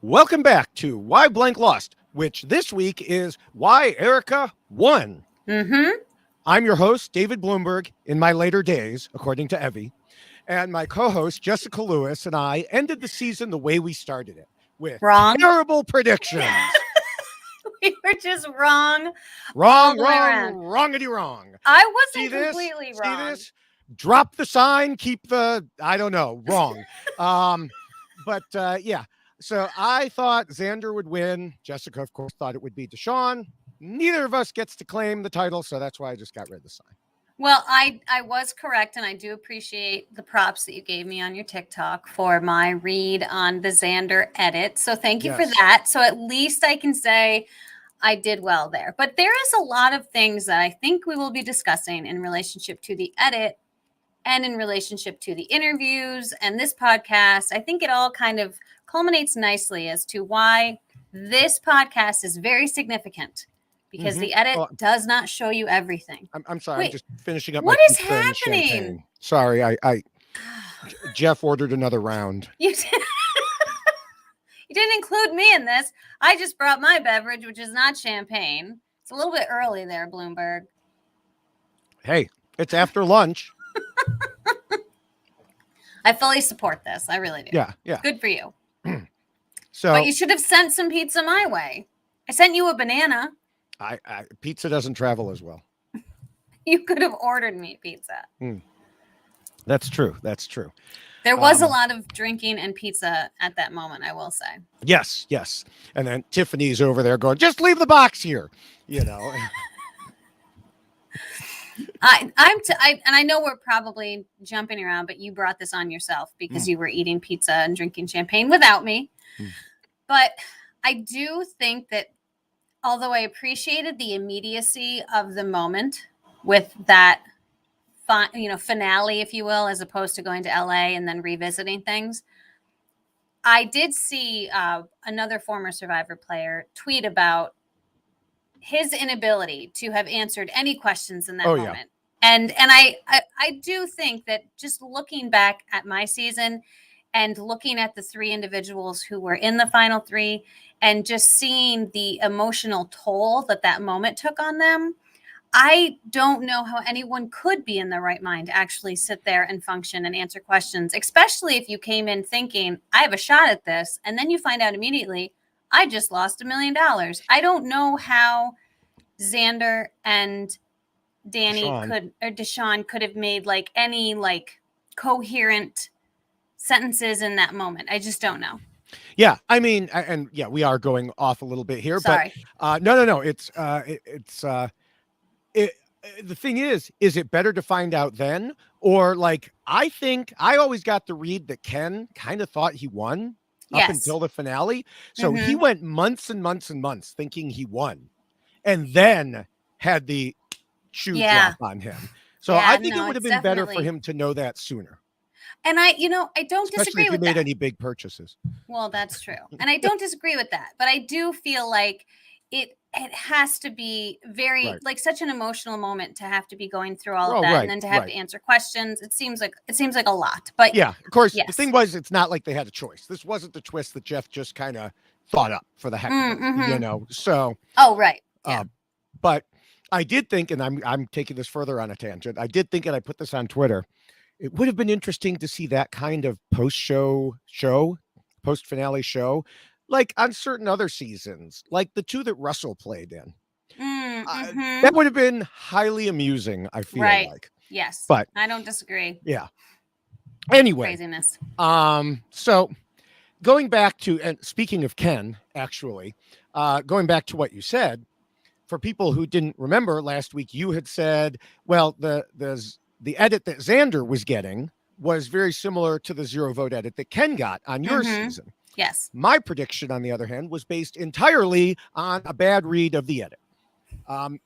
Welcome back to Why Blank Lost, which this week is Why Erika Won. Mm-hmm. I'm your host, David Bloomberg, in my later days, according to Evie. And my co-host, Jessica Lewis, and I ended the season the way we started it, with Wrong. terrible predictions. We were just wrong. Wrong, the way wrong, around. wrongity wrong. I wasn't See completely this? wrong. See this? Drop the sign, keep the, I don't know, wrong. Yeah. So I thought Xander would win. Jessica, of course, thought it would be Deshawn. Neither of us gets to claim the title, so that's why I just got rid of the sign. Well, I was correct, and I do appreciate the props that you gave me on your TikTok for my read on the Xander edit. So thank you for that. So at least I can say I did well there. But there is a lot of things that I think we will be discussing in relationship to the edit and in relationship to the interviews and this podcast. I think it all kind of culminates nicely as to why this podcast is very significant. Because the edit does not show you everything. I'm sorry. Wait, I'm just finishing up. What my is happening? Champagne. Sorry, I Jeff ordered another round. You didn't include me in this. I just brought my beverage, which is not champagne. It's a little bit early there, Bloomberg. Hey, it's after lunch. I fully support this. I really do. Yeah. Good for you. But you should have sent some pizza my way. I sent you a banana. Pizza doesn't travel as well. You could have ordered me pizza. That's true. There was a lot of drinking and pizza at that moment, I will say. Yes. And then Tiffany's over there going, just leave the box here, I know we're probably jumping around, but you brought this on yourself because you were eating pizza and drinking champagne without me. But I do think that although I appreciated the immediacy of the moment with that, finale, if you will, as opposed to going to LA and then revisiting things, I did see another former Survivor player tweet about his inability to have answered any questions in that moment. And I do think that just looking back at my season and looking at the three individuals who were in the final three and just seeing the emotional toll that moment took on them, I don't know how anyone could be in the right mind to actually sit there and function and answer questions, especially if you came in thinking, I have a shot at this, and then you find out immediately, I just lost $1 million. I don't know how Xander and Deshawn could have made any coherent sentences in that moment. I just don't know. Yeah, I mean, and yeah, we are going off a little bit here. Sorry. But no. The thing is it better to find out then, or I think I always got the read that Ken kind of thought he won up until the finale. So he went months and months and months thinking he won, and then had the shoe drop on him. So I think it would have been better for him to know that sooner. And I don't Especially disagree if with you made that. any big purchases. Well, that's true. And I don't disagree with that. But I do feel like it has to be very such an emotional moment to have to be going through all of that and then to have to answer questions. It seems like a lot. But yeah, of course, the thing was, it's not like they had a choice. This wasn't the twist that Jeff just kind of thought up for the heck of it, So. Oh, right. Yeah. But I did think, and I'm taking this further on a tangent. I did think, and I put this on Twitter, it would have been interesting to see that kind of post-finale show, like on certain other seasons, like the two that Russell played in. That would have been highly amusing, I feel like. Yes. But I don't disagree. Yeah. Anyway. Craziness. So going back to, and speaking of Ken, actually, going back to what you said, for people who didn't remember last week, you had said, well, the edit that Xander was getting was very similar to the 0 vote edit that Ken got on your season. Yes. My prediction, on the other hand, was based entirely on a bad read of the edit.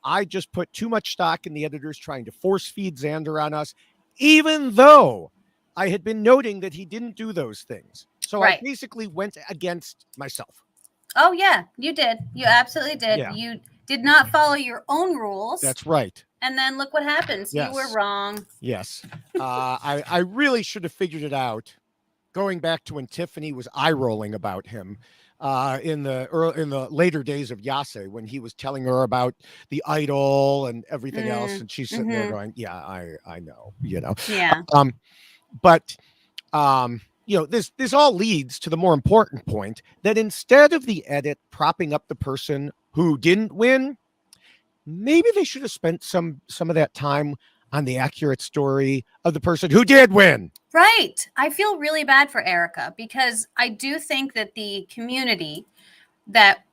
I just put too much stock in the editors trying to force feed Xander on us, even though I had been noting that he didn't do those things. So I basically went against myself. Oh, yeah, you did. You absolutely did. Yeah. You did not follow your own rules. That's right. And then look what happens. Yes. You were wrong. Yes. I really should have figured it out going back to when Tiffany was eye rolling about him in the later days of Yase, when he was telling her about the idol and everything else, and she's sitting there going, "Yeah, I know, Yeah. But this all leads to the more important point that instead of the edit propping up the person who didn't win, maybe they should have spent some of that time on the accurate story of the person who did win. Right. I feel really bad for Erika because I do think that the community that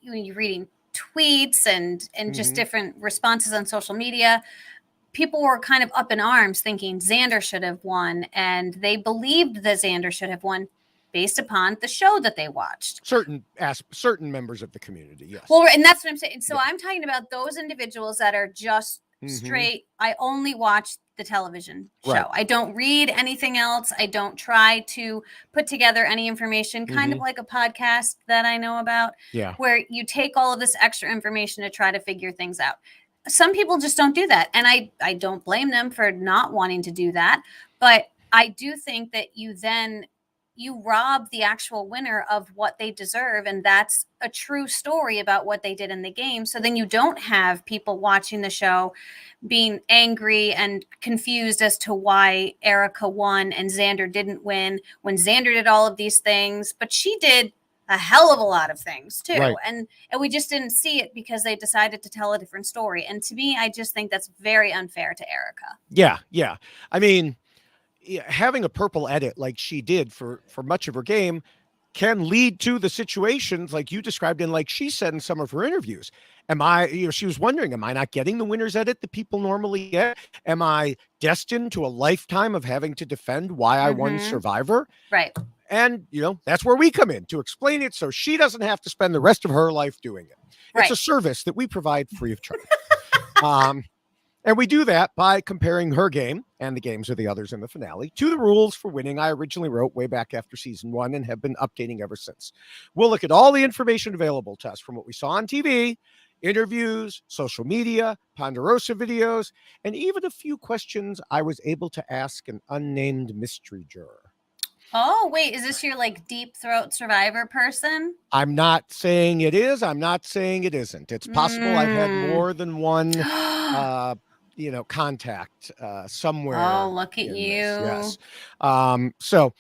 you're reading tweets and just different responses on social media, people were kind of up in arms thinking Xander should have won, and they believed that Xander should have won based upon the show that they watched. Certain members of the community, yes. Well, and that's what I'm saying. So I'm talking about those individuals that are just straight. I only watch the television show. Right. I don't read anything else. I don't try to put together any information, kind of like a podcast that I know about, where you take all of this extra information to try to figure things out. Some people just don't do that. And I don't blame them for not wanting to do that. But I do think that you rob the actual winner of what they deserve. And that's a true story about what they did in the game. So then you don't have people watching the show being angry and confused as to why Erika won and Xander didn't win when Xander did all of these things, but she did a hell of a lot of things too. Right. And we just didn't see it because they decided to tell a different story. And to me, I just think that's very unfair to Erika. Yeah. I mean, having a purple edit like she did for much of her game can lead to the situations like you described and like she said in some of her interviews. She was wondering, am I not getting the winner's edit that people normally get? Am I destined to a lifetime of having to defend why I won Survivor? Right. And, that's where we come in to explain it so she doesn't have to spend the rest of her life doing it. It's a service that we provide free of charge. And we do that by comparing her game and the games of the others in the finale to the rules for winning I originally wrote way back after season 1 and have been updating ever since. We'll look at all the information available to us from what we saw on TV, interviews, social media, Ponderosa videos, and even a few questions I was able to ask an unnamed mystery juror. Oh, wait, is this your deep throat Survivor person? I'm not saying it is. I'm not saying it isn't. It's possible I've had more than one contact somewhere. Oh, look at you. This. Yes.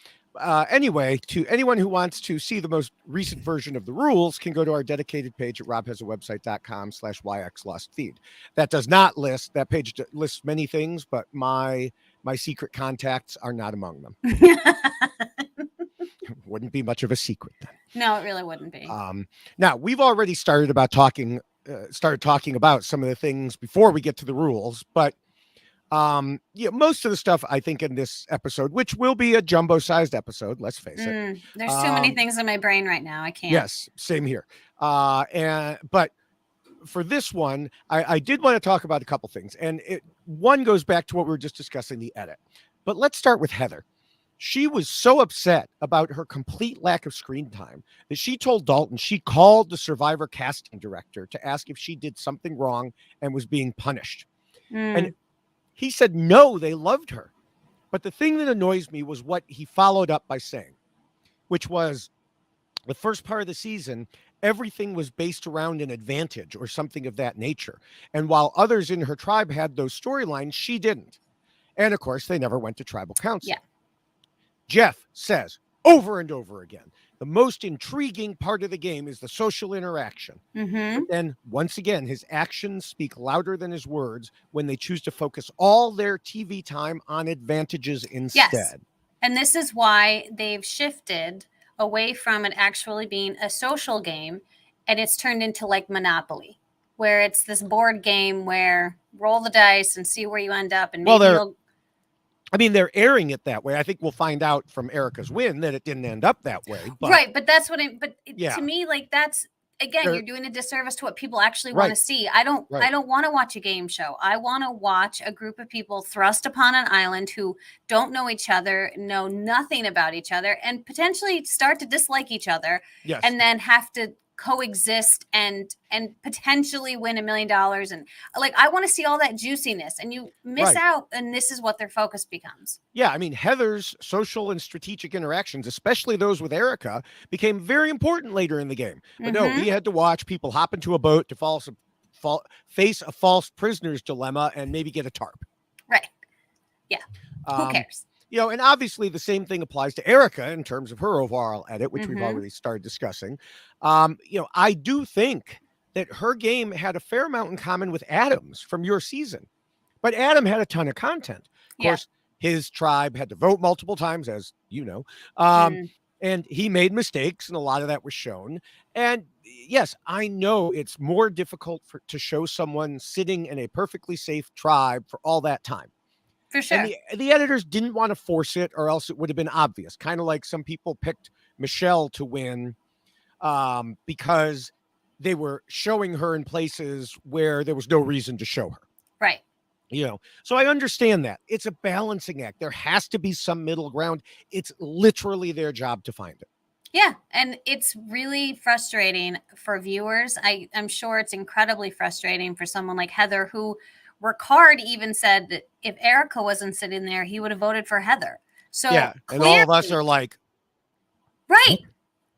Anyway, to anyone who wants to see the most recent version of the rules can go to our dedicated page at robhasawebsite.com/yxlostfeed. That does not list, that page lists many things, but my secret contacts are not among them. Wouldn't be much of a secret then. No, it really wouldn't be. Now we've already started talking about some of the things before we get to the rules, but most of the stuff I think in this episode, which will be a jumbo-sized episode, let's face it. There's too many things in my brain right now. I can't. Yes, same here. But for this one, I did want to talk about a couple things, and one goes back to what we were just discussing, the edit. But let's start with Heather. She was so upset about her complete lack of screen time that she told Dalton she called the Survivor casting director to ask if she did something wrong and was being punished. And he said, no, they loved her. But the thing that annoys me was what he followed up by saying, which was the first part of the season, everything was based around an advantage or something of that nature. And while others in her tribe had those storylines, she didn't. And of course, they never went to tribal council. Yeah. Jeff says over and over again, the most intriguing part of the game is the social interaction. But then once again, his actions speak louder than his words when they choose to focus all their TV time on advantages instead. Yes. And this is why they've shifted away from it actually being a social game, and it's turned into like Monopoly, where it's this board game where roll the dice and see where you end up. And maybe they're airing it that way. I think we'll find out from Erika's win that it didn't end up that way. But, right, but that's what to me, that's again, you're doing a disservice to what people actually want to see. I don't want to watch a game show. I want to watch a group of people thrust upon an island who don't know each other, know nothing about each other, and potentially start to dislike each other, and then have to coexist and potentially win $1 million. And like, I want to see all that juiciness, and you miss out, and this is what their focus becomes. Yeah, I mean, Heather's social and strategic interactions, especially those with Erika, became very important later in the game. But no, we had to watch people hop into a boat to face a false prisoner's dilemma and maybe get a tarp. Right. Yeah. Who cares? And obviously the same thing applies to Erika in terms of her overall edit, which we've already started discussing. I do think that her game had a fair amount in common with Adam's from your season, but Adam had a ton of content. Of course, his tribe had to vote multiple times, as you know, and he made mistakes, and a lot of that was shown. And yes, I know it's more difficult to show someone sitting in a perfectly safe tribe for all that time. For sure. And the editors didn't want to force it, or else it would have been obvious. Kind of like some people picked Michelle to win because they were showing her in places where there was no reason to show her. Right. So I understand that. It's a balancing act. There has to be some middle ground. It's literally their job to find it. Yeah, and it's really frustrating for viewers. I'm sure it's incredibly frustrating for someone like Heather, who Ricard even said that if Erika wasn't sitting there, he would have voted for Heather. So yeah, and all of us are like, right.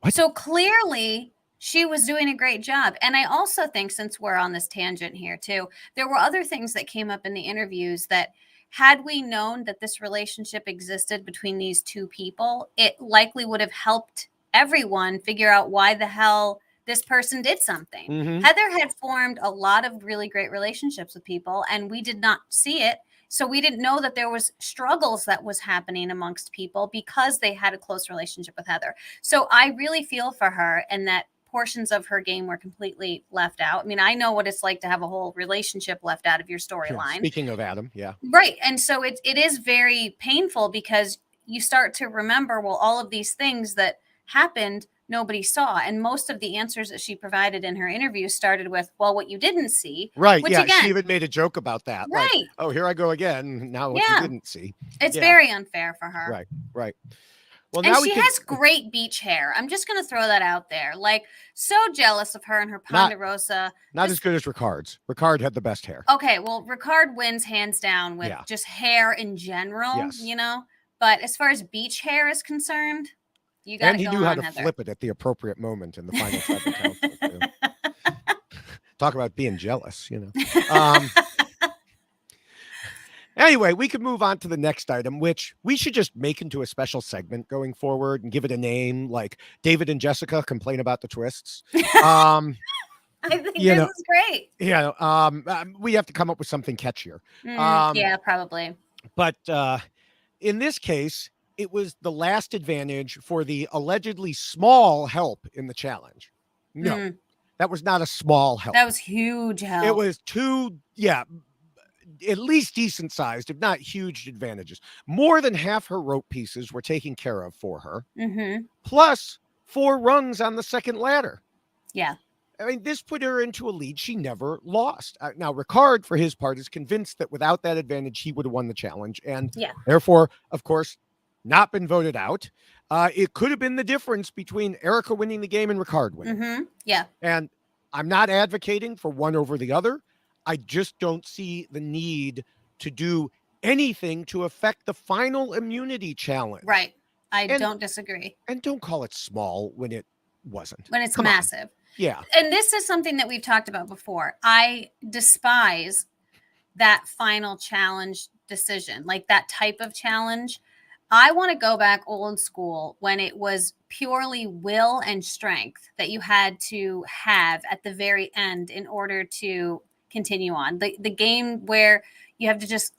What? So clearly she was doing a great job. And I also think, since we're on this tangent here too, there were other things that came up in the interviews that, had we known that this relationship existed between these two people, it likely would have helped everyone figure out why the hell this person did something. Heather had formed a lot of really great relationships with people, and we did not see it. So we didn't know that there was struggles that was happening amongst people because they had a close relationship with Heather. So I really feel for her, and that portions of her game were completely left out. I mean, I know what it's like to have a whole relationship left out of your storyline. Speaking of Adam, yeah. Right. And so it is very painful, because you start to remember, well, all of these things that happened, nobody saw. And most of the answers that she provided in her interview started with, well, what you didn't see. Right. Which, yeah. again, she even made a joke about that. Right. Like, oh, here I go again. Now what you didn't see. It's very unfair for her. Right. Right. Well, And now she has great beach hair. I'm just going to throw that out there. Like, so jealous of her and her Ponderosa. Not as good as Ricard's. Ricard had the best hair. Okay. Well, Ricard wins hands down with just hair in general, But as far as beach hair is concerned, you got to go on, And he knew how to Heather. flip it at the appropriate moment in the final tribal council, too. Talk about being jealous, Anyway, we could move on to the next item, which we should just make into a special segment going forward and give it a name, like David and Jessica complain about the twists. I think this is great. Yeah, we have to come up with something catchier. Yeah, probably. But in this case, it was the last advantage for the allegedly small help in the challenge. No, that was not a small help. That was huge help. It was at least decent sized, if not huge advantages. More than half her rope pieces were taken care of for her, plus 4 rungs on the second ladder. Yeah. I mean, this put her into a lead she never lost. Now, Ricard, for his part, is convinced that without that advantage, he would have won the challenge. And therefore, of course, not been voted out. It could have been the difference between Erika winning the game and Ricard winning. Yeah. And I'm not advocating for one over the other. I just don't see the need to do anything to affect the final immunity challenge. Right. I don't disagree. And don't call it small when it wasn't. When it's massive. Yeah. And this is something that we've talked about before. I despise that final challenge decision, like that type of challenge. I want to go back old school when it was purely will and strength that you had to have at the very end in order to continue on. The game where you have to just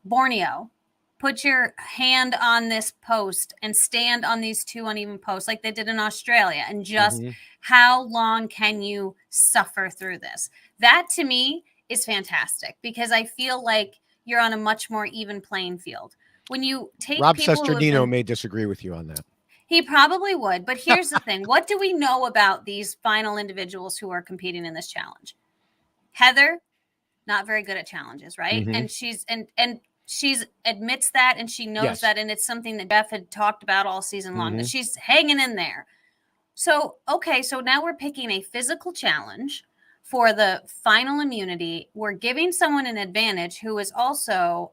Borneo, put your hand on this post and stand on these 2 uneven posts like they did in Australia, and just how long can you suffer through this? That to me is fantastic, because I feel like you're on a much more even playing field. When you take Rob people Sesternino may disagree with you on that. He probably would, but here's the thing. What do we know about these final individuals who are competing in this challenge? Heather, not very good at challenges, right? And she's admits that, and she knows that, and it's something that Beth had talked about all season long, that she's hanging in there. So, okay, so now we're picking a physical challenge for the final immunity. We're giving someone an advantage who is also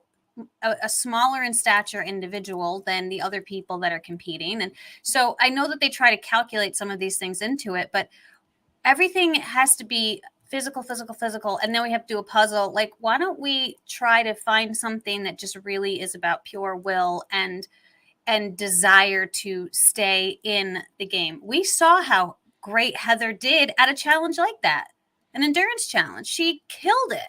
a smaller in stature individual than the other people that are competing. And so I know that they try to calculate some of these things into it, but everything has to be physical, and then we have to do a puzzle. Like, why don't we try to find something that just really is about pure will and desire to stay in the game? We saw how great Heather did at a challenge like that, an endurance challenge. She killed it.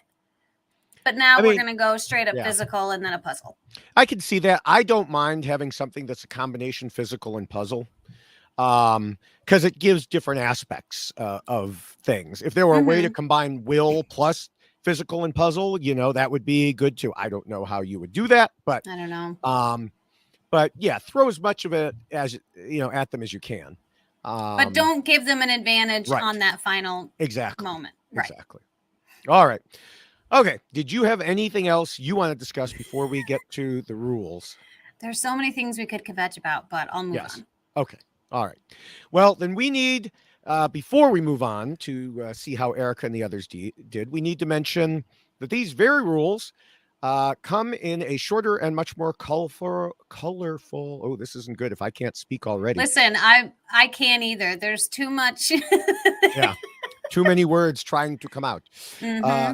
But now we're going to go straight up physical and then a puzzle. I can see that. I don't mind having something that's a combination physical and puzzle, because it gives different aspects of things. If there were a way to combine will plus physical and puzzle, that would be good too. I don't know how you would do that, but I don't know. But yeah, throw as much of it as at them as you can. But don't give them an advantage on that final moment. Right. Exactly. All right. Okay. Did you have anything else you want to discuss before we get to the rules? There's so many things we could kvetch about, but I'll move on. Okay. All right. Well, then we need, before we move on to see how Erika and the others did, we need to mention that these very rules come in a shorter and much more colorful. Oh, this isn't good if I can't speak already. Listen, I can't either. There's too much. Yeah. Too many words trying to come out.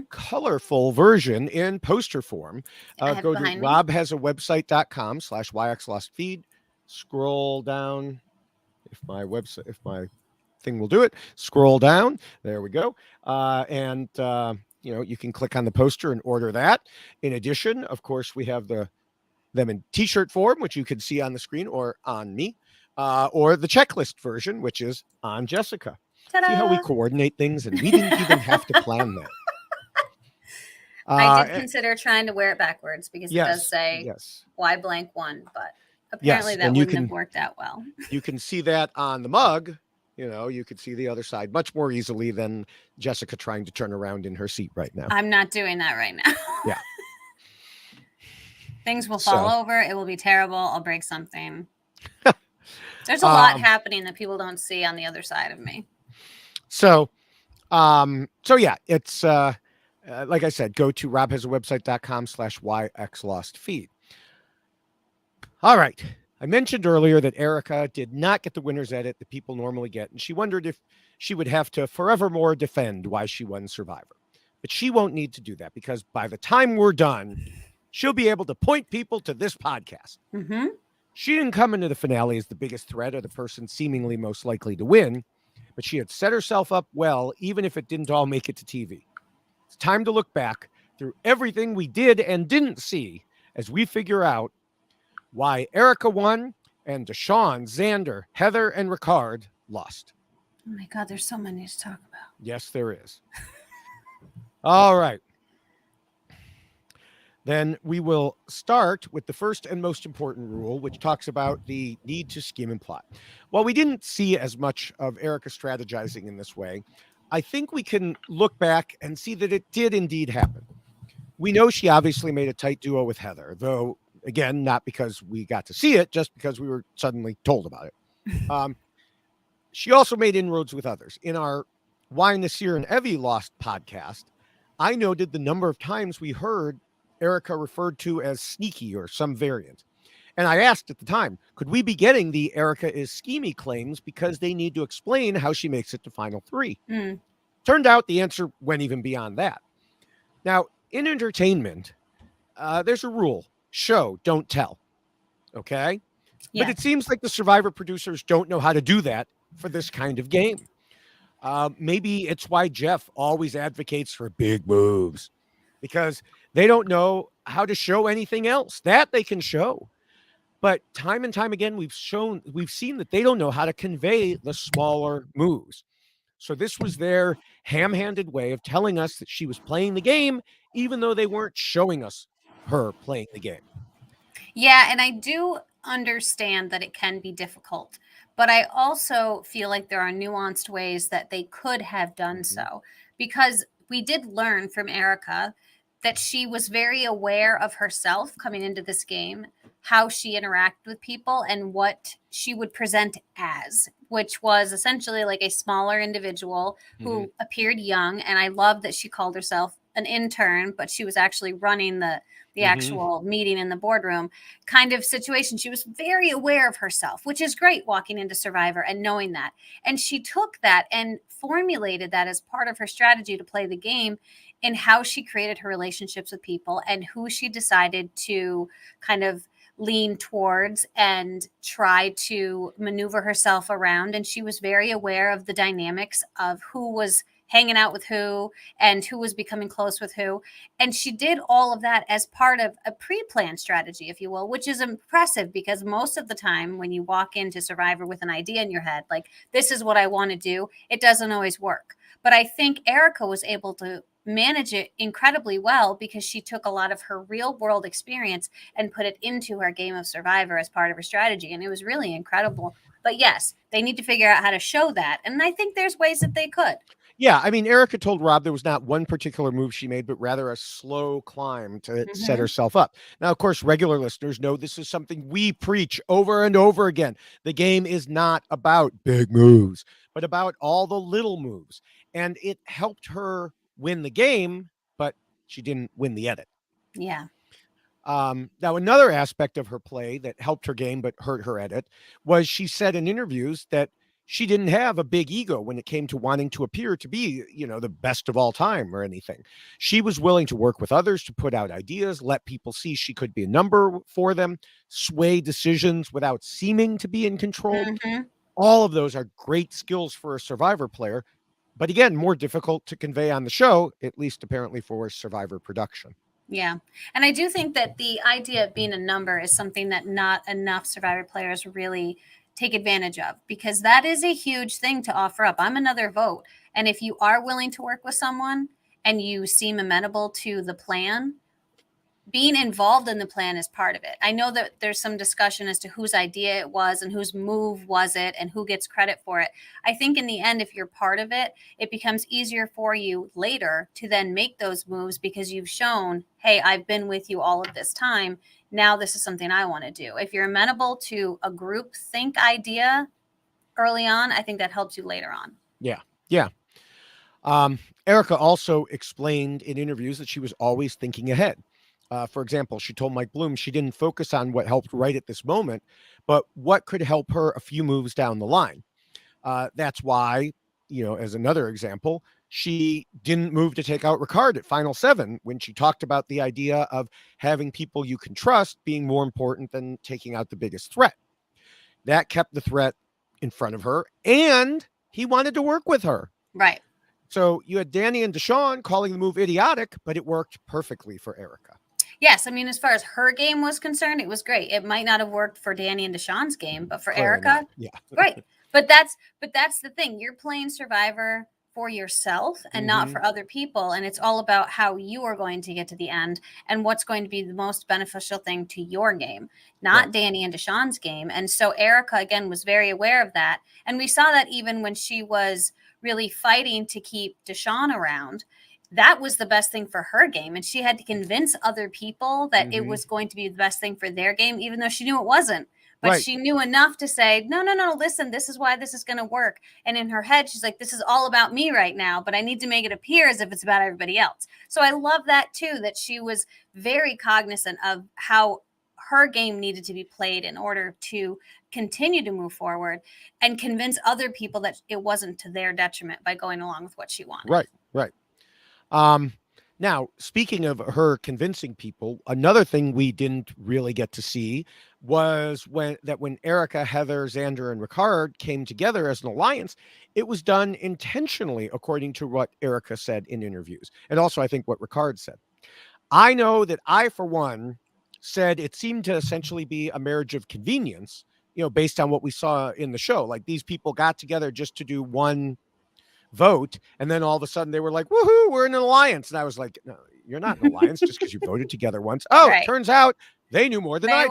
Colorful version in poster form. Go to robhasawebsite.com/yxlostfeed. Scroll down. If my thing will do it, scroll down. There we go. And you can click on the poster and order that. In addition, of course, we have them in t-shirt form, which you can see on the screen or on me, or the checklist version, which is on Jessica. Ta-da! See how we coordinate things, and we didn't even have to plan that. I did consider trying to wear it backwards because it does say Y blank one, but apparently that wouldn't have worked out well. You can see that on the mug. You could see the other side much more easily than Jessica trying to turn around in her seat right now. I'm not doing that right now. Yeah. Things will fall over. It will be terrible. I'll break something. There's a lot happening that people don't see on the other side of me. So yeah, it's like I said, go to robhasawebsite.com/yxlostfeed. All right. I mentioned earlier that Erika did not get the winner's edit that people normally get, and she wondered if she would have to forevermore defend why she won Survivor. But she won't need to do that, because by the time we're done, she'll be able to point people to this podcast. She didn't come into the finale as the biggest threat or the person seemingly most likely to win, but she had set herself up well, even if it didn't all make it to TV. It's time to look back through everything we did and didn't see as we figure out why Erika won and Deshawn, Xander, Heather, and Ricard lost. Oh my God, there's so many to talk about. Yes, there is. All right. Then we will start with the first and most important rule, which talks about the need to scheme and plot. While we didn't see as much of Erika strategizing in this way, I think we can look back and see that it did indeed happen. We know she obviously made a tight duo with Heather, though, again, not because we got to see it, just because we were suddenly told about it. She also made inroads with others. In our Why Nasir and Evie Lost podcast, I noted the number of times we heard Erika referred to as sneaky or some variant. And I asked at the time, could we be getting the Erika is schemy claims because they need to explain how she makes it to Final Three? Turned out the answer went even beyond that. Now, in entertainment, there's a rule. Show, don't tell. Okay? Yeah. But it seems like the Survivor producers don't know how to do that for this kind of game. Maybe it's why Jeff always advocates for big moves, because they don't know how to show anything else. That they can show. But time and time again, we've seen that they don't know how to convey the smaller moves. So this was their ham-handed way of telling us that she was playing the game, even though they weren't showing us her playing the game. Yeah, and I do understand that it can be difficult, but I also feel like there are nuanced ways that they could have done so, because we did learn from Erika that she was very aware of herself coming into this game, how she interacted with people and what she would present as. which was essentially like a smaller individual who appeared young. And I love that she called herself an intern, but she was actually running the actual meeting in the boardroom kind of situation. She was very aware of herself, which is great walking into Survivor and knowing that. And she took that and formulated that as part of her strategy to play the game in how she created her relationships with people and who she decided to kind of lean towards and try to maneuver herself around. And she was very aware of the dynamics of who was hanging out with who and who was becoming close with who. And she did all of that as part of a pre-planned strategy, if you will, which is impressive because most of the time when you walk into Survivor with an idea in your head, like this is what I want to do, it doesn't always work. But I think Erika was able to manage it incredibly well because she took a lot of her real world experience and put it into her game of Survivor as part of her strategy. And it was really incredible. But yes, they need to figure out how to show that. And I think there's ways that they could. Yeah, I mean, Erika told Rob there was not one particular move she made, but rather a slow climb to set herself up. Now, of course, regular listeners know this is something we preach over and over again. The game is not about big moves, but about all the little moves. And it helped her win the game, but she didn't win the edit. Yeah. Now, another aspect of her play that helped her game but hurt her edit was she said in interviews that she didn't have a big ego when it came to wanting to appear to be, the best of all time or anything. She was willing to work with others to put out ideas, let people see she could be a number for them, sway decisions without seeming to be in control. All of those are great skills for a Survivor player, but again, more difficult to convey on the show, at least apparently for Survivor production. Yeah. And I do think that the idea of being a number is something that not enough Survivor players really take advantage of, because that is a huge thing to offer up. I'm another vote. And if you are willing to work with someone and you seem amenable to the plan, being involved in the plan is part of it. I know that there's some discussion as to whose idea it was and whose move was it and who gets credit for it. I think in the end, if you're part of it, it becomes easier for you later to then make those moves because you've shown, hey, I've been with you all of this time. Now this is something I want to do. If you're amenable to a group think idea early on, I think that helps you later on. Yeah. Yeah. Erika also explained in interviews that she was always thinking ahead. For example, she told Mike Bloom she didn't focus on what helped right at this moment, but what could help her a few moves down the line. That's why, as another example, she didn't move to take out Ricard at Final 7 when she talked about the idea of having people you can trust being more important than taking out the biggest threat. That kept the threat in front of her, and he wanted to work with her. Right. So you had Danny and Deshawn calling the move idiotic, but it worked perfectly for Erika. Yes, I mean, as far as her game was concerned, it was great. It might not have worked for Danny and Deshawn's game, but for Erika, yeah, great. But that's the thing. You're playing Survivor for yourself and not for other people, and it's all about how you are going to get to the end and what's going to be the most beneficial thing to your game, not Danny and Deshawn's game. And so Erika again was very aware of that, and we saw that even when she was really fighting to keep Deshawn around. That was the best thing for her game. And she had to convince other people that it was going to be the best thing for their game, even though she knew it wasn't. But she knew enough to say, no, listen, this is why this is going to work. And in her head, she's like, this is all about me right now, but I need to make it appear as if it's about everybody else. So I love that too, that she was very cognizant of how her game needed to be played in order to continue to move forward and convince other people that it wasn't to their detriment by going along with what she wanted. Right. Now, speaking of her convincing people, another thing we didn't really get to see was when Erika, Heather, Xander, and Ricard came together as an alliance, it was done intentionally, according to what Erika said in interviews. And also, I think what Ricard said. I know that I, for one, said it seemed to essentially be a marriage of convenience, based on what we saw in the show. Like these people got together just to do one vote, and then all of a sudden they were like, woohoo, we're in an alliance. And I was like, no, you're not an alliance just because you voted together once. It turns out they knew more than I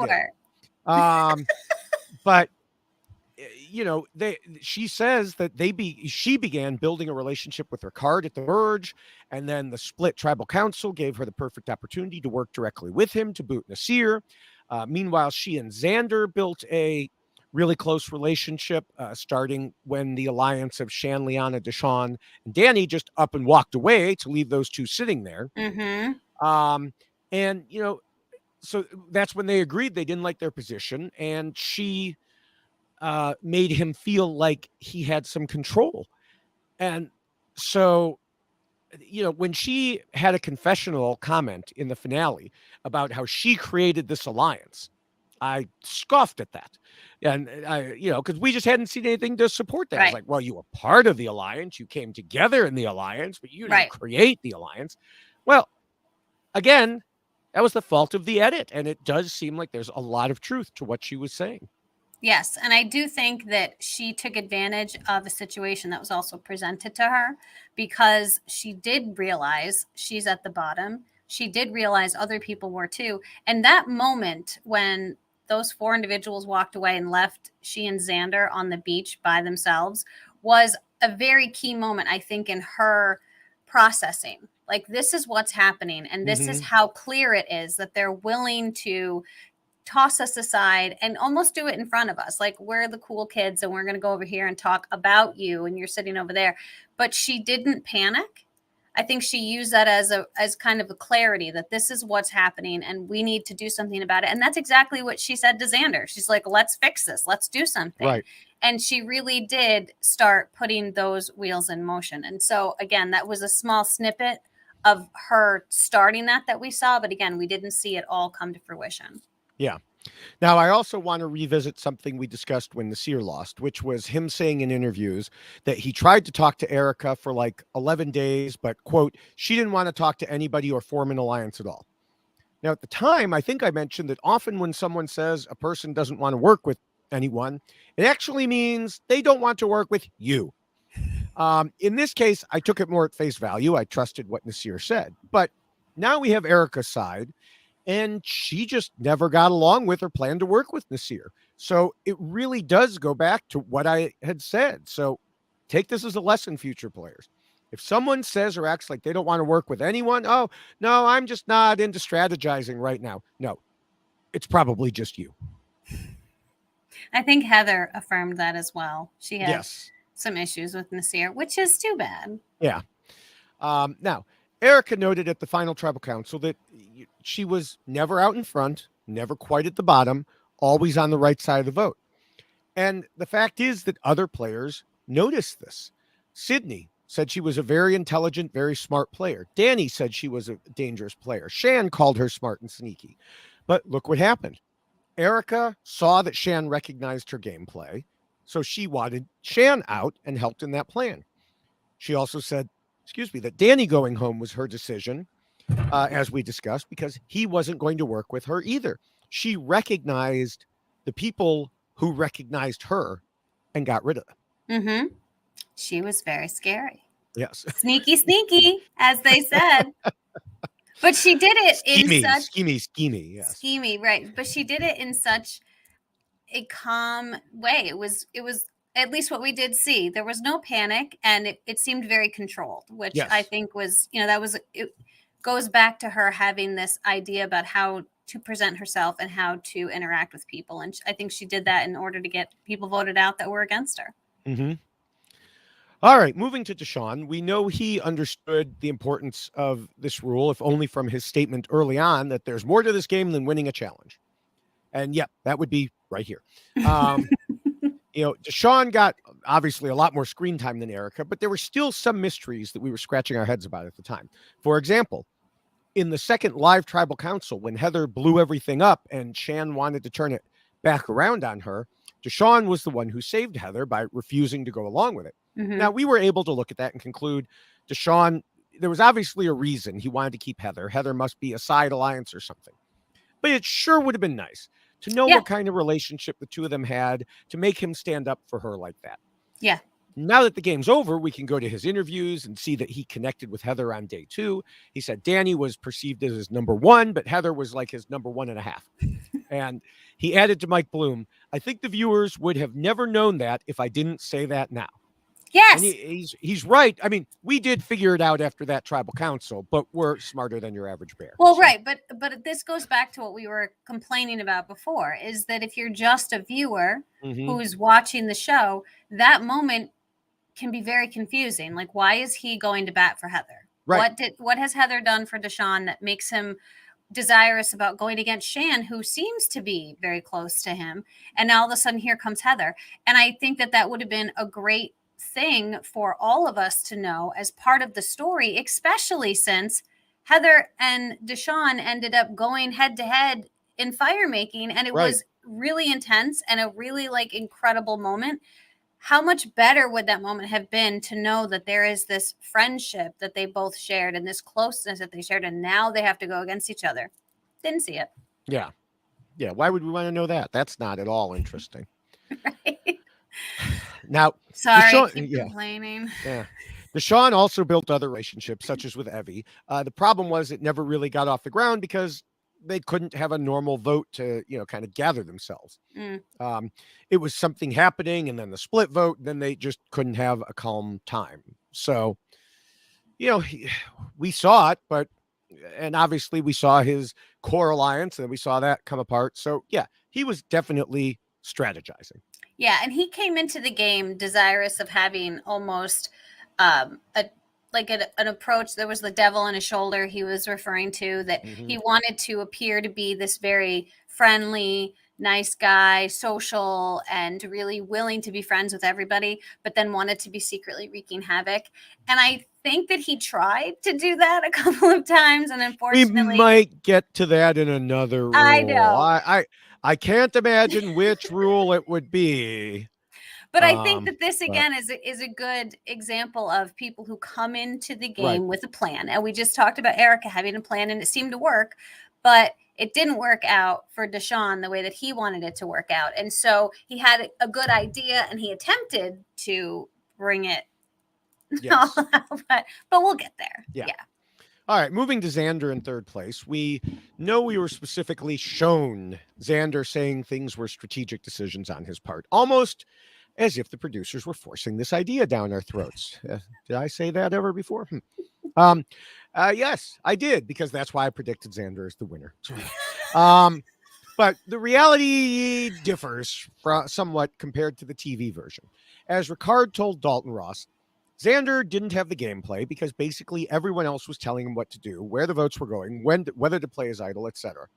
did. But she says that she began building a relationship with Ricard at the Verge, and then the split tribal council gave her the perfect opportunity to work directly with him to boot Nasir. Meanwhile, she and Xander built a really close relationship, starting when the alliance of Shan, Liana, Deshawn, and Danny just up and walked away to leave those two sitting there. And, so that's when they agreed they didn't like their position. And she made him feel like he had some control. And so, when she had a confessional comment in the finale about how she created this alliance, I scoffed at that. And because we just hadn't seen anything to support that. Right. I was like, well, you were part of the alliance. You came together in the alliance, but you didn't create the alliance. Well, again, that was the fault of the edit. And it does seem like there's a lot of truth to what she was saying. Yes. And I do think that she took advantage of a situation that was also presented to her, because she did realize she's at the bottom. She did realize other people were too. And that moment when those 4 individuals walked away and left she and Xander on the beach by themselves was a very key moment, I think, in her processing. Like, this is what's happening. And this is how clear it is that they're willing to toss us aside and almost do it in front of us. Like, we're the cool kids and we're going to go over here and talk about you and you're sitting over there. But she didn't panic. I think she used that as kind of a clarity that this is what's happening and we need to do something about it. And that's exactly what she said to Xander. She's like, let's fix this. Let's do something. Right. And she really did start putting those wheels in motion. And so, again, that was a small snippet of her starting that we saw. But again, we didn't see it all come to fruition. Yeah. Now, I also want to revisit something we discussed when Naseer lost, which was him saying in interviews that he tried to talk to Erika for like 11 days, but, quote, she didn't want to talk to anybody or form an alliance at all. Now, at the time, I think I mentioned that often when someone says a person doesn't want to work with anyone, it actually means they don't want to work with you. In this case, I took it more at face value. I trusted what Naseer said. But now we have Erika's side. And she just never got along with or planned to work with Naseer. So it really does go back to what I had said. So take this as a lesson, future players. If someone says or acts like they don't want to work with anyone, oh, no, I'm just not into strategizing right now. No, it's probably just you. I think Heather affirmed that as well. She had some issues with Naseer, which is too bad. Yeah. Now, Erika noted at the final tribal council that she was never out in front, never quite at the bottom, always on the right side of the vote. And the fact is that other players noticed this. Sydney said she was a very intelligent, very smart player. Danny said she was a dangerous player. Shan called her smart and sneaky. But look what happened. Erika saw that Shan recognized her gameplay, so she wanted Shan out and helped in that plan. She also said, that Danny going home was her decision, as we discussed, because he wasn't going to work with her either. She recognized the people who recognized her and got rid of them. She was very scary. Yes. Sneaky, as they said. But she did it in such... Schemy, yes. Schemy, right. But she did it in such a calm way. It was at least what we did see. There was no panic, and it seemed very controlled, which I think was, it goes back to her having this idea about how to present herself and how to interact with people. And I think she did that in order to get people voted out that were against her. All right, moving to Deshawn. We know he understood the importance of this rule, if only from his statement early on that there's more to this game than winning a challenge. And that would be right here. Deshawn got obviously a lot more screen time than Erika, but there were still some mysteries that we were scratching our heads about at the time. For example, in the second live tribal council, when Heather blew everything up and Shan wanted to turn it back around on her, Deshawn was the one who saved Heather by refusing to go along with it. Now, we were able to look at that and conclude Deshawn, there was obviously a reason he wanted to keep Heather. Heather must be a side alliance or something. But it sure would have been nice to know what kind of relationship the two of them had to make him stand up for her like that. Yeah. Now that the game's over, we can go to his interviews and see that he connected with Heather on day 2. He said Danny was perceived as his number 1, but Heather was like his number 1.5. And he added to Mike Bloom, I think the viewers would have never known that if I didn't say that now. Yes. And he's right. I mean, we did figure it out after that tribal council, but we're smarter than your average bear. Well, so. Right. But this goes back to what we were complaining about before, is that if you're just a viewer who's watching the show, that moment can be very confusing. Like, why is he going to bat for Heather? Right. What has Heather done for Deshawn that makes him desirous about going against Shan, who seems to be very close to him? And now all of a sudden here comes Heather. And I think that would have been a great thing for all of us to know as part of the story, especially since Heather and Deshawn ended up going head to head in fire making, and it was really intense and a really incredible moment. How much better would that moment have been to know that there is this friendship that they both shared and this closeness that they shared, and now they have to go against each other? Didn't see it. Yeah. Why would we want to know that? That's not at all interesting. Right. Now, sorry, Deshawn, keep complaining. Yeah. Deshawn also built other relationships, such as with Evie. The problem was it never really got off the ground because they couldn't have a normal vote to, kind of gather themselves. It was something happening, and then the split vote, then they just couldn't have a calm time. So, we saw it, and obviously we saw his core alliance, and we saw that come apart. So, yeah, he was definitely strategizing. Yeah, and he came into the game desirous of having almost an approach. There was the devil on his shoulder he was referring to, that he wanted to appear to be this very friendly, nice guy, social, and really willing to be friends with everybody, but then wanted to be secretly wreaking havoc. And I think that he tried to do that a couple of times, and unfortunately... We might get to that in another rule. I know. I can't imagine which rule it would be. But I think that this, again, is a good example of people who come into the game with a plan. And we just talked about Erika having a plan, and it seemed to work, but it didn't work out for Deshawn the way that he wanted it to work out. And so he had a good idea, and he attempted to bring it all out, but we'll get there. Yeah. All right, moving to Xander in third place. We know we were specifically shown Xander saying things were strategic decisions on his part, almost as if the producers were forcing this idea down our throats. Did I say that ever before? Yes, I did, because that's why I predicted Xander as the winner. But the reality differs somewhat compared to the TV version. As Ricard told Dalton Ross, Xander didn't have the gameplay because basically everyone else was telling him what to do, where the votes were going, whether to play his idol, etc.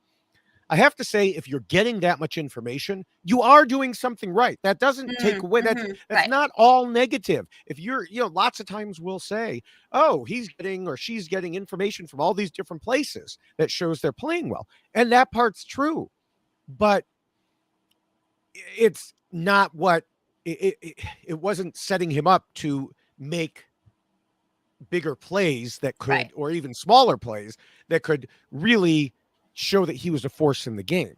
I have to say, if you're getting that much information, you are doing something right. That doesn't take away. That's not all negative. If you're, lots of times we'll say, oh, he's getting or she's getting information from all these different places that shows they're playing well. And that part's true. But it's not what it wasn't setting him up to make bigger plays that could, or even smaller plays that could really show that he was a force in the game.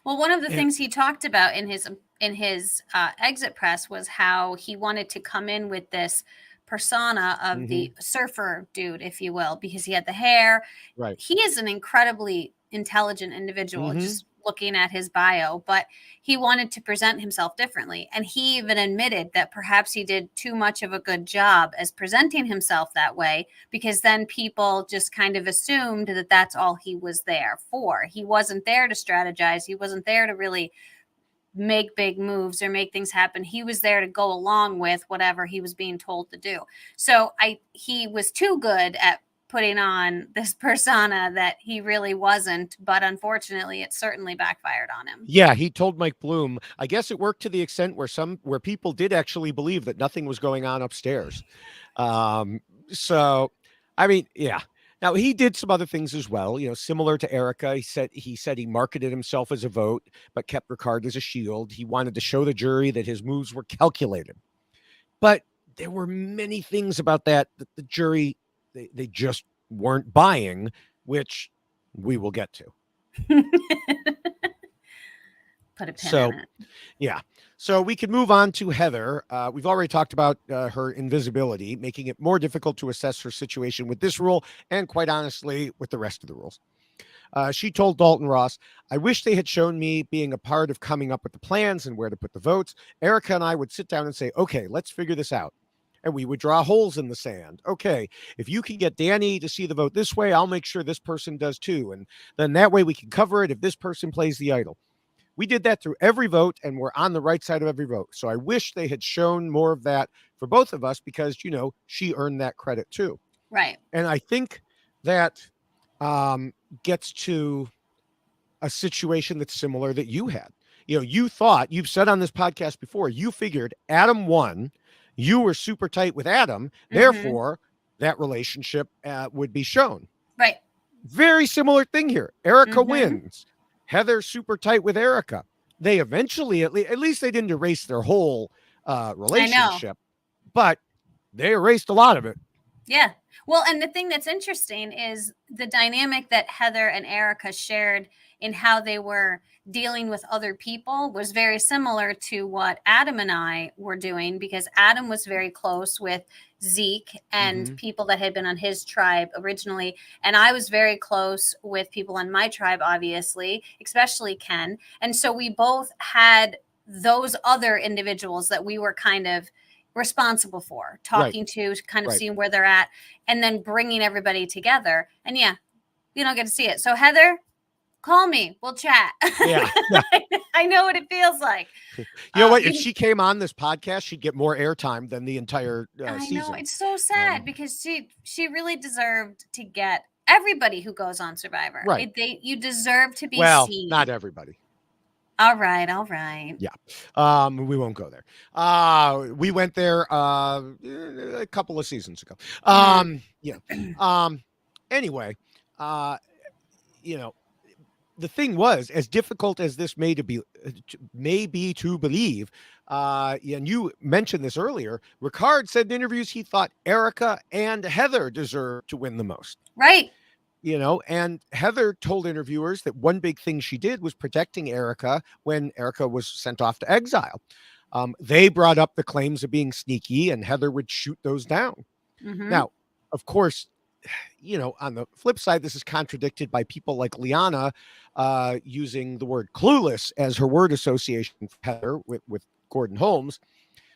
Well, one of the things he talked about in his exit press was how he wanted to come in with this persona of the surfer dude, if you will, because he had the hair. Right. He is an incredibly intelligent individual, just looking at his bio, but he wanted to present himself differently. And he even admitted that perhaps he did too much of a good job as presenting himself that way, because then people just kind of assumed that that's all he was there for. He wasn't there to strategize. He wasn't there to really make big moves or make things happen. He was there to go along with whatever he was being told to do. So he was too good at putting on this persona that he really wasn't, but unfortunately it certainly backfired on him. Yeah, he told Mike Bloom, I guess it worked to the extent where people did actually believe that nothing was going on upstairs. So, I mean, yeah. Now, he did some other things as well, similar to Erika. He said he marketed himself as a vote, but kept Ricard as a shield. He wanted to show the jury that his moves were calculated. But there were many things about that the jury, they just weren't buying, which we will get to. Put a pin in it. Yeah. So we can move on to Heather. We've already talked about her invisibility, making it more difficult to assess her situation with this rule, and quite honestly, with the rest of the rules. She told Dalton Ross, I wish they had shown me being a part of coming up with the plans and where to put the votes. Erika and I would sit down and say, okay, let's figure this out. and we would draw holes in the sand. Okay, if you can get Danny to see the vote this way, I'll make sure this person does too. And then that way we can cover it if this person plays the idol. We did that through every vote, and we're on the right side of every vote. So I wish they had shown more of that for both of us because, she earned that credit too. Right. And I think that gets to a situation that's similar that you had. You thought, you've said on this podcast before, you figured Adam won. You were super tight with Adam. Therefore, that relationship would be shown. Right. Very similar thing here. Erika wins. Heather super tight with Erika. They eventually, at least they didn't erase their whole relationship, but they erased a lot of it. Yeah. Well, and the thing that's interesting is the dynamic that Heather and Erika shared in how they were dealing with other people was very similar to what Adam and I were doing, because Adam was very close with Zeke and people that had been on his tribe originally. And I was very close with people on my tribe, obviously, especially Ken. And so we both had those other individuals that we were kind of responsible for talking to, kind of seeing where they're at, and then bringing everybody together. And yeah, you don't get to see it. So Heather, call me. We'll chat. Yeah. I know what it feels like. You know what? If she came on this podcast, she'd get more airtime than the entire season. I know. It's so sad because she really deserved to get everybody who goes on Survivor. Right. You deserve to be seen. Not everybody. All right. Yeah. We won't go there. We went there a couple of seasons ago. Anyway, the thing was, as difficult as this may be to believe, and you mentioned this earlier, Ricard said in interviews he thought Erika and Heather deserved to win the most. Right. And Heather told interviewers that one big thing she did was protecting Erika when Erika was sent off to exile. They brought up the claims of being sneaky, and Heather would shoot those down. Now, of course, on the flip side, this is contradicted by people like Liana using the word clueless as her word association for Heather with Gordon Holmes.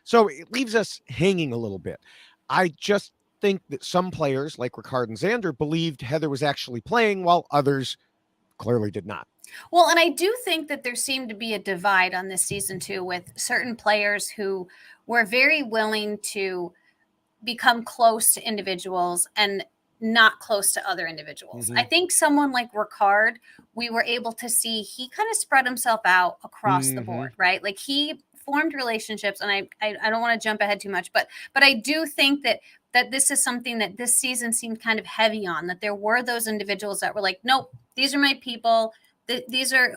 So it leaves us hanging a little bit. I just think that some players like Ricard and Xander believed Heather was actually playing while others clearly did not. Well, and I do think that there seemed to be a divide on this season too, with certain players who were very willing to become close to individuals and not close to other individuals. I think someone like Ricard, we were able to see he kind of spread himself out across the board, right? Like he formed relationships, and I don't want to jump ahead too much, but I do think that this is something that this season seemed kind of heavy on, that there were those individuals that were like, nope, these are my people. These are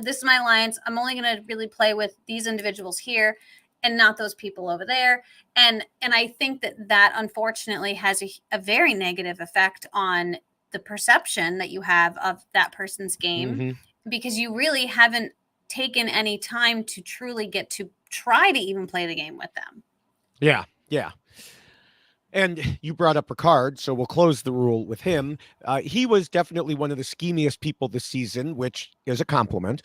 this is my alliance. I'm only going to really play with these individuals here and not those people over there. And I think that unfortunately has a very negative effect on the perception that you have of that person's game, because you really haven't taken any time to truly get to try to even play the game with them. Yeah. And you brought up Ricard, so we'll close the rule with him. He was definitely one of the schemiest people this season, which is a compliment.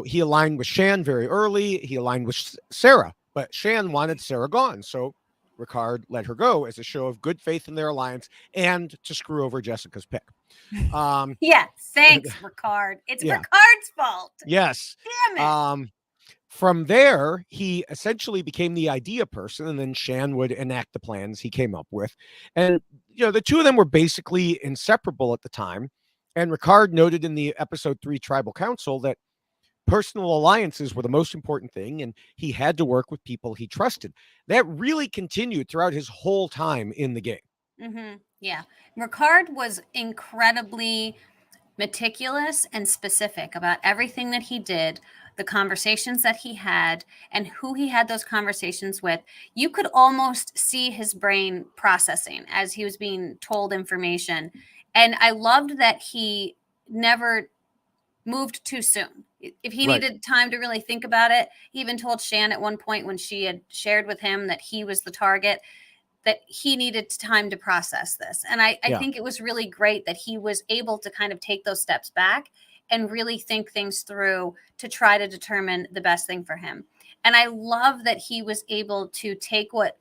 He aligned with Shan very early. He aligned with Sarah, but Shan wanted Sarah gone. So Ricard let her go as a show of good faith in their alliance and to screw over Jessica's pick. Yeah, thanks, Ricard. It's Ricard's fault. Yes. Damn it. From there, he essentially became the idea person, and then Shan would enact the plans he came up with. And, the two of them were basically inseparable at the time. And Ricard noted in the episode 3 Tribal Council that personal alliances were the most important thing, and he had to work with people he trusted. That really continued throughout his whole time in the game. Yeah. Ricard was incredibly meticulous and specific about everything that he did, the conversations that he had, and who he had those conversations with. You could almost see his brain processing as he was being told information. And I loved that he never moved too soon. If he needed time to really think about it, he even told Shan at one point when she had shared with him that he was the target, that he needed time to process this. And I think it was really great that he was able to kind of take those steps back and really think things through to try to determine the best thing for him. And I love that he was able to take what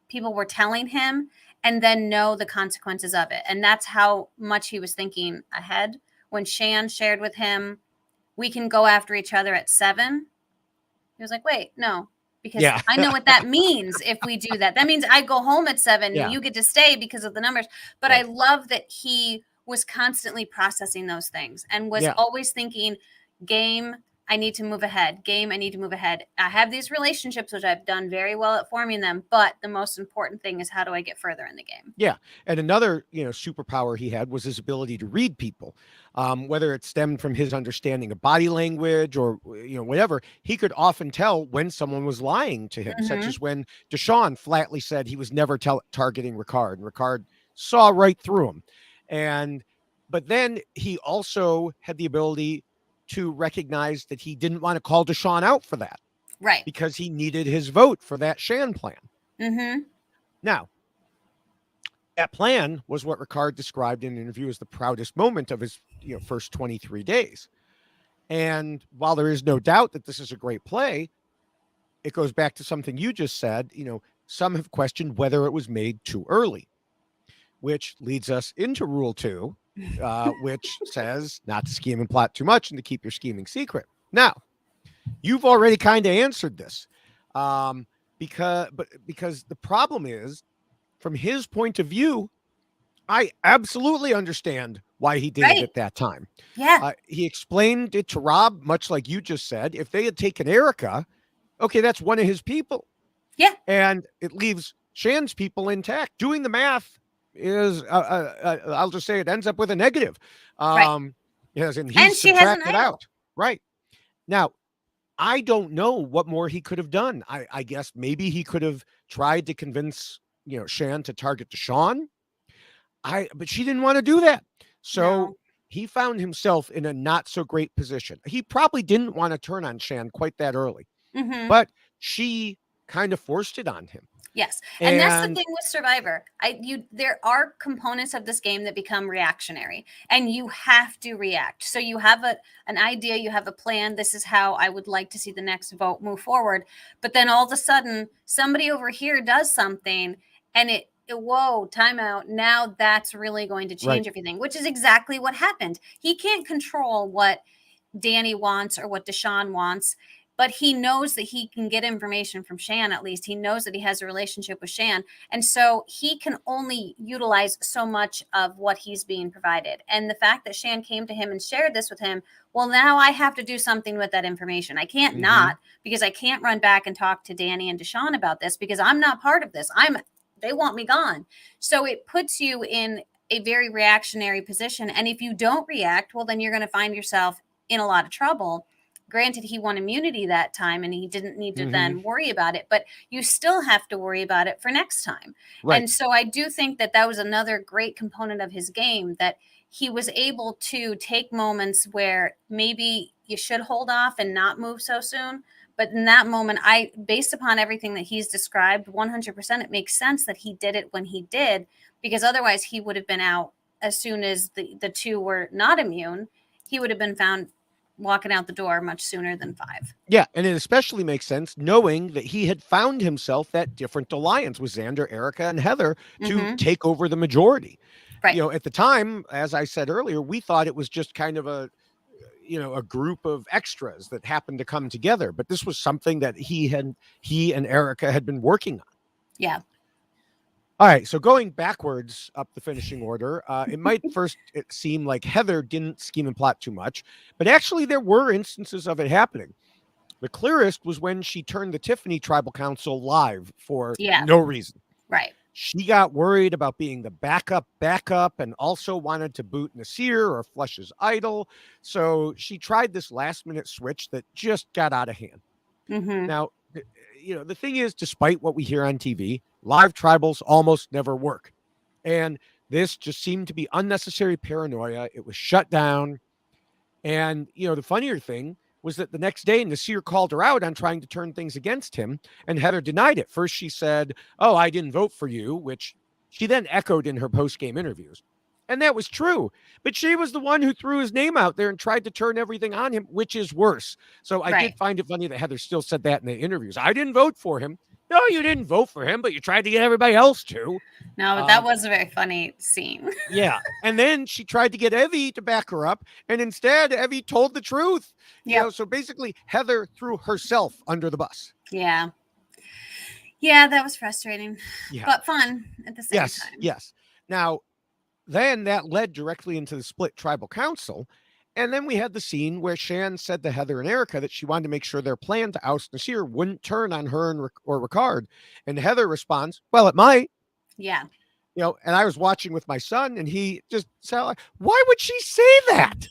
people were telling him and then know the consequences of it. And that's how much he was thinking ahead. When Shan shared with him, we can go after each other at 7, he was like, wait, no, because I know what that means if we do that. That means I go home at 7 and you get to stay because of the numbers. But I love that he was constantly processing those things and was always thinking, game, I need to move ahead. Game, I need to move ahead. I have these relationships, which I've done very well at forming them. But the most important thing is, how do I get further in the game? Yeah. And another, superpower he had was his ability to read people, whether it stemmed from his understanding of body language or, whatever. He could often tell when someone was lying to him, such as when Deshawn flatly said he was never targeting Ricard, and Ricard saw right through him. But then he also had the ability to recognize that he didn't want to call Deshawn out for that. Right. Because he needed his vote for that Shan plan. Mm-hmm. Now, that plan was what Ricard described in an interview as the proudest moment of his first 23 days. And while there is no doubt that this is a great play, it goes back to something you just said. Some have questioned whether it was made too early, which leads us into Rule 2, which says not to scheme and plot too much and to keep your scheming secret. Now, you've already kind of answered this, because the problem is, from his point of view, I absolutely understand why he did it at that time. Yeah. He explained it to Rob, much like you just said. If they had taken Erika, okay, that's one of his people. Yeah. And it leaves Shan's people intact. Doing the math is, I'll just say it ends up with a negative. Yes, and he's subtracted out. Right. Now, I don't know what more he could have done. I guess maybe he could have tried to convince, Shan to target Deshawn. But she didn't want to do that. So he found himself in a not so great position. He probably didn't want to turn on Shan quite that early, but she kind of forced it on him. Yes. And that's the thing with Survivor. There are components of this game that become reactionary, and you have to react. So you have an idea, you have a plan. This is how I would like to see the next vote move forward. But then all of a sudden, somebody over here does something, and whoa, timeout. Now that's really going to change everything, which is exactly what happened. He can't control what Danny wants or what Deshawn wants, but he knows that he can get information from Shan. At least he knows that he has a relationship with Shan. And so he can only utilize so much of what he's being provided. And the fact that Shan came to him and shared this with him, well, now I have to do something with that information. I can't not, because I can't run back and talk to Danny and Deshawn about this, because I'm not part of this. They want me gone. So it puts you in a very reactionary position. And if you don't react, well, then you're going to find yourself in a lot of trouble. Granted, he won immunity that time and he didn't need to then worry about it, but you still have to worry about it for next time. Right. And so I do think that was another great component of his game, that he was able to take moments where maybe you should hold off and not move so soon. But in that moment, based upon everything that he's described, 100%, it makes sense that he did it when he did, because otherwise he would have been out as soon as the two were not immune. He would have been found walking out the door much sooner than 5. Yeah, and it especially makes sense knowing that he had found himself that different alliance with Xander, Erika, and Heather to take over the majority. Right. At the time, as I said earlier, we thought it was just kind of a group of extras that happened to come together, but this was something that he and Erika had been working on. Yeah. All right, so going backwards up the finishing order, it might first seem like Heather didn't scheme and plot too much, but actually there were instances of it happening. The clearest was when she turned the Tiffany Tribal Council live for no reason. Right. She got worried about being the backup, and also wanted to boot Nasir or flush his idol. So she tried this last-minute switch that just got out of hand. Now, the thing is, despite what we hear on TV, live tribals almost never work. And this just seemed to be unnecessary paranoia. It was shut down. And, the funnier thing was that the next day, Nasir called her out on trying to turn things against him, and Heather denied it. First, she said, "Oh, I didn't vote for you," which she then echoed in her post-game interviews. And that was true. But she was the one who threw his name out there and tried to turn everything on him, which is worse. So I did find it funny that Heather still said that in the interviews. I didn't vote for him. No, you didn't vote for him, but you tried to get everybody else to. No, but that was a very funny scene. Yeah. And then she tried to get Evie to back her up. And instead, Evie told the truth. You know, so basically, Heather threw herself under the bus. Yeah. Yeah, that was frustrating, but fun at the same time. Yes. Now, then that led directly into the split tribal council. And then we had the scene where Shan said to Heather and Erika that she wanted to make sure their plan to oust Nasir wouldn't turn on her or Ricard. And Heather responds, well, it might. Yeah. You know, and I was watching with my son and he just said, like, why would she say that?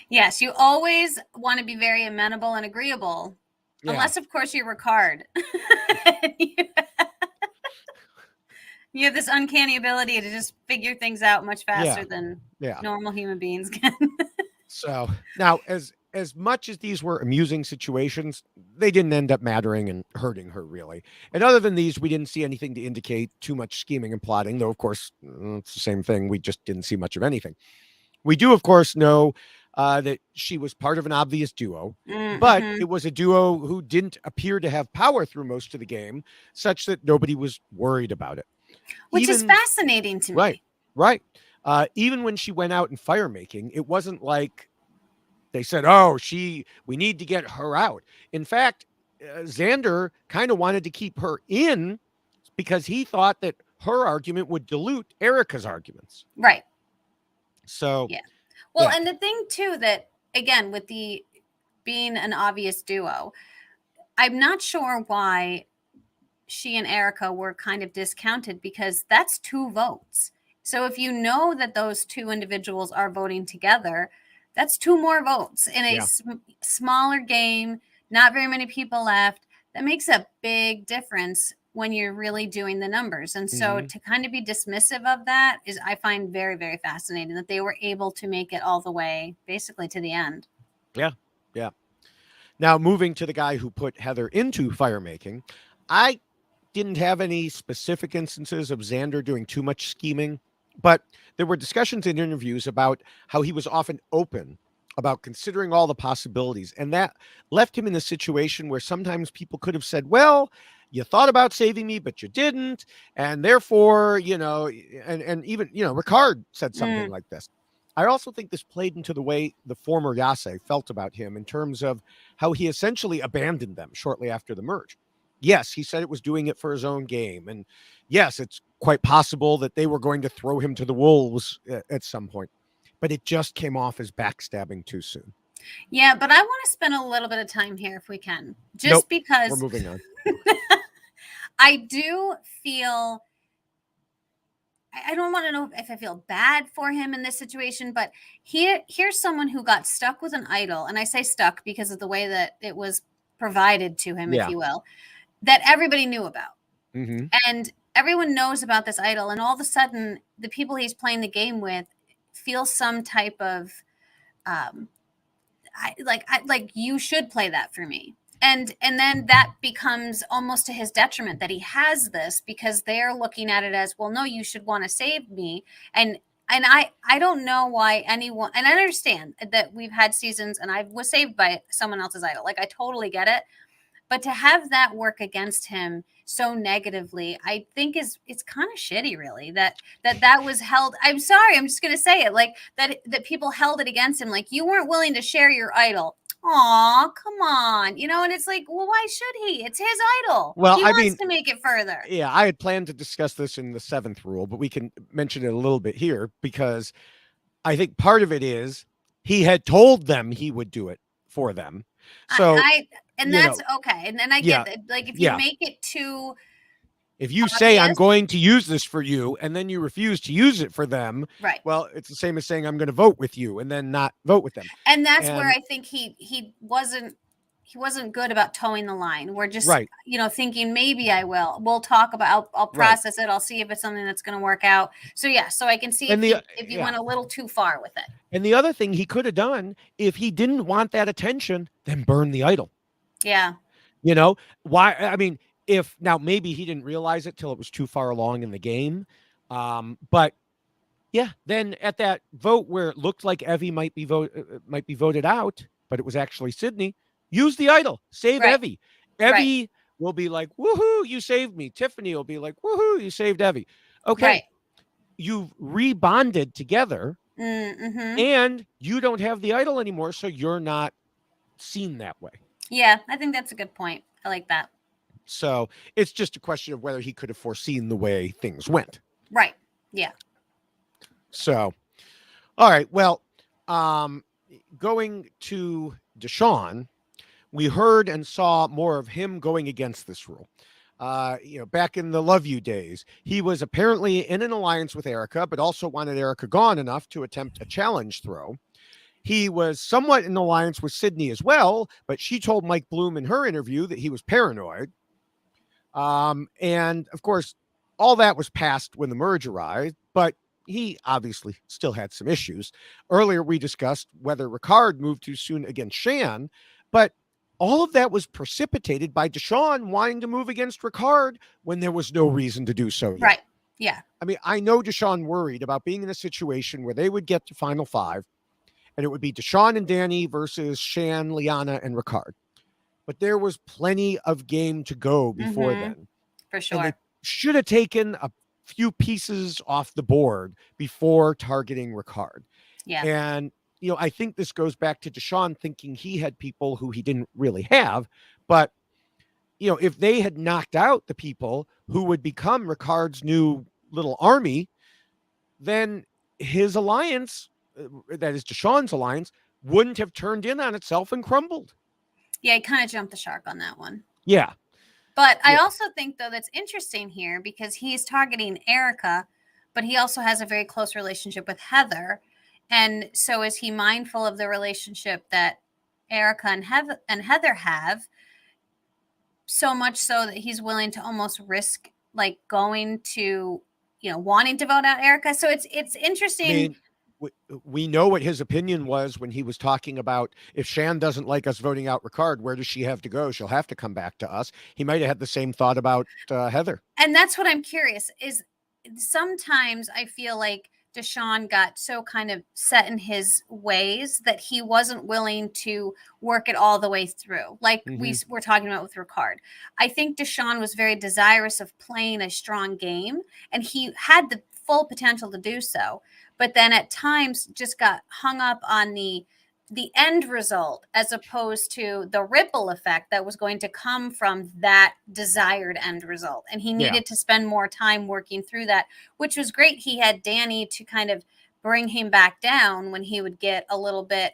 Yes, you always want to be very amenable and agreeable. Yeah. Unless, of course, you're Ricard. You have this uncanny ability to just figure things out much faster than normal human beings can. So now, as much as these were amusing situations, they didn't end up mattering and hurting her, really. And other than these, we didn't see anything to indicate too much scheming and plotting, though, of course, it's the same thing. We just didn't see much of anything. We do, of course, know that she was part of an obvious duo, but it was a duo who didn't appear to have power through most of the game, such that nobody was worried about it. Which is fascinating to me. Right. Even when she went out in fire making, it wasn't like they said, oh, we need to get her out. In fact, Xander kind of wanted to keep her in because he thought that her argument would dilute Erika's arguments. Right. So, yeah. Well, and the thing too, that again, with the being an obvious duo, I'm not sure why she and Erika were kind of discounted, because that's 2 votes. So if you know that those 2 individuals are voting together, that's 2 more votes in a smaller game, not very many people left. That makes a big difference when you're really doing the numbers. And so to kind of be dismissive of that is, I find very, very fascinating that they were able to make it all the way basically to the end. Yeah. Yeah. Now, moving to the guy who put Heather into fire making, I didn't have any specific instances of Xander doing too much scheming, but there were discussions in interviews about how he was often open about considering all the possibilities. And that left him in a situation where sometimes people could have said, well, you thought about saving me, but you didn't. And therefore, you know, and even, you know, Ricard said something like this. I also think this played into the way the former Yase felt about him in terms of how he essentially abandoned them shortly after the merge. Yes, he said it was doing it for his own game. And yes, it's quite possible that they were going to throw him to the wolves at some point. But it just came off as backstabbing too soon. Yeah, but I want to spend a little bit of time here if we can. Just because we're moving on. I do feel, I don't want to know if I feel bad for him in this situation, but here's someone who got stuck with an idol. And I say stuck because of the way that it was provided to him, if you will, that everybody knew about. And everyone knows about this idol. And all of a sudden, the people he's playing the game with feel some type of, like you should play that for me. And then that becomes almost to his detriment that he has this, because they're looking at it as, well, no, you should want to save me. And I don't know why anyone, and I understand that we've had seasons and I was saved by someone else's idol. Like, I totally get it. But to have that work against him so negatively, I think it's kind of shitty, really, that was held. I'm sorry, I'm just going to say it, like that people held it against him. Like, you weren't willing to share your idol. Aw, come on. You know, and it's like, well, why should he? It's his idol. Well, he wants to make it further. Yeah, I had planned to discuss this in the 7th rule, but we can mention it a little bit here, because I think part of it is he had told them he would do it for them. So and that's okay. And then I get that. Like, if you make it too, if you say I'm going to use this for you and then you refuse to use it for them, right? Well, it's the same as saying I'm going to vote with you and then not vote with them. And that's where I think he wasn't good about towing the line. We're just thinking maybe I will. We'll talk about. I'll process it. I'll see if it's something that's going to work out. So so I can see if you went a little too far with it. And the other thing he could have done, if he didn't want that attention, then burn the idol. Yeah. You know why? I mean, if now maybe he didn't realize it till it was too far along in the game, But yeah, then at that vote where it looked like Evie might be voted out, but it was actually Sydney. Use the idol, save Evie. Evie will be like, "Woohoo, you saved me." Tiffany will be like, "Woohoo, you saved Evie." Okay, you've rebonded together, and you don't have the idol anymore, so you're not seen that way. Yeah, I think that's a good point. I like that. So it's just a question of whether he could have foreseen the way things went. Right. Yeah. So, all right. Well, going to Deshawn, we heard and saw more of him going against this rule. Back in the Love You days, he was apparently in an alliance with Erika, but also wanted Erika gone enough to attempt a challenge throw. He was somewhat in alliance with Sydney as well, but she told Mike Bloom in her interview that he was paranoid. And of course, all that was passed when the merge arrived, but he obviously still had some issues. Earlier, we discussed whether Ricard moved too soon against Shan, but all of that was precipitated by Deshawn wanting to move against Ricard when there was no reason to do so yet. Right. Yeah. I mean, I know Deshawn worried about being in a situation where they would get to Final Five, and it would be Deshawn and Danny versus Shan, Liana, and Ricard. But there was plenty of game to go before then. For sure. And they should have taken a few pieces off the board before targeting Ricard. Yeah. And, I think this goes back to Deshawn thinking he had people who he didn't really have. But, if they had knocked out the people who would become Ricard's new little army, then his alliance, that is Deshawn's alliance, wouldn't have turned in on itself and crumbled. Yeah, he kind of jumped the shark on that one. Yeah. But I also think, though, that's interesting here because he's targeting Erika, but he also has a very close relationship with Heather. And so is he mindful of the relationship that Erika and Heather have, so much so that he's willing to almost risk like going to, wanting to vote out Erika? So it's interesting. I mean, we know what his opinion was when he was talking about if Shan doesn't like us voting out Ricard, where does she have to go? She'll have to come back to us. He might have had the same thought about Heather. And that's what I'm curious is sometimes I feel like Deshawn got so kind of set in his ways that he wasn't willing to work it all the way through. Like we were talking about with Ricard. I think Deshawn was very desirous of playing a strong game, and he had the full potential to do so. But then at times just got hung up on the end result as opposed to the ripple effect that was going to come from that desired end result. And he needed to spend more time working through that, which was great. He had Danny to kind of bring him back down when he would get a little bit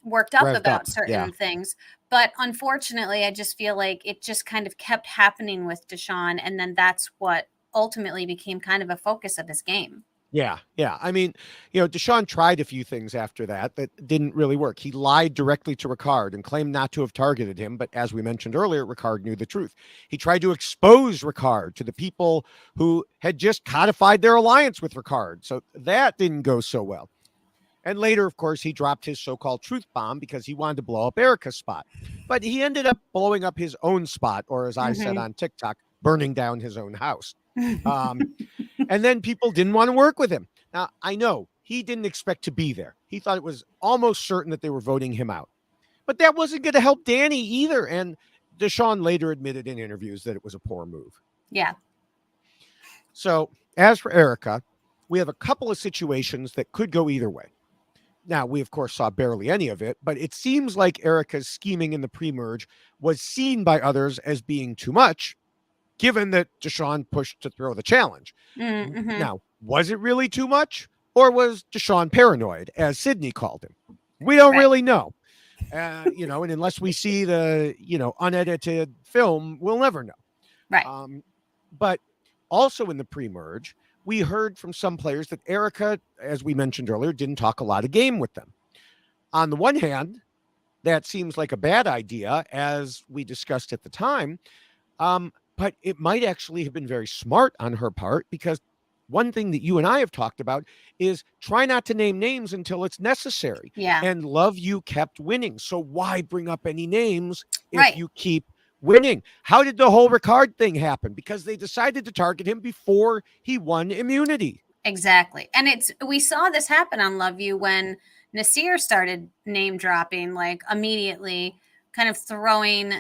worked up about certain things. But unfortunately, I just feel like it just kind of kept happening with Deshawn. And then that's what ultimately became kind of a focus of his game. Yeah. I mean, Deshawn tried a few things after that didn't really work. He lied directly to Ricard and claimed not to have targeted him. But as we mentioned earlier, Ricard knew the truth. He tried to expose Ricard to the people who had just codified their alliance with Ricard. So that didn't go so well. And later, of course, he dropped his so-called truth bomb because he wanted to blow up Erika's spot. But he ended up blowing up his own spot, or as I said on TikTok, burning down his own house. And then people didn't want to work with him. Now, I know he didn't expect to be there. He thought it was almost certain that they were voting him out. But that wasn't going to help Danny either. And Deshawn later admitted in interviews that it was a poor move. Yeah. So as for Erika, we have a couple of situations that could go either way. Now, we, of course, saw barely any of it, but it seems like Erika's scheming in the pre-merge was seen by others as being too much, given that Deshawn pushed to throw the challenge. Now, was it really too much? Or was Deshawn paranoid, as Sydney called him? We don't really know. And unless we see the, unedited film, we'll never know. Right. But also in the pre-merge, we heard from some players that Erika, as we mentioned earlier, didn't talk a lot of game with them. On the one hand, that seems like a bad idea, as we discussed at the time. But it might actually have been very smart on her part, because one thing that you and I have talked about is try not to name names until it's necessary. Yeah. And Love You kept winning. So why bring up any names if you keep winning. How did the whole Ricard thing happen? Because they decided to target him before he won immunity. Exactly. And we saw this happen on Love You when Nasir started name dropping, like immediately kind of throwing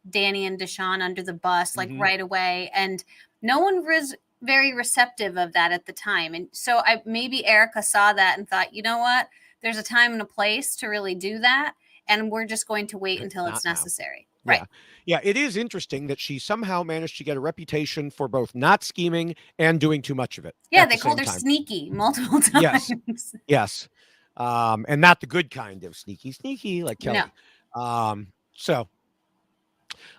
Danny and Deshawn under the bus, like right away. And no one was very receptive of that at the time. And so maybe Erika saw that and thought, you know what? There's a time and a place to really do that. And we're just going to wait until it's necessary. Now. Right. Yeah. It is interesting that she somehow managed to get a reputation for both not scheming and doing too much of it. Yeah. They called her sneaky multiple times. Yes. And not the good kind of sneaky like Kelly. No. So,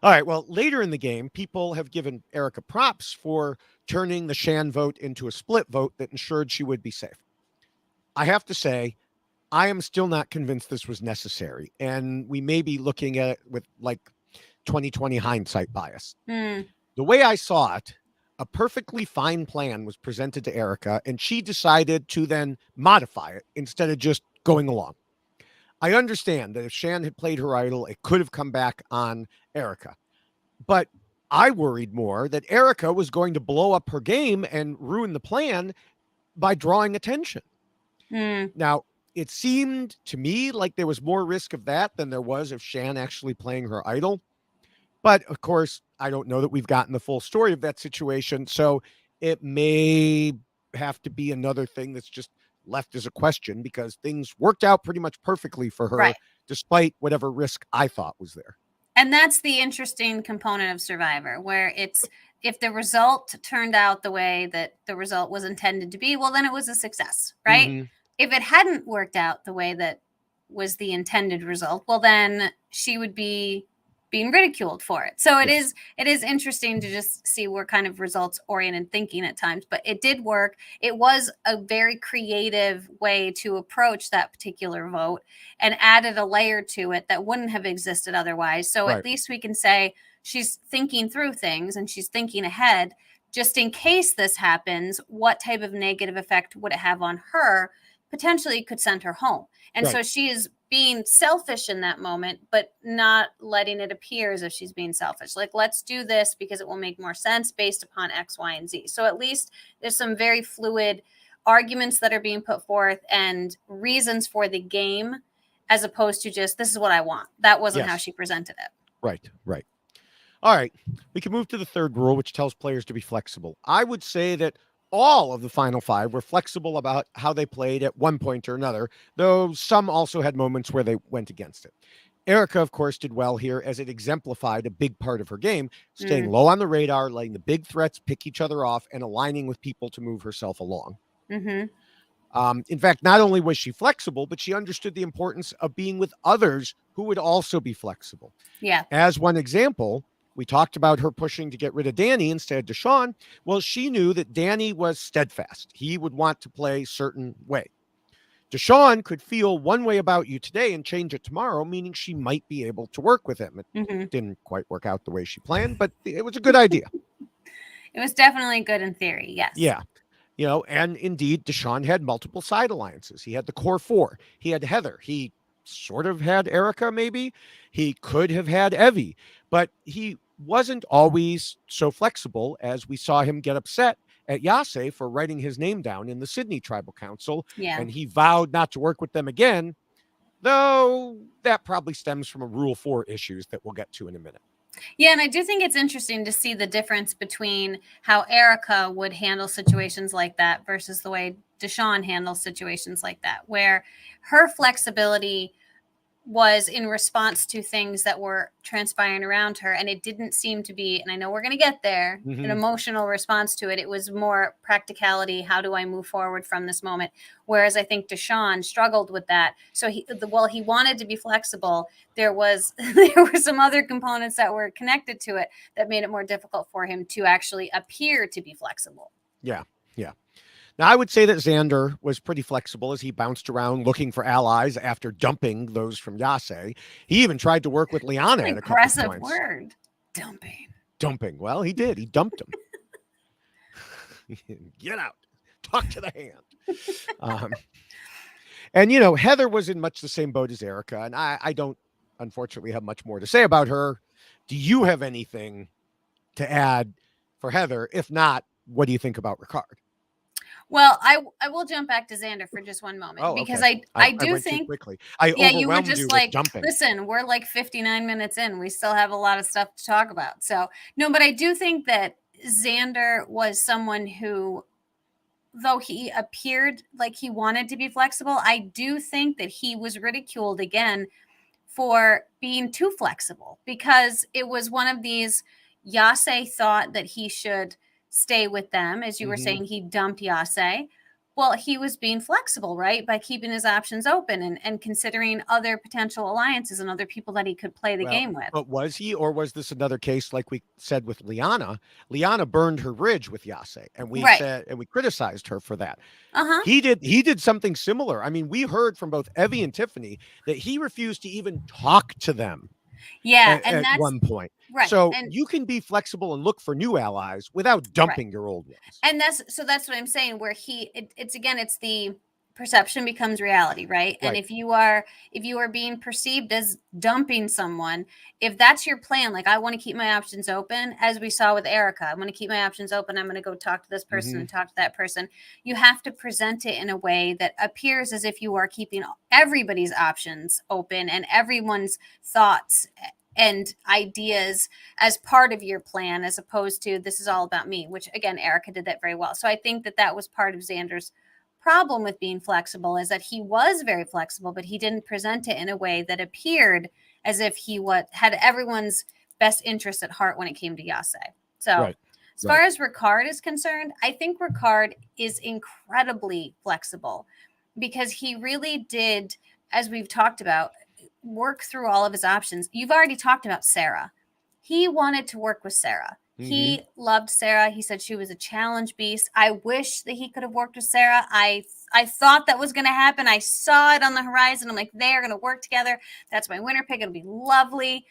all right. Well, later in the game, people have given Erika props for turning the Shan vote into a split vote that ensured she would be safe. I have to say, I am still not convinced this was necessary. And we may be looking at it with like 2020 hindsight bias. The way I saw it, a perfectly fine plan was presented to Erika, and she decided to then modify it instead of just going along. I understand that if Shan had played her idol, it could have come back on Erika. But I worried more that Erika was going to blow up her game and ruin the plan by drawing attention. Now, it seemed to me like there was more risk of that than there was of Shan actually playing her idol. But of course, I don't know that we've gotten the full story of that situation. So it may have to be another thing that's just left as a question, because things worked out pretty much perfectly for her, despite whatever risk I thought was there. And that's the interesting component of Survivor, where it's, if the result turned out the way that the result was intended to be, well, then it was a success, right? If it hadn't worked out the way that was the intended result, well, then she would be being ridiculed for it. So it is interesting to just see we're kind of results oriented thinking at times, but it did work. It was a very creative way to approach that particular vote and added a layer to it that wouldn't have existed otherwise. So at least we can say she's thinking through things and she's thinking ahead, just in case this happens, what type of negative effect would it have on her? Potentially could send her home. And so she is being selfish in that moment, but not letting it appear as if she's being selfish. Like, let's do this because it will make more sense based upon X, Y, and Z. So at least there's some very fluid arguments that are being put forth and reasons for the game, as opposed to just, this is what I want. That wasn't how she presented it. Right. All right. We can move to the third rule, which tells players to be flexible. I would say that all of the final five were flexible about how they played at one point or another, though some also had moments where they went against it. Erika, of course, did well here, as it exemplified a big part of her game, staying low on the radar, letting the big threats pick each other off, and aligning with people to move herself along. In fact, not only was she flexible, but she understood the importance of being with others who would also be flexible. As one example, we talked about her pushing to get rid of Danny instead of Deshawn. Well, she knew that Danny was steadfast. He would want to play a certain way. Deshawn could feel one way about you today and change it tomorrow, meaning she might be able to work with him. It didn't quite work out the way she planned, but it was a good idea. It was definitely good in theory, yes. Yeah. You know, and indeed, Deshawn had multiple side alliances. He had the core four. He had Heather. He sort of had Erika, maybe. He could have had Evie, but he wasn't always so flexible, as we saw him get upset at Yase for writing his name down in the Sydney Tribal Council. And he vowed not to work with them again, though that probably stems from a Rule 4 issues that we'll get to in a minute. Yeah, and I do think it's interesting to see the difference between how Erika would handle situations like that versus the way Deshawn handles situations like that, where her flexibility was in response to things that were transpiring around her. And it didn't seem to be, and I know we're going to get there, an emotional response to it. It was more practicality. How do I move forward from this moment? Whereas I think Deshawn struggled with that. So he wanted to be flexible. There were some other components that were connected to it that made it more difficult for him to actually appear to be flexible. Yeah. Now, I would say that Xander was pretty flexible as he bounced around looking for allies after dumping those from Yase. He even tried to work with Liana at a couple of points. Aggressive word. Dumping. Well, he did. He dumped him. Get out. Talk to the hand. And, you know, Heather was in much the same boat as Erika, and I don't, unfortunately, have much more to say about her. Do you have anything to add for Heather? If not, what do you think about Ricard? Well, I will jump back to Xander for just one moment because I do went think too quickly. I you were overwhelmed you just with jumping. Listen, we're like 59 minutes in. We still have a lot of stuff to talk about. So no, but I do think that Xander was someone who, though he appeared like he wanted to be flexible, I do think that he was ridiculed again for being too flexible, because it was one of these, Yase thought that he should stay with them. As you were saying, he dumped Yase. Well, he was being flexible, right? By keeping his options open and considering other potential alliances and other people that he could play the game with. But was he, or was this another case like we said with Liana? Liana burned her bridge with Yase, and we said, and we criticized her for that. He did something similar. I mean, we heard from both Evie and Tiffany that he refused to even talk to them. Yeah, at one point. Right. So you can be flexible and look for new allies without dumping your old ones. And that's what I'm saying, where it's the perception becomes reality, right? And if you are being perceived as dumping someone, if that's your plan, like I want to keep my options open, as we saw with Erika, I want to keep my options open, I'm going to go talk to this person and talk to that person. You have to present it in a way that appears as if you are keeping everybody's options open and everyone's thoughts and ideas as part of your plan, as opposed to this is all about me, which again, Erika did that very well. So I think that was part of Xander's problem with being flexible, is that he was very flexible, but he didn't present it in a way that appeared as if he had everyone's best interest at heart when it came to Yase. So as far as Ricard is concerned, I think Ricard is incredibly flexible, because he really did, as we've talked about, work through all of his options. You've already talked about Sarah. He wanted to work with Sarah. He loved Sarah. He said she was a challenge beast. I wish that he could have worked with Sarah. I thought that was going to happen. I saw it on the horizon. I'm like, they are going to work together. That's my winner pick. It'll be lovely.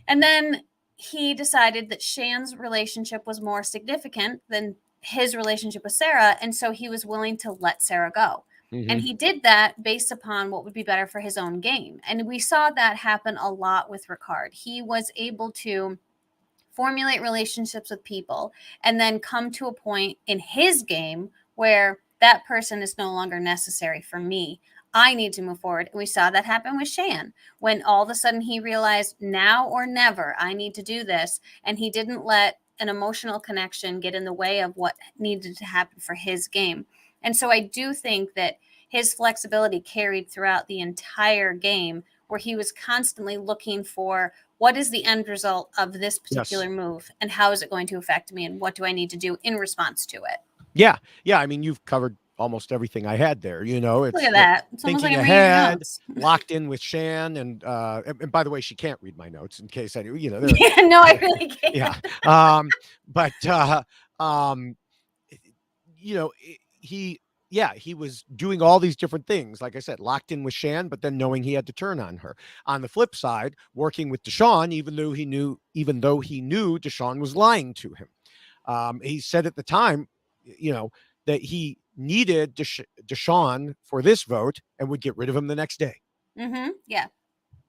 And then he decided that Shan's relationship was more significant than his relationship with Sarah. And so he was willing to let Sarah go. And he did that based upon what would be better for his own game. And we saw that happen a lot with Ricard. He was able to formulate relationships with people and then come to a point in his game where that person is no longer necessary for me. I need to move forward. And we saw that happen with Shan, when all of a sudden he realized, now or never, I need to do this. And he didn't let an emotional connection get in the way of what needed to happen for his game. And so I do think that his flexibility carried throughout the entire game, where he was constantly looking for, what is the end result of this particular move, and how is it going to affect me, and what do I need to do in response to it? Yeah. I mean, you've covered almost everything I had there. It's look at that. It's thinking ahead, locked in with Shan, and by the way, she can't read my notes in case I no, I really can't. He was doing all these different things, like I said, locked in with Shan, but then knowing he had to turn on her. On the flip side, working with Deshawn, even though he knew Deshawn was lying to him. He said at the time, that he needed Deshawn for this vote and would get rid of him the next day. Yeah.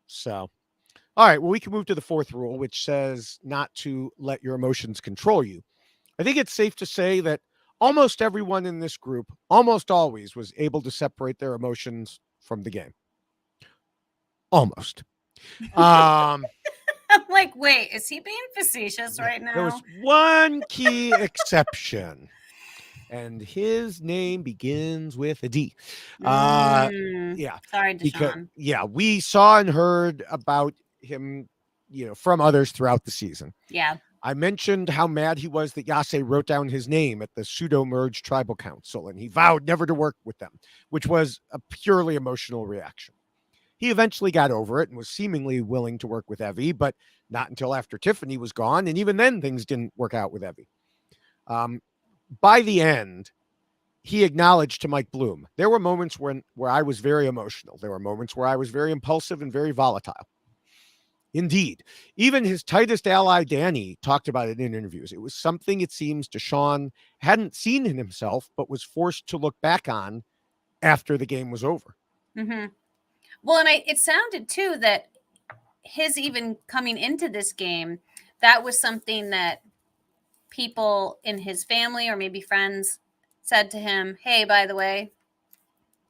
So, all right, well, we can move to the fourth rule, which says not to let your emotions control you. I think it's safe to say that almost everyone in this group almost always was able to separate their emotions from the game. Almost. I'm like, wait, is he being facetious right now? There was one key exception, and his name begins with a D. Sorry, Deshawn. We saw and heard about him, from others throughout the season. Yeah. I mentioned how mad he was that Yase wrote down his name at the pseudo-merge tribal council, and he vowed never to work with them, which was a purely emotional reaction. He eventually got over it and was seemingly willing to work with Evie, but not until after Tiffany was gone, and even then things didn't work out with Evie. By the end, he acknowledged to Mike Bloom, there were moments where I was very emotional. There were moments where I was very impulsive and very volatile. Indeed, even his tightest ally, Danny, talked about it in interviews. It was something, it seems, Deshawn hadn't seen in himself, but was forced to look back on after the game was over. Well, and it sounded, too, that his even coming into this game, that was something that people in his family or maybe friends said to him, hey, by the way,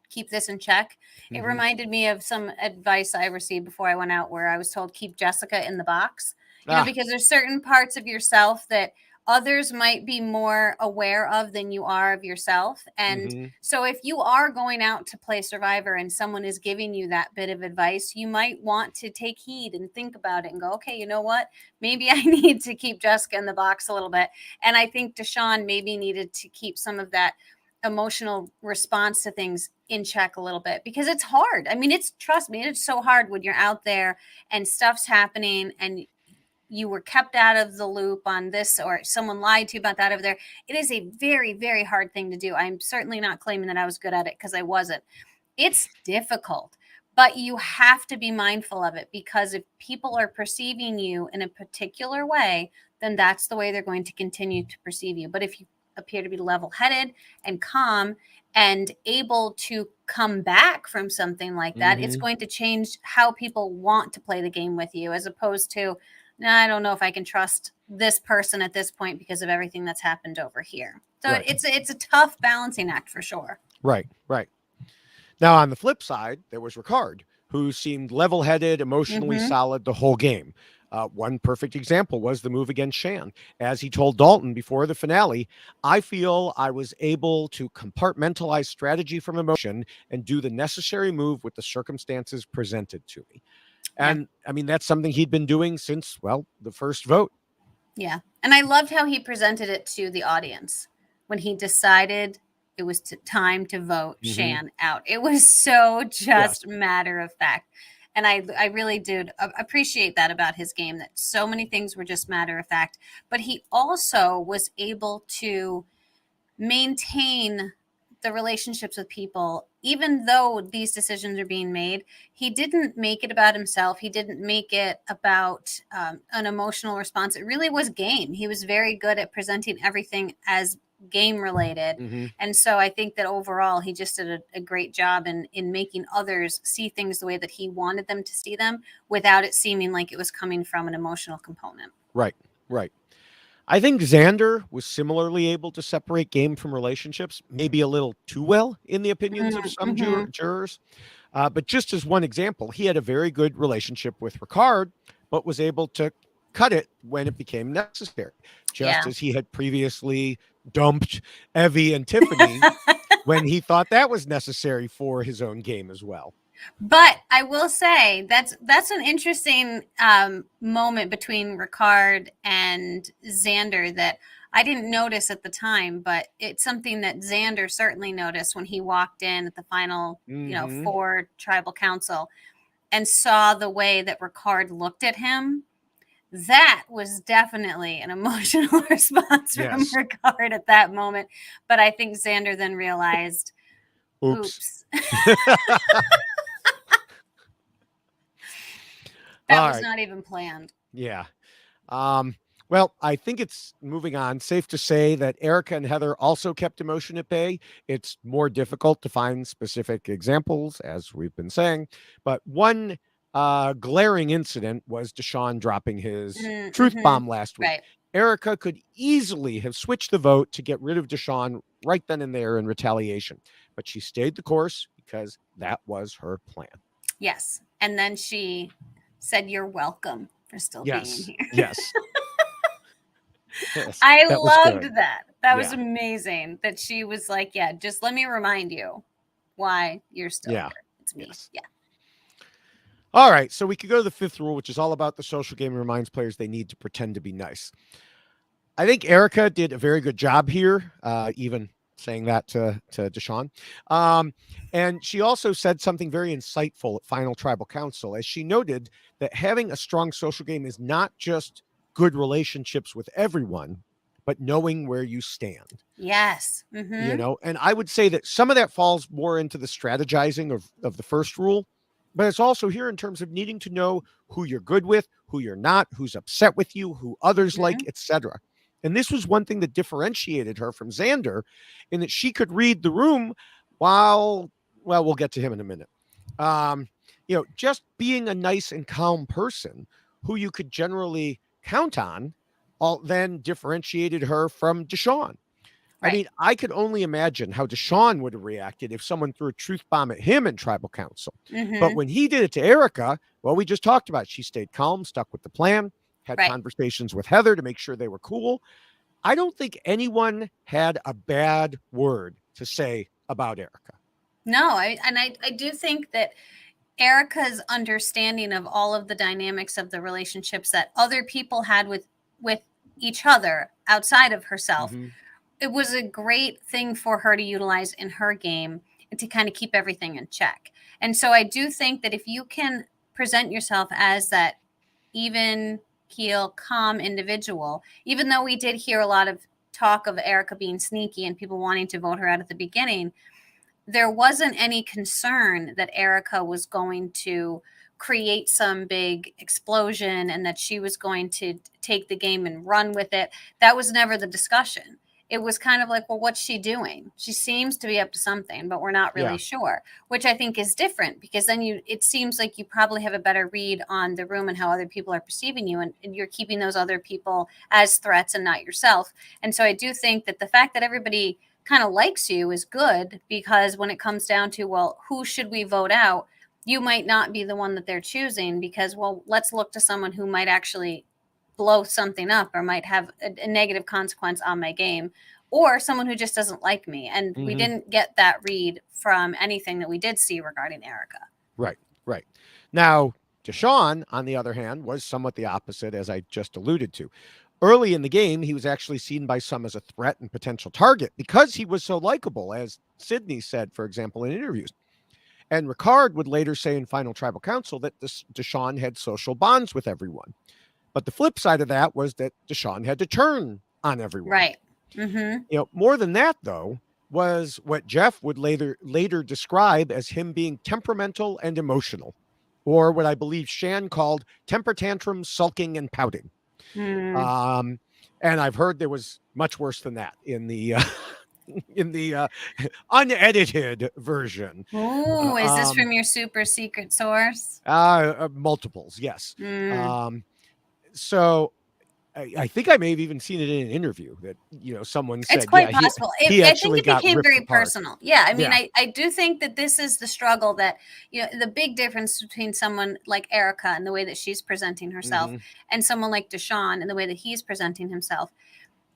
keep this in check. Mm-hmm. It reminded me of some advice I received before I went out where I was told, keep Jessica in the box, because there's certain parts of yourself that others might be more aware of than you are of yourself. And so if you are going out to play Survivor and someone is giving you that bit of advice, you might want to take heed and think about it and go, okay, you know what? Maybe I need to keep Jessica in the box a little bit. And I think Deshawn maybe needed to keep some of that emotional response to things in check a little bit, because it's hard. I mean, trust me, it's so hard when you're out there and stuff's happening and you were kept out of the loop on this, or someone lied to you about that over there. It is a very, very hard thing to do. I'm certainly not claiming that I was good at it, because I wasn't. It's difficult, but you have to be mindful of it, because if people are perceiving you in a particular way, then that's the way they're going to continue to perceive you. But if you appear to be level-headed and calm and able to come back from something like that, it's going to change how people want to play the game with you, as opposed to, no, I don't know if I can trust this person at this point because of everything that's happened over here. So it's a tough balancing act for sure. Right. Now, on the flip side, there was Ricard, who seemed level-headed, emotionally solid the whole game. One perfect example was the move against Shan. As he told Dalton before the finale, I feel I was able to compartmentalize strategy from emotion and do the necessary move with the circumstances presented to me. And I mean, that's something he'd been doing since, well, the first vote. Yeah. And I loved how he presented it to the audience when he decided it was time to vote Shan out. It was so just matter of fact. And I really did appreciate that about his game, that so many things were just matter of fact. But he also was able to maintain the relationships with people, even though these decisions are being made. He didn't make it about himself. He didn't make it about an emotional response. It really was game. He was very good at presenting everything as game related. And so I think that overall he just did a great job in making others see things the way that he wanted them to see them, without it seeming like it was coming from an emotional component. Right. I think Xander was similarly able to separate game from relationships, maybe a little too well in the opinions of some jurors. But just as one example, he had a very good relationship with Ricard, but was able to cut it when it became necessary, just as he had previously dumped Evie and Tiffany when he thought that was necessary for his own game as well. But I will say that's an interesting moment between Ricard and Xander that I didn't notice at the time, but it's something that Xander certainly noticed when he walked in at the final, for tribal council and saw the way that Ricard looked at him. That was definitely an emotional response from Ricard at that moment. But I think Xander then realized, oops. That was not even planned. Yeah. Well, I think it's moving on. Safe to say that Erika and Heather also kept emotion at bay. It's more difficult to find specific examples, as we've been saying. But one glaring incident was Deshawn dropping his truth bomb last week. Right. Erika could easily have switched the vote to get rid of Deshawn right then and there in retaliation. But she stayed the course because that was her plan. Yes. And then she said, "You're welcome for still being here." Yes. I loved that. That was amazing that she was like, yeah, just let me remind you why you're still here. It's me. Yeah. All right. So we could go to the fifth rule, which is all about the social game and reminds players they need to pretend to be nice. I think Erika did a very good job here, even saying that to Deshawn. And she also said something very insightful at Final Tribal Council, as she noted that having a strong social game is not just good relationships with everyone, but knowing where you stand. Yes. And I would say that some of that falls more into the strategizing of the first rule, but it's also here in terms of needing to know who you're good with, who you're not, who's upset with you, who others like, etc. And this was one thing that differentiated her from Xander, in that she could read the room while, well, we'll get to him in a minute. just being a nice and calm person who you could generally count on, all then differentiated her from Deshawn. Right. I mean, I could only imagine how Deshawn would have reacted if someone threw a truth bomb at him in tribal council. But when he did it to Erika, well, we just talked about it. She stayed calm, stuck with the plan, had conversations with Heather to make sure they were cool. I don't think anyone had a bad word to say about Erika. No, I do think that Erika's understanding of all of the dynamics of the relationships that other people had with each other outside of herself, it was a great thing for her to utilize in her game and to kind of keep everything in check. And so I do think that if you can present yourself as that even keel, calm individual, even though we did hear a lot of talk of Erika being sneaky and people wanting to vote her out at the beginning, there wasn't any concern that Erika was going to create some big explosion and that she was going to take the game and run with it. That was never the discussion. It was kind of like, well, what's she doing? She seems to be up to something, but we're not really sure, which I think is different because then it seems like you probably have a better read on the room and how other people are perceiving you. And you're keeping those other people as threats and not yourself. And so I do think that the fact that everybody kind of likes you is good because when it comes down to, well, who should we vote out? You might not be the one that they're choosing because, well, let's look to someone who might actually blow something up or might have a negative consequence on my game, or someone who just doesn't like me. And we didn't get that read from anything that we did see regarding Erika. Right. Now, Deshawn, on the other hand, was somewhat the opposite, as I just alluded to. Early in the game, he was actually seen by some as a threat and potential target because he was so likable, as Sydney said, for example, in interviews. And Ricard would later say in Final Tribal Council that Deshawn had social bonds with everyone. But the flip side of that was that Deshawn had to turn on everyone. Right. More than that, though, was what Jeff would later describe as him being temperamental and emotional, or what I believe Shan called temper tantrums, sulking, and pouting. And I've heard there was much worse than that in the unedited version. Oh, is this from your super secret source? Multiples, yes. So I think I may have even seen it in an interview that, someone said, it's quite possible. I think it became very apart. personal. Yeah. I mean, I do think that this is the struggle that, the big difference between someone like Erika and the way that she's presenting herself and someone like Deshawn and the way that he's presenting himself.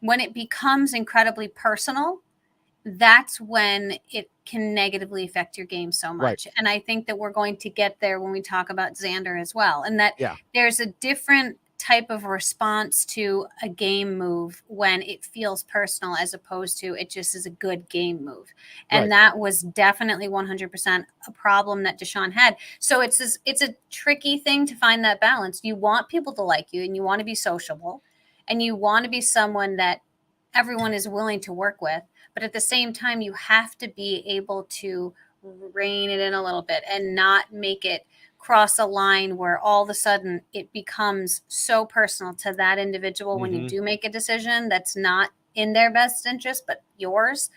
When it becomes incredibly personal, that's when it can negatively affect your game so much. Right. And I think that we're going to get there when we talk about Xander as well. And that there's a different type of response to a game move when it feels personal as opposed to it just is a good game move. And that was definitely 100% a problem that Deshawn had. So it's a tricky thing to find that balance. You want people to like you and you want to be sociable and you want to be someone that everyone is willing to work with. But at the same time, you have to be able to rein it in a little bit and not make it cross a line where all of a sudden it becomes so personal to that individual when you do make a decision that's not in their best interest, but yours,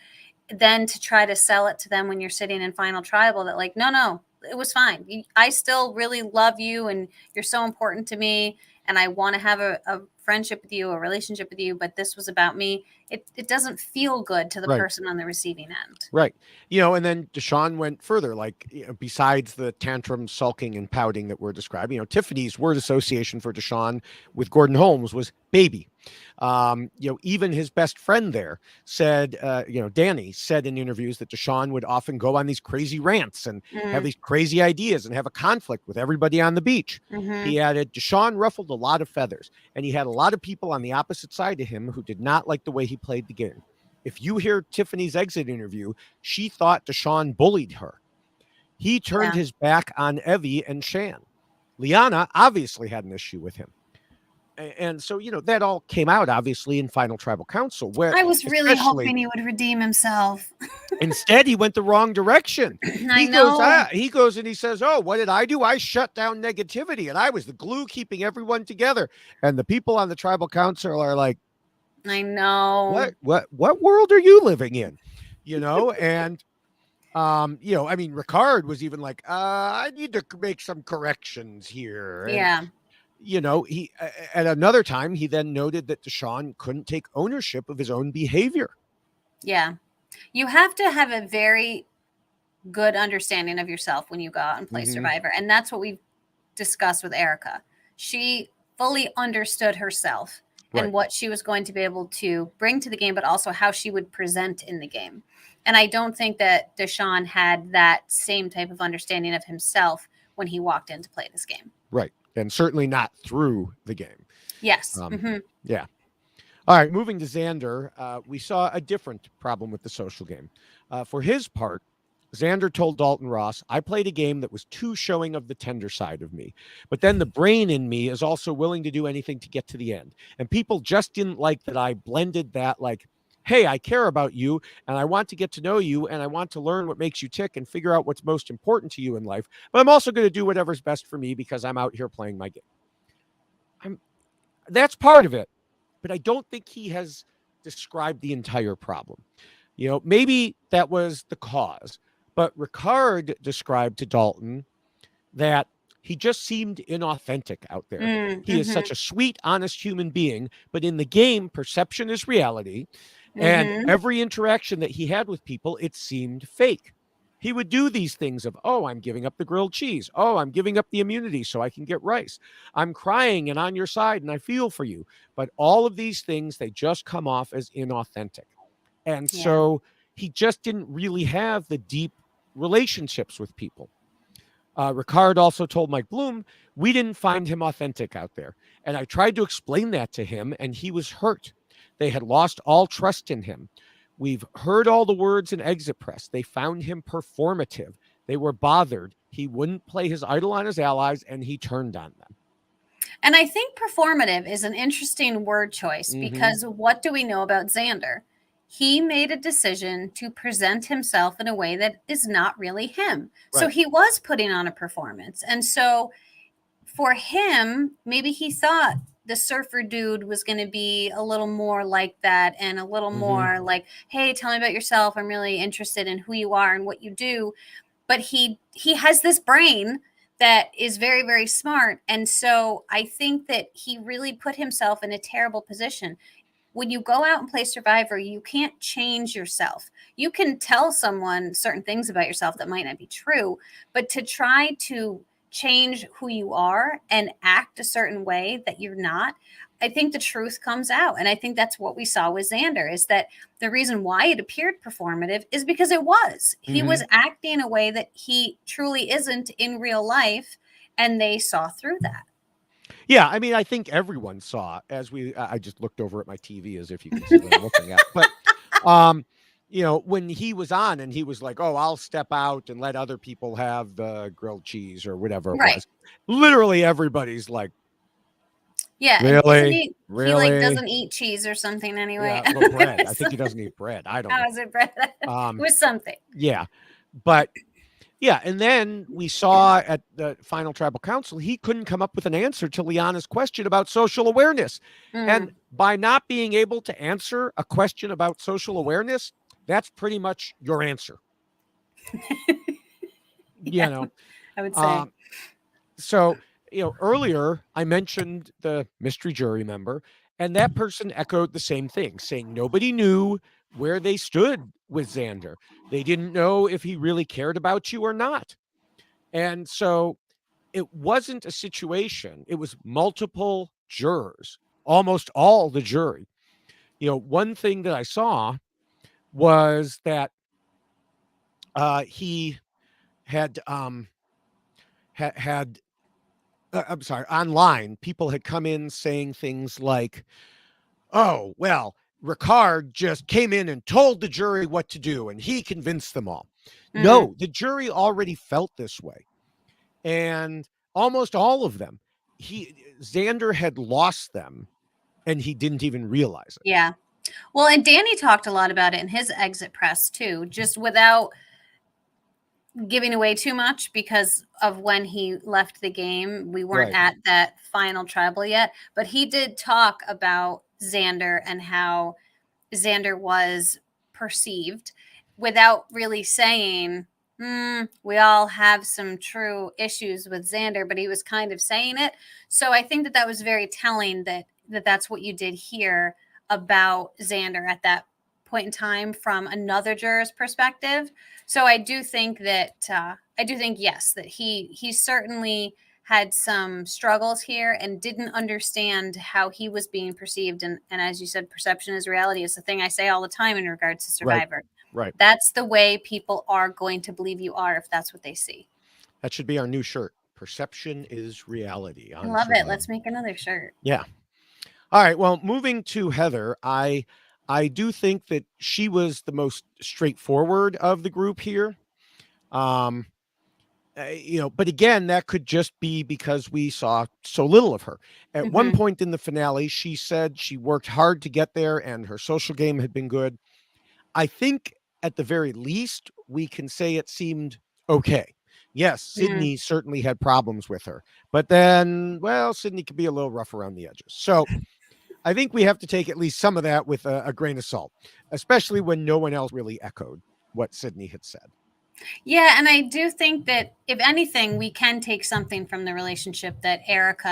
then to try to sell it to them when you're sitting in Final Tribal that like, no, it was fine. I still really love you and you're so important to me. And I want to have a friendship with you, a relationship with you, but this was about me. It doesn't feel good to the person on the receiving end. Right. And then Deshawn went further, like, besides the tantrum, sulking, and pouting that we're describing, Tiffany's word association for Deshawn with Gordon Holmes was baby. Even his best friend there said, Danny said in interviews that Deshawn would often go on these crazy rants and have these crazy ideas and have a conflict with everybody on the beach. He added, Deshawn ruffled a lot of feathers and he had a lot of people on the opposite side of him who did not like the way he played the game. If you hear Tiffany's exit interview, she thought Deshawn bullied her. He turned his back on Evie and Shan. Liana obviously had an issue with him. And so, that all came out, obviously, in Final Tribal Council. Where I was really hoping he would redeem himself. Instead, he went the wrong direction. I know. He goes and he says, oh, what did I do? I shut down negativity, and I was the glue keeping everyone together. And the people on the Tribal Council are like, I know. What world are you living in? And I mean, Ricard was even like, I need to make some corrections here. And, he, at another time, he then noted that Deshawn couldn't take ownership of his own behavior. Yeah. You have to have a very good understanding of yourself when you go out and play Survivor. And that's what we've discussed with Erika. She fully understood herself and what she was going to be able to bring to the game, but also how she would present in the game. And I don't think that Deshawn had that same type of understanding of himself when he walked in to play this game. Right. And certainly not through the game. Yes. Yeah. All right. Moving to Xander, we saw a different problem with the social game. For his part, Xander told Dalton Ross, I played a game that was too showing of the tender side of me. But then the brain in me is also willing to do anything to get to the end. And people just didn't like that I blended that, like, hey, I care about you and I want to get to know you and I want to learn what makes you tick and figure out what's most important to you in life. But I'm also going to do whatever's best for me because I'm out here playing my game. That's part of it. But I don't think he has described the entire problem. Maybe that was the cause. But Ricard described to Dalton that he just seemed inauthentic out there. He is such a sweet, honest human being. But in the game, perception is reality. And every interaction that he had with people, it seemed fake. He would do these things of, oh, I'm giving up the grilled cheese. Oh, I'm giving up the immunity so I can get rice. I'm crying and on your side and I feel for you. But all of these things, they just come off as inauthentic. And so he just didn't really have the deep relationships with people. Ricard also told Mike Bloom, we didn't find him authentic out there. And I tried to explain that to him and he was hurt. They had lost all trust in him. We've heard all the words in Exit Press. They found him performative. They were bothered. He wouldn't play his idol on his allies, and he turned on them. And I think performative is an interesting word choice because what do we know about Xander? He made a decision to present himself in a way that is not really him. Right. So he was putting on a performance. And so for him, maybe he thought the surfer dude was going to be a little more like that and a little more like, hey, tell me about yourself. I'm really interested in who you are and what you do. But he has this brain that is very, very smart. And so I think that he really put himself in a terrible position. When you go out and play Survivor, you can't change yourself. You can tell someone certain things about yourself that might not be true, but to try to change who you are and act a certain way that you're not, I think the truth comes out. And I think that's what we saw with Xander, is that the reason why it appeared performative is because it was. He was acting in a way that he truly isn't in real life, and they saw through that. Yeah, I mean, I think everyone saw, I just looked over at my TV as if you can see what I'm looking at. But, when he was on and he was like, oh, I'll step out and let other people have the grilled cheese or whatever it was. Literally everybody's like, yeah, really? He like doesn't eat cheese or something anyway. Yeah, well, bread. I think he doesn't eat bread. I don't know. How is it bread? With something. Yeah. But yeah, and then we saw at the final tribal council, he couldn't come up with an answer to Liana's question about social awareness. And by not being able to answer a question about social awareness, that's pretty much your answer. I would say. So, earlier I mentioned the mystery jury member, and that person echoed the same thing, saying nobody knew where they stood with Xander. They didn't know if he really cared about you or not. And so it wasn't a situation. It was multiple jurors, almost all the jury. One thing that I saw was that he had I'm sorry, online, people had come in saying things like, oh, well, Ricard just came in and told the jury what to do and he convinced them all. No, the jury already felt this way. And almost all of them, Xander had lost them and he didn't even realize it. Yeah. Well, and Danny talked a lot about it in his exit press too, just without giving away too much because of when he left the game. We weren't at that final tribal yet, but he did talk about Xander and how Xander was perceived. without really saying, we all have some true issues with Xander, but he was kind of saying it. So I think that was very telling that's what you did here about Xander at that point in time from another juror's perspective. So I do think that yes, that he certainly had some struggles here and didn't understand how he was being perceived. And as you said, perception is reality. It's the thing I say all the time in regards to Survivor. Right. That's the way people are going to believe you are if that's what they see. That should be our new shirt. Perception is reality. I love it. Let's make another shirt. Yeah. All right. Well, moving to Heather, I do think that she was the most straightforward of the group here. But again, that could just be because we saw so little of her. At one point in the finale, she said she worked hard to get there and her social game had been good. I think at the very least, we can say it seemed okay. Yes, Sydney certainly had problems with her, but then, well, Sydney could be a little rough around the edges. So I think we have to take at least some of that with a grain of salt, especially when no one else really echoed what Sydney had said. Yeah, and I do think that if anything, we can take something from the relationship that Erika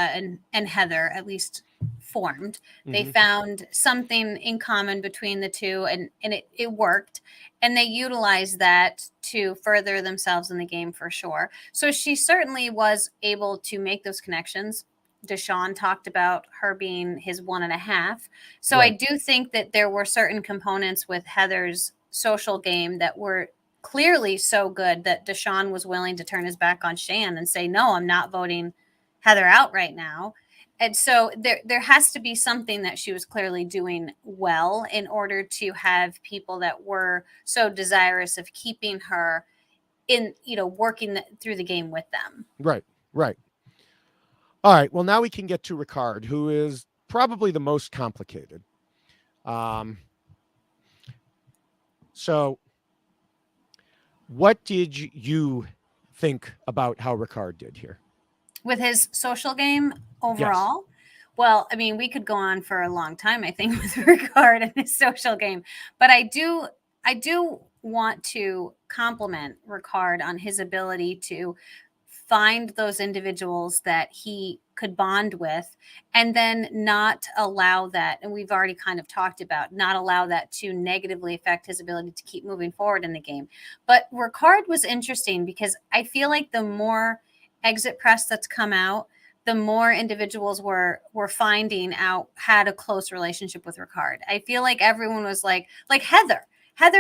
and Heather at least formed. They found something in common between the two, and it worked. And they utilized that to further themselves in the game for sure. So she certainly was able to make those connections. Deshawn talked about her being his 1.5. So right. I do think that there were certain components with Heather's social game that were clearly so good that Deshawn was willing to turn his back on Shan and say, no, I'm not voting Heather out right now. And so there has to be something that she was clearly doing well in order to have people that were so desirous of keeping her in, working through the game with them. Right. All right. Well, now we can get to Ricard, who is probably the most complicated. So what did you think about how Ricard did here? With his social game overall? Yes. Well, I mean, we could go on for a long time, I think, with Ricard and his social game. But I do want to compliment Ricard on his ability to find those individuals that he could bond with and then not allow that, and we've already kind of talked about, not allow that to negatively affect his ability to keep moving forward in the game. But Ricard was interesting because I feel like the more exit press that's come out, the more individuals were finding out had a close relationship with Ricard. I feel like everyone was like Heather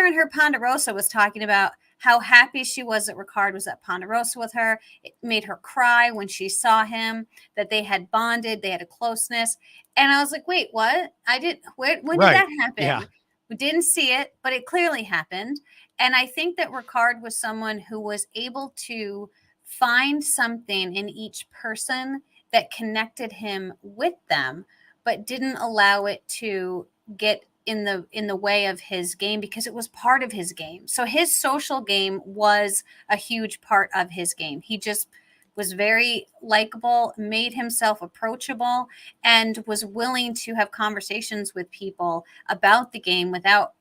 in her Ponderosa was talking about how happy she was that Ricard was at Ponderosa with her. It made her cry when she saw him, that they had bonded, they had a closeness. And I was like, wait, what? When did that happen? Yeah. We didn't see it, but it clearly happened. And I think that Ricard was someone who was able to find something in each person that connected him with them, but didn't allow it to get in the way of his game because it was part of his game. So his social game was a huge part of his game. He just was very likable, made himself approachable, and was willing to have conversations with people about the game without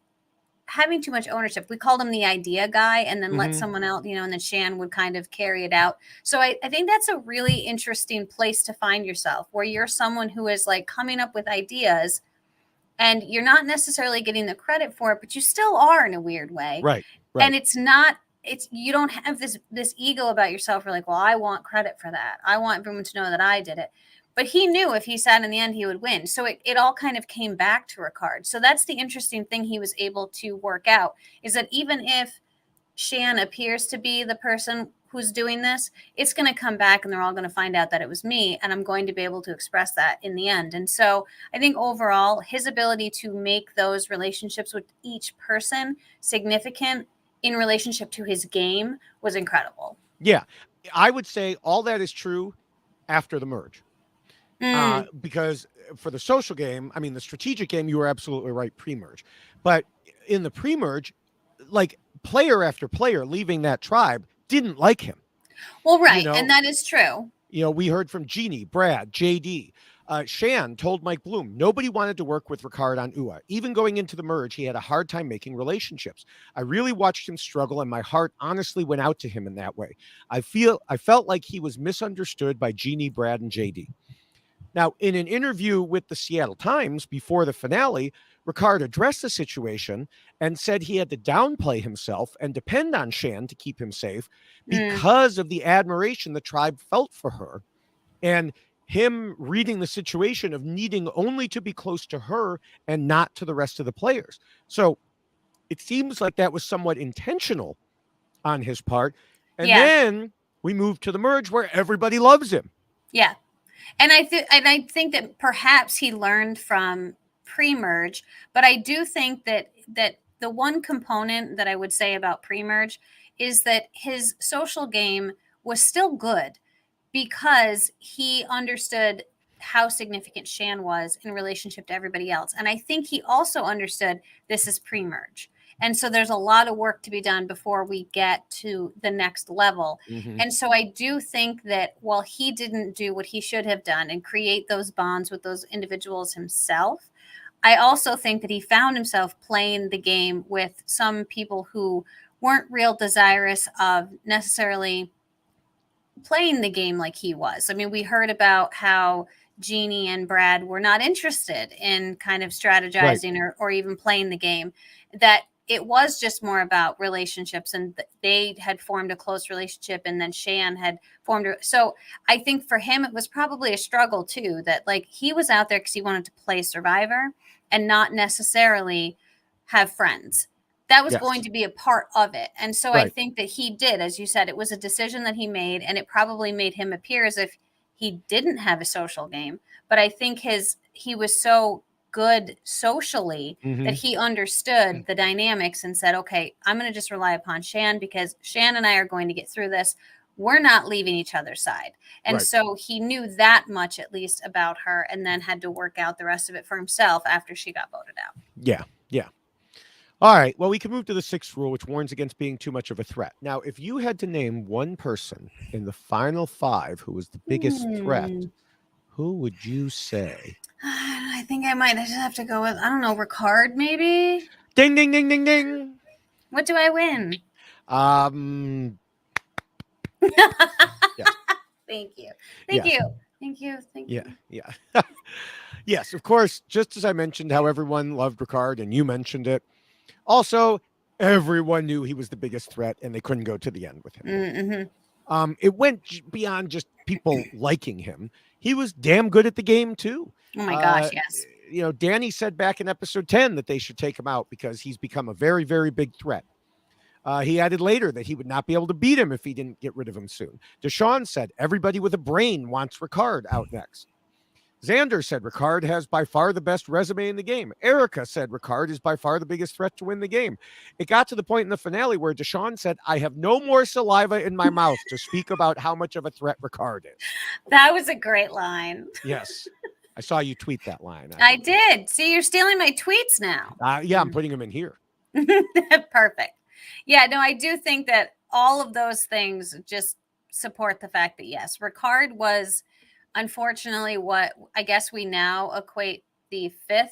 having too much ownership. We called him the idea guy and then let someone else, and then Shan would kind of carry it out. So I think that's a really interesting place to find yourself, where you're someone who is like coming up with ideas and you're not necessarily getting the credit for it, but you still are in a weird way. Right. And you don't have this ego about yourself. You're like, well, I want credit for that. I want everyone to know that I did it. But he knew if he sat in the end, he would win. So it all kind of came back to Ricard. So that's the interesting thing he was able to work out, is that even if Shan appears to be the person who's doing this, it's going to come back and they're all going to find out that it was me, and I'm going to be able to express that in the end. And so I think overall, his ability to make those relationships with each person significant in relationship to his game was incredible. Yeah, I would say all that is true after the merge. Because for the social game, I mean, the strategic game, you were absolutely right pre-merge. But in the pre-merge, like player after player leaving that tribe didn't like him. Well, right. And that is true. We heard from Jeannie, Brad, JD. Shan told Mike Bloom, nobody wanted to work with Ricard on UA. Even going into the merge, he had a hard time making relationships. I really watched him struggle, and my heart honestly went out to him in that way. I felt like he was misunderstood by Jeannie, Brad, and JD. Now, in an interview with the Seattle Times before the finale, Ricard addressed the situation and said he had to downplay himself and depend on Shan to keep him safe because of the admiration the tribe felt for her. And him reading the situation of needing only to be close to her and not to the rest of the players. So it seems like that was somewhat intentional on his part. And then we moved to the merge where everybody loves him. Yeah. And I think that perhaps he learned from pre-merge, but I do think that the one component that I would say about pre-merge is that his social game was still good, because he understood how significant Shan was in relationship to everybody else. And I think he also understood this is pre-merge. And so there's a lot of work to be done before we get to the next level. And so I do think that while he didn't do what he should have done and create those bonds with those individuals himself, I also think that he found himself playing the game with some people who weren't real desirous of necessarily playing the game like he was. I mean, we heard about how Jeannie and Brad were not interested in kind of strategizing or even playing the game, that it was just more about relationships, and they had formed a close relationship, and then Shan had formed. So I think for him, it was probably a struggle too, that like he was out there because he wanted to play Survivor and not necessarily have friends. That was going to be a part of it. And so I think that he did, as you said, it was a decision that he made, and it probably made him appear as if he didn't have a social game. But I think he was so good socially that he understood the dynamics and said, okay, I'm going to just rely upon Shan, because Shan and I are going to get through this. We're not leaving each other's side. And so he knew that much, at least, about her, and then had to work out the rest of it for himself after she got voted out. Yeah. All right. Well, we can move to the 6th rule, which warns against being too much of a threat. Now, if you had to name one person in the final 5 who was the biggest threat, who would you say? I think I might just have to go with, I don't know, Ricard, maybe? Ding, ding, ding, ding, ding. What do I win? Yeah. Thank you. Thank you. Yeah. Yes, of course, just as I mentioned how everyone loved Ricard, and you mentioned it. Also, everyone knew he was the biggest threat, and they couldn't go to the end with him. It went beyond just people liking him. He was damn good at the game, too. Oh, my gosh, yes. You know, Danny said back in episode 10 that they should take him out because he's become a very, very big threat. He added later that he would not be able to beat him if he didn't get rid of him soon. Deshawn said everybody with a brain wants Ricard out next. Xander said Ricard has by far the best resume in the game. Erika said Ricard is by far the biggest threat to win the game. It got to the point in the finale where Deshawn said, I have no more saliva in my mouth to speak about how much of a threat Ricard is. That was a great line. Yes. I saw you tweet that line. I did. See, you're stealing my tweets now. Yeah, I'm putting them in here. Perfect. Yeah, no, I do think that all of those things just support the fact that, yes, Ricard was unfortunately what I guess we now equate the 5th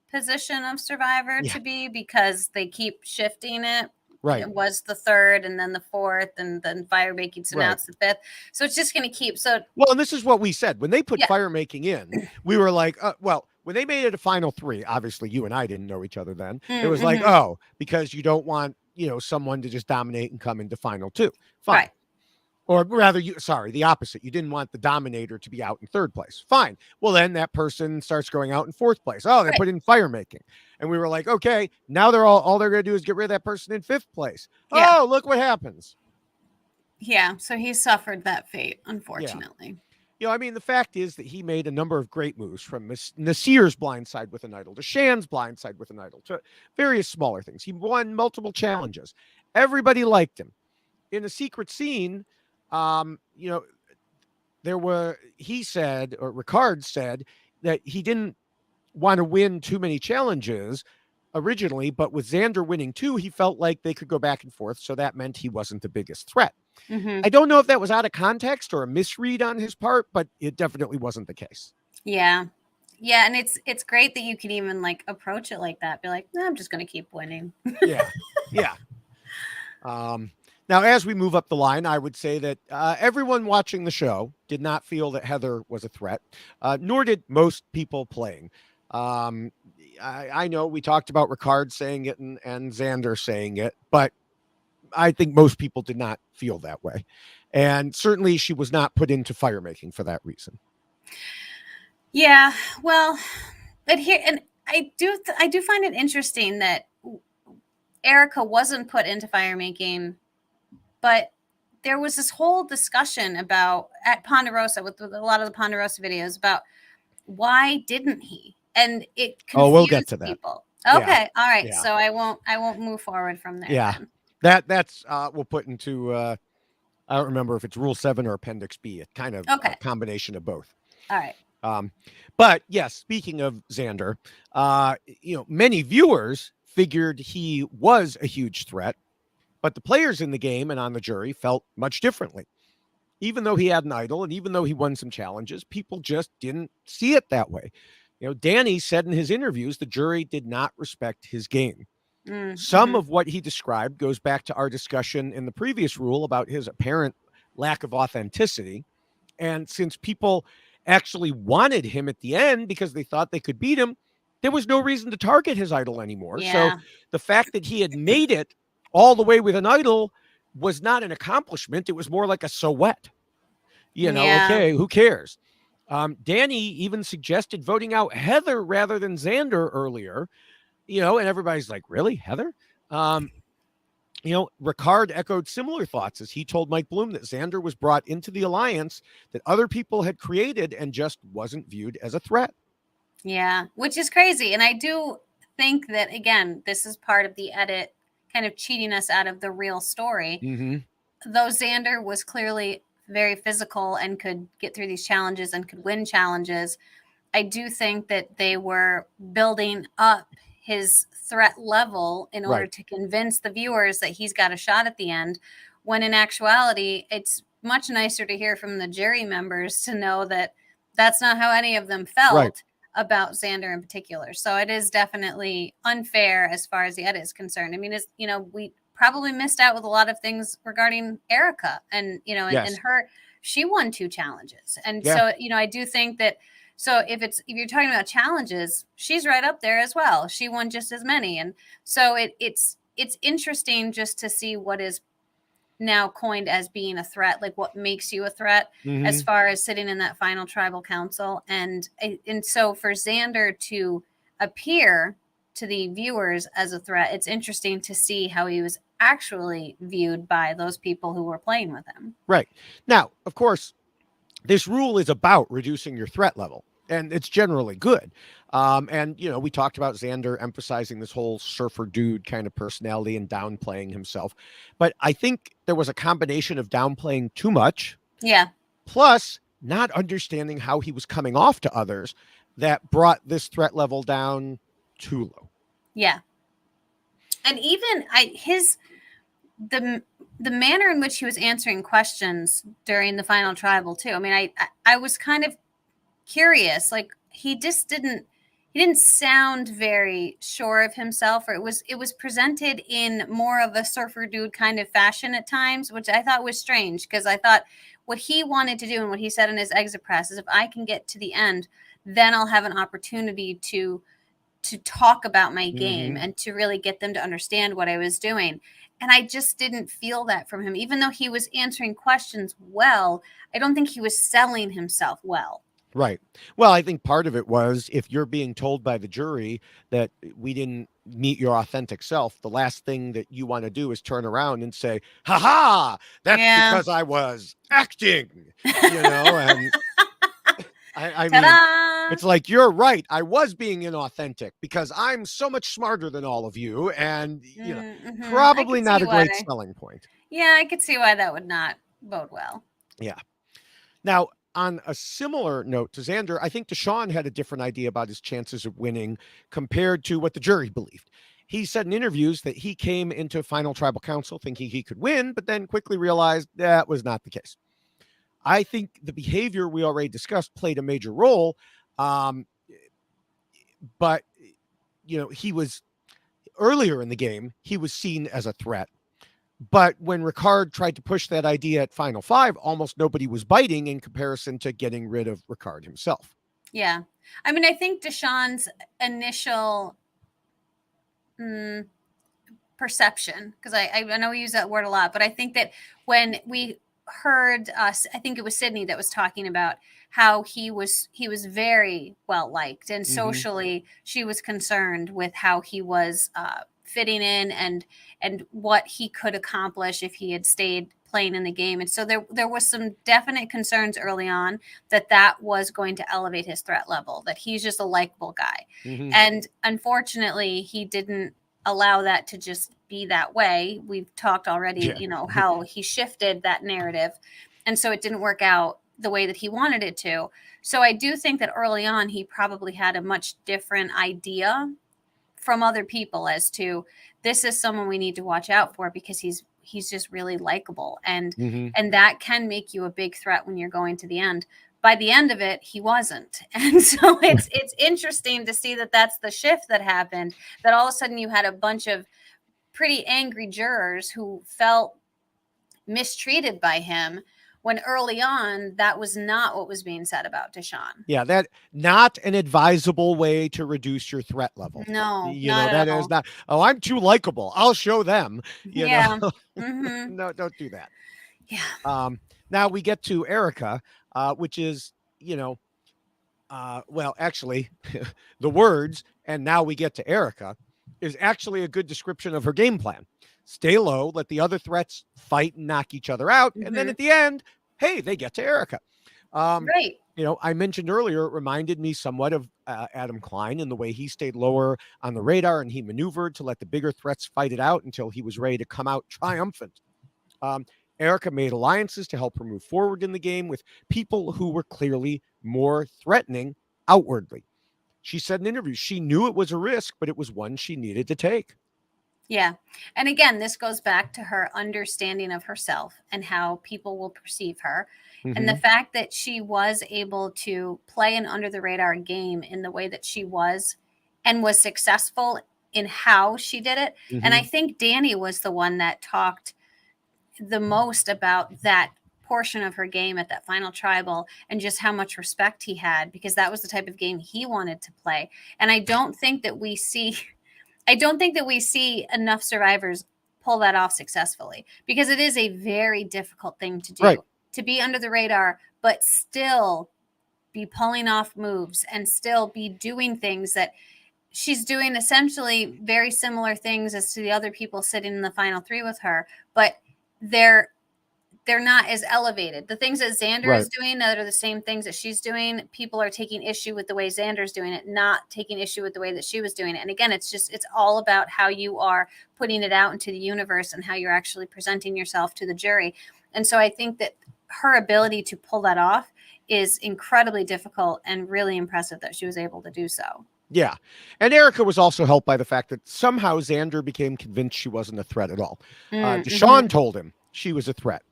position of Survivor to be, because they keep shifting it. It was the 3rd, and then the 4th, and then fire making's announced the 5th. So it's just going to keep. Well, and this is what we said when they put fire making in. We were like, well, when they made it a final 3, obviously you and I didn't know each other then. It was like, oh, because you don't want, someone to just dominate and come into final 2. Fine. Right. Or rather, the opposite. You didn't want the dominator to be out in 3rd place. Fine. Well, then that person starts going out in 4th place. Oh, they put in fire making. And we were like, okay, now all they're going to do is get rid of that person in 5th place. Yeah. Oh, look what happens. Yeah. So he suffered that fate, unfortunately. Yeah. The fact is that he made a number of great moves, from Nasir's blindside with an idol to Shan's blindside with an idol to various smaller things. He won multiple challenges. Everybody liked him. In a secret scene, Ricard said that he didn't want to win too many challenges originally, but with Xander winning 2, he felt like they could go back and forth. So that meant he wasn't the biggest threat. I don't know if that was out of context or a misread on his part, but it definitely wasn't the case. Yeah. Yeah, and it's great that you can even like approach it like that. Be like, no, I'm just gonna keep winning. Yeah. Yeah. Now, as we move up the line, I would say that everyone watching the show did not feel that Heather was a threat, nor did most people playing. Um, I know we talked about Ricard saying it and Xander saying it, but I think most people did not feel that way. And certainly she was not put into fire making for that reason. Yeah, well, but here, and I do find it interesting that Erika wasn't put into fire making, but there was this whole discussion about at Ponderosa with a lot of the Ponderosa videos about why didn't he, and it confused we'll get to that. people. Okay, Yeah. all right. Yeah. So I won't move forward from there. Yeah, then. that's we'll put into. I don't remember if it's Rule 7 or Appendix B. It's kind of a combination of both. All right. But yes, speaking of Xander, many viewers figured he was a huge threat, but the players in the game and on the jury felt much differently. Even though he had an idol and even though he won some challenges, people just didn't see it that way. Danny said in his interviews the jury did not respect his game. Some of what he described goes back to our discussion in the previous rule about his apparent lack of authenticity. And since people actually wanted him at the end because they thought they could beat him, there was no reason to target his idol anymore. Yeah. So the fact that he had made it all the way with an idol was not an accomplishment. It was more like a so what. Okay, who cares? Danny even suggested voting out Heather rather than Xander earlier, and everybody's like, really, Heather? Ricard echoed similar thoughts as he told Mike Bloom that Xander was brought into the alliance that other people had created and just wasn't viewed as a threat. Yeah, which is crazy. And I do think that, again, this is part of the edit kind of cheating us out of the real story. Though Xander was clearly very physical and could get through these challenges and could win challenges, I do think that they were building up his threat level in order to convince the viewers that he's got a shot at the end, when in actuality, it's much nicer to hear from the jury members to know that that's not how any of them felt about Xander in particular. So it is definitely unfair as far as the edit is concerned. I mean, we probably missed out with a lot of things regarding Erika and, and her, she won 2 challenges. And so, I do think that, so if you're talking about challenges, she's right up there as well. She won just as many. And so it's interesting just to see what is now coined as being a threat, like what makes you a threat as far as sitting in that final tribal council. And so for Xander to appear to the viewers as a threat, it's interesting to see how he was actually viewed by those people who were playing with him. Right. Now, of course, this rule is about reducing your threat level, and it's generally good. And, we talked about Xander emphasizing this whole surfer dude kind of personality and downplaying himself. But I think there was a combination of downplaying too much. Yeah. Plus not understanding how he was coming off to others that brought this threat level down too low. Yeah. And even the manner in which he was answering questions during the final tribal too. I mean, I was kind of curious, like he didn't sound very sure of himself, or it was presented in more of a surfer dude kind of fashion at times, which I thought was strange, because I thought what he wanted to do and what he said in his exit press is, if I can get to the end, then I'll have an opportunity to talk about my game and to really get them to understand what I was doing. And I just didn't feel that from him. Even though he was answering questions well, I don't think he was selling himself well. Right. Well, I think part of it was, if you're being told by the jury that we didn't meet your authentic self, the last thing that you want to do is turn around and say, ha ha, that's because I was acting, and I mean, it's like, you're right. I was being inauthentic because I'm so much smarter than all of you. And, probably not a great selling point. Yeah, I could see why that would not bode well. Yeah. Now, on a similar note to Xander, I think Deshawn had a different idea about his chances of winning compared to what the jury believed. He said in interviews that he came into final tribal council thinking he could win, but then quickly realized that was not the case. I think the behavior we already discussed played a major role, But he was earlier in the game, he was seen as a threat. But when Ricard tried to push that idea at Final Five, almost nobody was biting in comparison to getting rid of Ricard himself. Yeah. I mean, I think Deshawn's initial perception, because I know we use that word a lot, but I think that when we heard I think it was Sydney that was talking about how he was very well liked, and socially she was concerned with how he was fitting in and what he could accomplish if he had stayed playing in the game. And so there was some definite concerns early on that was going to elevate his threat level, that he's just a likable guy. And unfortunately, he didn't allow that to just be that way. We've talked already, how he shifted that narrative. And so it didn't work out the way that he wanted it to. So I do think that early on, he probably had a much different idea from other people as to, this is someone we need to watch out for because he's just really likable. And that can make you a big threat when you're going to the end. By the end of it, he wasn't. And so it's interesting to see that that's the shift that happened, that all of a sudden you had a bunch of pretty angry jurors who felt mistreated by him, when early on, that was not what was being said about Deshawn. Yeah, that not an advisable way to reduce your threat level. No, that is not, I'm too likable, I'll show them. No, don't do that. Yeah. Now we get to Erika, which is, well, actually, the words, and now we get to Erika, is actually a good description of her game plan. Stay low, let the other threats fight and knock each other out. And then at the end, hey, they get to Erika. Right. I mentioned earlier, it reminded me somewhat of Adam Klein in the way he stayed lower on the radar and he maneuvered to let the bigger threats fight it out until he was ready to come out triumphant. Erika made alliances to help her move forward in the game with people who were clearly more threatening outwardly. She said in interviews she knew it was a risk, but it was one she needed to take. Yeah. And again, this goes back to her understanding of herself and how people will perceive her. And the fact that she was able to play an under the radar game in the way that she was, and was successful in how she did it. And I think Danny was the one that talked the most about that portion of her game at that final tribal, and just how much respect he had, because that was the type of game he wanted to play. And I don't think that we see enough survivors pull that off successfully, because it is a very difficult thing to do, to be under the radar, but still be pulling off moves and still be doing things that she's doing, essentially very similar things as to the other people sitting in the final three with her, but they're not as elevated. The things that Xander is doing that are the same things that she's doing, people are taking issue with the way Xander's doing it, not taking issue with the way that she was doing it. And again, it's all about how you are putting it out into the universe and how you're actually presenting yourself to the jury. And so I think that her ability to pull that off is incredibly difficult, and really impressive that she was able to do so. Yeah. And Erika was also helped by the fact that somehow Xander became convinced she wasn't a threat at all. Deshawn told him she was a threat.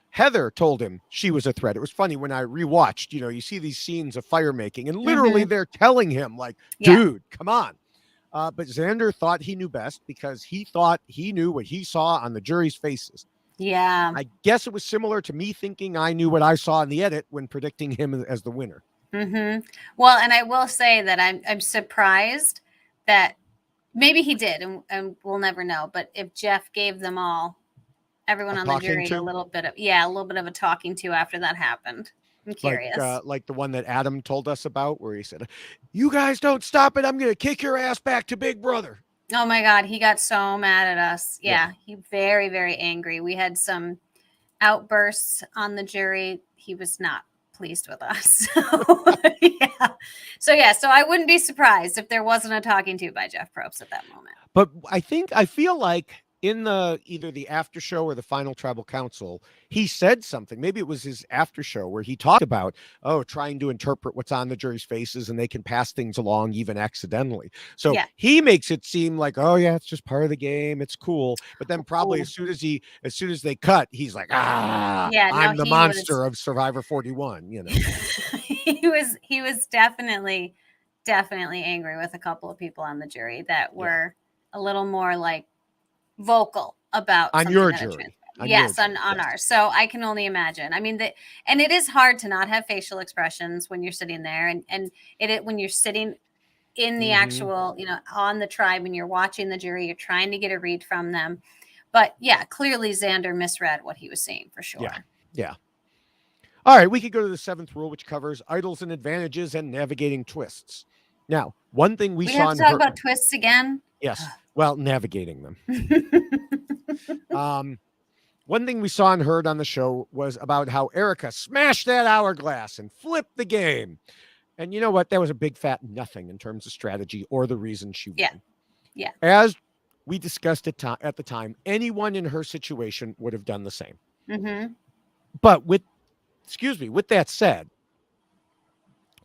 Heather told him she was a threat. It was funny when I rewatched, you see these scenes of fire making, and literally they're telling him, like, dude, come on. But Xander thought he knew best because he thought he knew what he saw on the jury's faces. Yeah. I guess it was similar to me thinking I knew what I saw in the edit when predicting him as the winner. Well, and I will say that I'm surprised that maybe he did, and we'll never know. But if Jeff gave them all, everyone on the jury, a little bit of a talking to after that happened. I'm curious. Like the one that Adam told us about, where he said, "You guys don't stop it, I'm going to kick your ass back to Big Brother." Oh my God, he got so mad at us. Yeah, he very, very angry. We had some outbursts on the jury. He was not pleased with us. So I wouldn't be surprised if there wasn't a talking to by Jeff Probst at that moment. But I feel like in either the after show or the final tribal council, he said something. Maybe it was his after show where he talked about, trying to interpret what's on the jury's faces, and they can pass things along even accidentally. So he makes it seem like, it's just part of the game. It's cool. But then probably as soon as they cut, he's like, I'm the monster of Survivor 41, he was definitely angry with a couple of people on the jury that were a little more like vocal about on your jury. Yes, on ours. So I can only imagine. I mean, and it is hard to not have facial expressions when you're sitting there, and when you're sitting in the actual, on the tribe and you're watching the jury, you're trying to get a read from them. But yeah, clearly Xander misread what he was saying for sure. Yeah. All right, we could go to the 7th rule, which covers idols and advantages and navigating twists. Now, one thing we saw have to talk about twists again. Yes, well, navigating them. One thing we saw and heard on the show was about how Erika smashed that hourglass and flipped the game. And you know what? That was a big fat nothing in terms of strategy or the reason she won. Yeah. As we discussed at the time, anyone in her situation would have done the same. But with that said,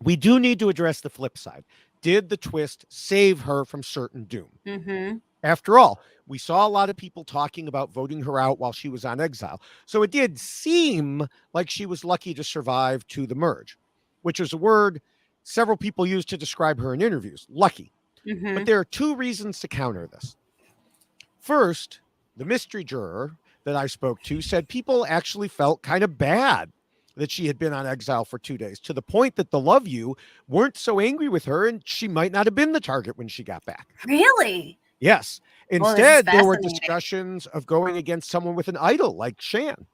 we do need to address the flip side. Did the twist save her from certain doom? After all, we saw a lot of people talking about voting her out while she was on exile. So it did seem like she was lucky to survive to the merge, which is a word several people used to describe her in interviews, lucky. But there are 2 reasons to counter this. First, the mystery juror that I spoke to said people actually felt kind of bad that she had been on exile for 2 days, to the point that the Love You weren't so angry with her and she might not have been the target when she got back. Really? Yes. Instead, there were discussions of going against someone with an idol like Shan.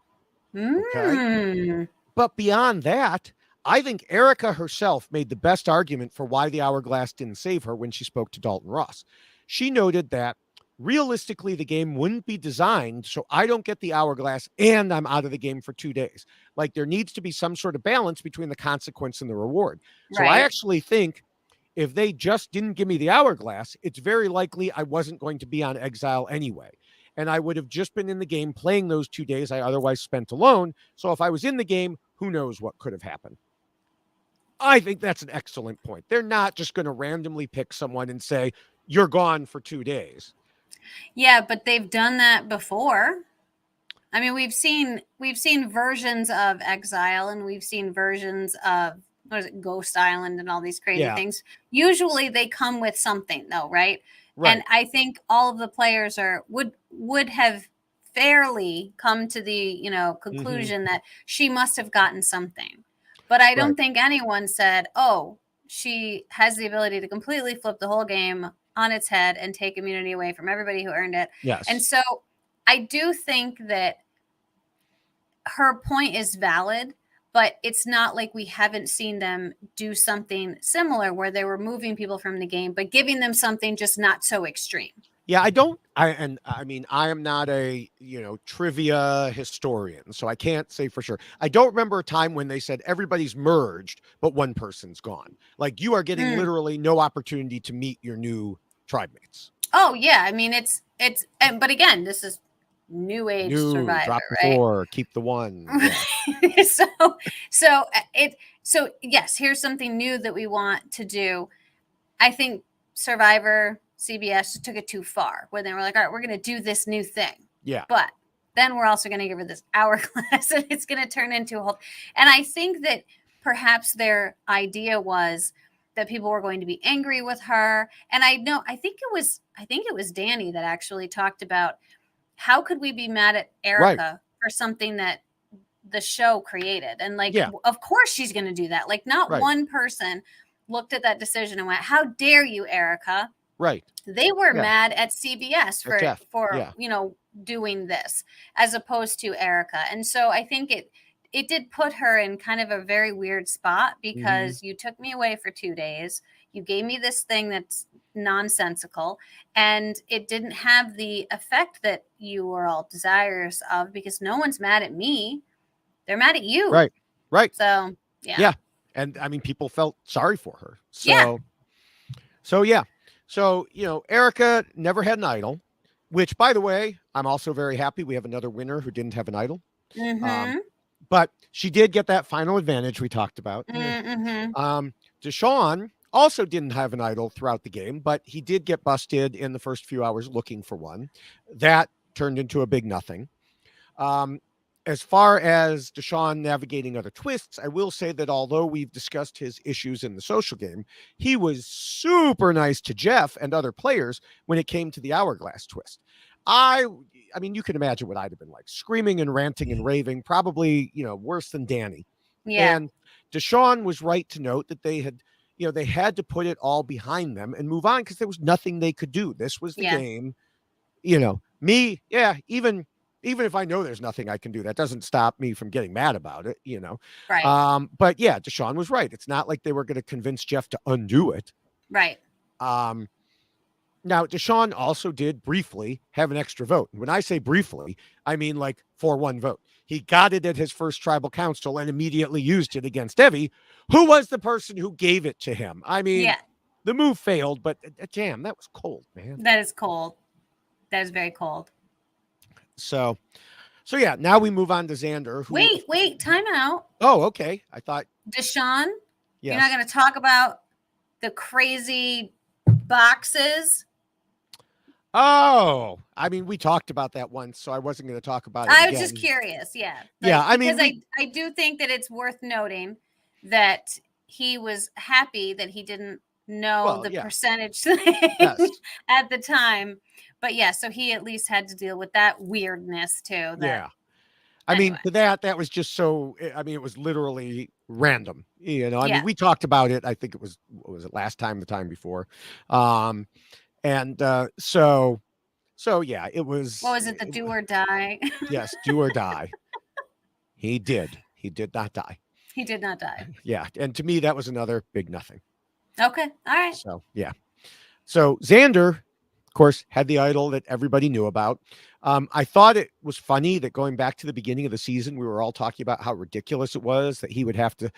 Okay. But beyond that, I think Erika herself made the best argument for why the hourglass didn't save her when she spoke to Dalton Ross. She noted that realistically, the game wouldn't be designed so I don't get the hourglass and I'm out of the game for 2 days. Like, there needs to be some sort of balance between the consequence and the reward. So I actually think if they just didn't give me the hourglass, it's very likely I wasn't going to be on exile anyway. And I would have just been in the game playing those 2 days I otherwise spent alone. So if I was in the game, who knows what could have happened. I think that's an excellent point. They're not just going to randomly pick someone and say, you're gone for 2 days. Yeah, but they've done that before. I mean, we've seen versions of exile, and we've seen versions of Ghost Island and all these crazy things. Usually they come with something though, right? And I think all of the players would have fairly come to the, conclusion that she must have gotten something. But I don't think anyone said, oh, she has the ability to completely flip the whole game on its head and take immunity away from everybody who earned it. Yes. And so I do think that her point is valid, but it's not like we haven't seen them do something similar where they were moving people from the game, but giving them something just not so extreme. Yeah, I am not a, trivia historian, so I can't say for sure. I don't remember a time when they said everybody's merged, but one person's gone. Like, you are getting literally no opportunity to meet your new tribe mates. Oh yeah. I mean, but again, this is new age Survivor, drop the 4, keep the 1. Yeah. So yes, here's something new that we want to do. I think Survivor, CBS took it too far when they were like, all right, we're going to do this new thing. Yeah. But then we're also going to give her this hourglass and it's going to turn into a whole. And I think that perhaps their idea was that people were going to be angry with her. And I think it was Danny that actually talked about how could we be mad at Erika for something that the show created? And of course she's going to do that. Like, not one person looked at that decision and went, how dare you, Erika? Right. They were mad at CBS for yeah. Doing this as opposed to Erika. And so I think it did put her in kind of a very weird spot because you took me away for 2 days. You gave me this thing that's nonsensical, and it didn't have the effect that you were all desirous of, because no one's mad at me. They're mad at you. Right. So, yeah. Yeah. And I mean, people felt sorry for her. So, Erika never had an idol, which, by the way, I'm also very happy we have another winner who didn't have an idol. But she did get that final advantage we talked about. Deshawn also didn't have an idol throughout the game, but he did get busted in the first few hours looking for one. That turned into a big nothing. as far as Deshawn navigating other twists, I will say that although we've discussed his issues in the social game, he was super nice to Jeff and other players when it came to the hourglass twist. I mean, you can imagine what I'd have been like, screaming and ranting and raving, probably, worse than Danny. Yeah. And Deshawn was right to note that they had to put it all behind them and move on because there was nothing they could do. This was the game. Even if I know there's nothing I can do, that doesn't stop me from getting mad about it, Right. But yeah, Deshawn was right. It's not like they were going to convince Jeff to undo it. Right. Now, Deshawn also did briefly have an extra vote. When I say briefly, I mean like for one vote. He got it at his first tribal council and immediately used it against Evie, who was the person who gave it to him. I mean, the move failed, but damn, that was cold, man. That is cold. That is very cold. So yeah, now we move on to Xander. Wait, time out. Oh, okay. I thought Deshawn, you're not going to talk about the crazy boxes. Oh, I mean, we talked about that once, so I wasn't going to talk about it I again. was just curious. Yeah. Because I do think that it's worth noting that he was happy that he didn't know the percentage thing at the time. But yeah, so he at least had to deal with that weirdness too. I mean, that was just so, it was literally random, I mean, we talked about it. I think it was, what was it, last time, the time before. So yeah, it was. What was it? The do or die? Yes. Do or die. He did not die. He did not die. Yeah. And to me, that was another big nothing. Okay. All right. So, yeah. So Xander, of course, had the idol that everybody knew about. I thought it was funny that going back to the beginning of the season, we were all talking about how ridiculous it was that he would have to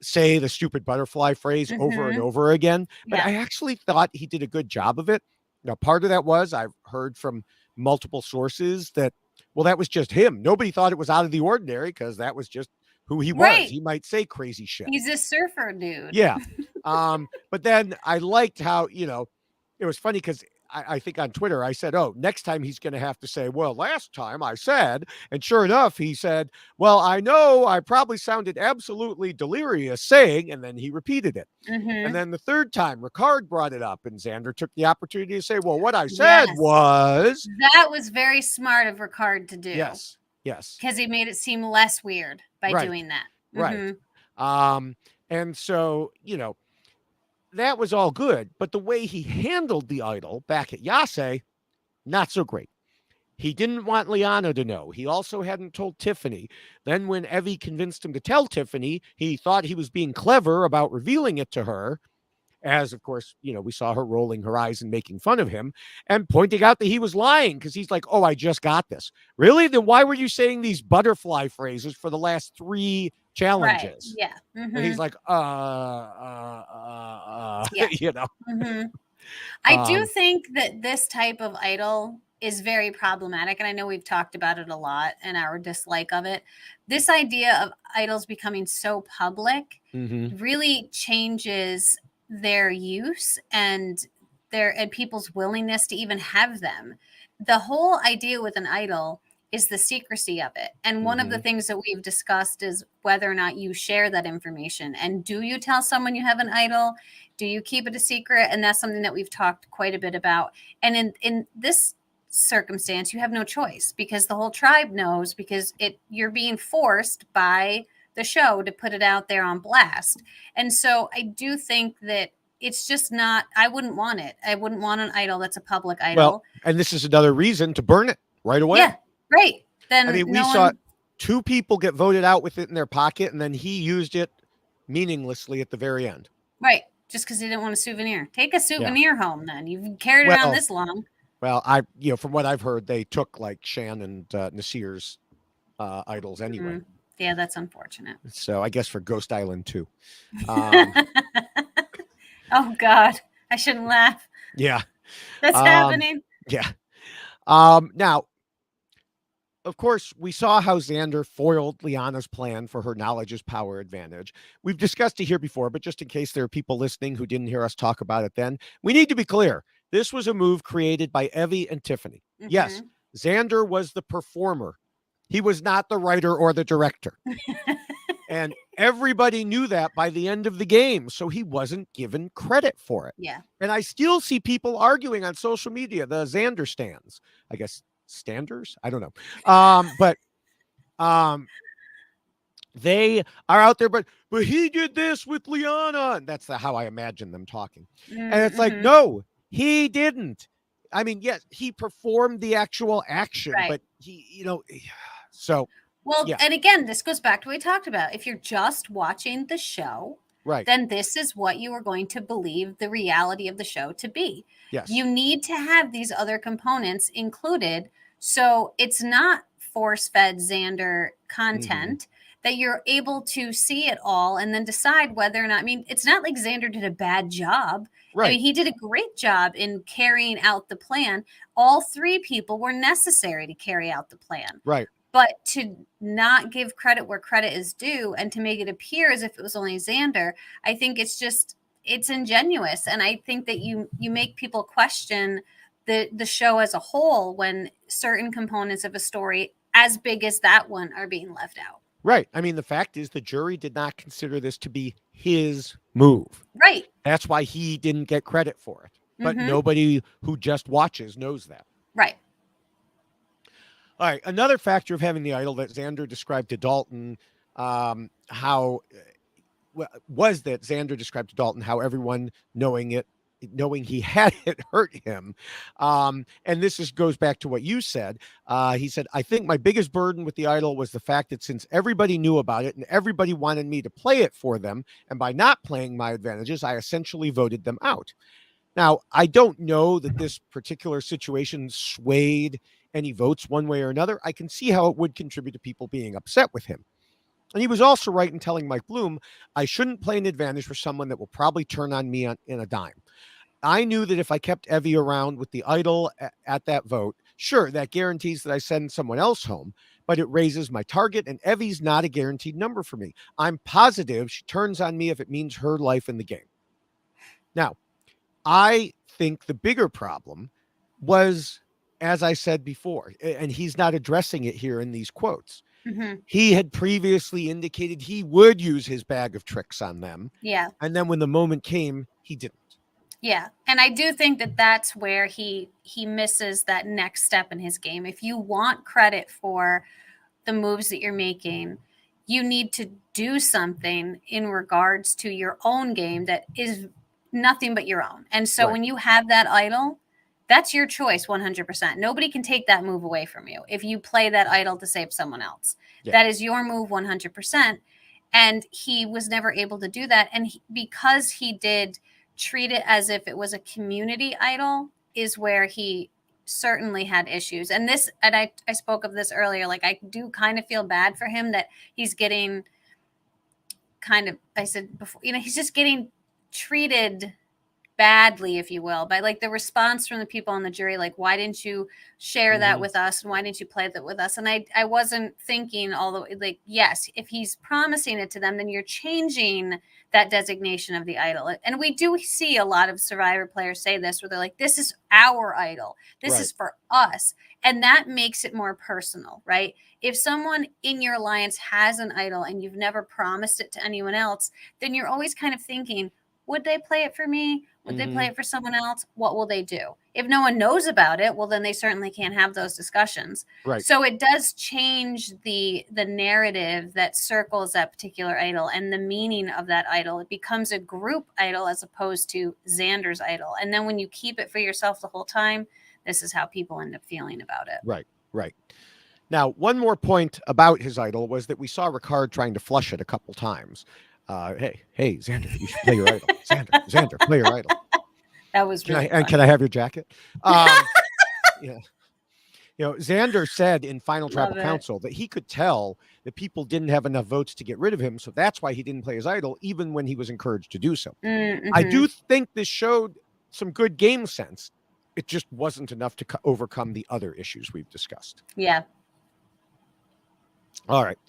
say the stupid butterfly phrase over and over again. But I actually thought he did a good job of it. Now, part of that was I've heard from multiple sources that, well, that was just him. Nobody thought it was out of the ordinary because that was just who he was. He might say crazy shit. He's a surfer dude. Yeah. But then I liked how, it was funny because I think on Twitter, I said, oh, next time he's going to have to say, well, last time I said, and sure enough, he said, well, I know I probably sounded absolutely delirious saying, and then he repeated it. And then the third time, Ricard brought it up, and Xander took the opportunity to say, well, what I said was. That was very smart of Ricard to do. Yes. Because he made it seem less weird by doing that. Right. And so, that was all good, but the way he handled the idol back at Yase, not so great. He didn't want Liana to know. He also hadn't told Tiffany. Then when Evie convinced him to tell Tiffany, he thought he was being clever about revealing it to her, as, of course, we saw her rolling her eyes and making fun of him and pointing out that he was lying because he's like, oh, I just got this. Really? Then why were you saying these butterfly phrases for the last 3 challenges? Right. Yeah. And he's like, I do think that this type of idol is very problematic. And I know we've talked about it a lot and our dislike of it. This idea of idols becoming so public really changes their use and people's willingness to even have them. The whole idea with an idol is the secrecy of it. And one of the things that we've discussed is whether or not you share that information. And do you tell someone you have an idol? Do you keep it a secret? And that's something that we've talked quite a bit about. And in this circumstance, you have no choice because the whole tribe knows because you're being forced by the show to put it out there on blast. And so I do think that it's just not, I wouldn't want it. I wouldn't want an idol that's a public idol. Well, and this is another reason to burn it right away. Yeah, right. Then I mean, we saw 2 people get voted out with it in their pocket, and then he used it meaninglessly at the very end. Right. Just because he didn't want a souvenir. Take a souvenir home then. You've carried it around this long. Well, from what I've heard, they took like Shan and Nasir's idols anyway. Yeah, that's unfortunate. So I guess for Ghost Island too. Oh God, I shouldn't laugh. Yeah, that's happening. Yeah. Now, of course, we saw how Xander foiled Liana's plan for her knowledge is power advantage. We've discussed it here before, but just in case there are people listening who didn't hear us talk about it then, we need to be clear. This was a move created by Evie and Tiffany. Yes, Xander was the performer. He was not the writer or the director. And everybody knew that by the end of the game. So he wasn't given credit for it. Yeah. And I still see people arguing on social media, the Xander stands, I guess, standers. I don't know. But they are out there, but he did this with Liana. And that's how I imagine them talking. And it's like, no, he didn't. I mean, yes, he performed the actual action, but he, so. Well, and again, this goes back to what we talked about. If you're just watching the show, then this is what you are going to believe the reality of the show to be. Yes. You need to have these other components included. So it's not force-fed Xander content that you're able to see it all and then decide whether or not, I mean, it's not like Xander did a bad job. Right. I mean, he did a great job in carrying out the plan. All three people were necessary to carry out the plan. Right. But to not give credit where credit is due and to make it appear as if it was only Xander, I think it's ingenuous. And I think that you make people question the show as a whole when certain components of a story as big as that one are being left out. Right. I mean, the fact is the jury did not consider this to be his move. Right. That's why he didn't get credit for it. But nobody who just watches knows that. Right. All right. Another factor of having the idol that Xander described to Dalton, how everyone knowing he had it hurt him. And this goes back to what you said. He said, I think my biggest burden with the idol was the fact that since everybody knew about it and everybody wanted me to play it for them, and by not playing my advantages, I essentially voted them out. Now, I don't know that this particular situation swayed any votes one way or another. I can see how it would contribute to people being upset with him. And he was also right in telling Mike Bloom, I shouldn't play an advantage for someone that will probably turn on me in a dime. I knew that if I kept Evie around with the idol at that vote, sure, that guarantees that I send someone else home, but it raises my target, and Evie's not a guaranteed number for me. I'm positive she turns on me if it means her life in the game. Now, I think the bigger problem was, as I said before, and he's not addressing it here in these quotes, he had previously indicated he would use his bag of tricks on them. Yeah. And then when the moment came, he didn't. Yeah. And I do think that that's where he misses that next step in his game. If you want credit for the moves that you're making, you need to do something in regards to your own game that is nothing but your own. And so when you have that idol, that's your choice 100%. Nobody can take that move away from you if you play that idol to save someone else. Yeah. That is your move 100%. And he was never able to do that. And because he did treat it as if it was a community idol is where he certainly had issues. And I spoke of this earlier, like I do kind of feel bad for him that he's getting I said before, he's just getting treated badly, if you will, by like the response from the people on the jury, like, why didn't you share that with us? And why didn't you play that with us? And I wasn't thinking all the way, like, yes, if he's promising it to them, then you're changing that designation of the idol. And we do see a lot of Survivor players say this, where they're like, this is our idol. This is for us. And that makes it more personal, right? If someone in your alliance has an idol and you've never promised it to anyone else, then you're always kind of thinking, would they play it for me? Would they play it for someone else? What will they do? If no one knows about it, well, then they certainly can't have those discussions. Right. So it does change the narrative that circles that particular idol and the meaning of that idol. It becomes a group idol as opposed to Xander's idol. And then when you keep it for yourself the whole time, this is how people end up feeling about it. Right, right. Now, one more point about his idol was that we saw Ricard trying to flush it a couple times. Hey, Xander, you should play your idol. Xander, play your idol. That was really and can I have your jacket? Yeah. Xander said in Final Tribal Council that he could tell that people didn't have enough votes to get rid of him, so that's why he didn't play his idol, even when he was encouraged to do so. I do think this showed some good game sense. It just wasn't enough to overcome the other issues we've discussed. Yeah. All right.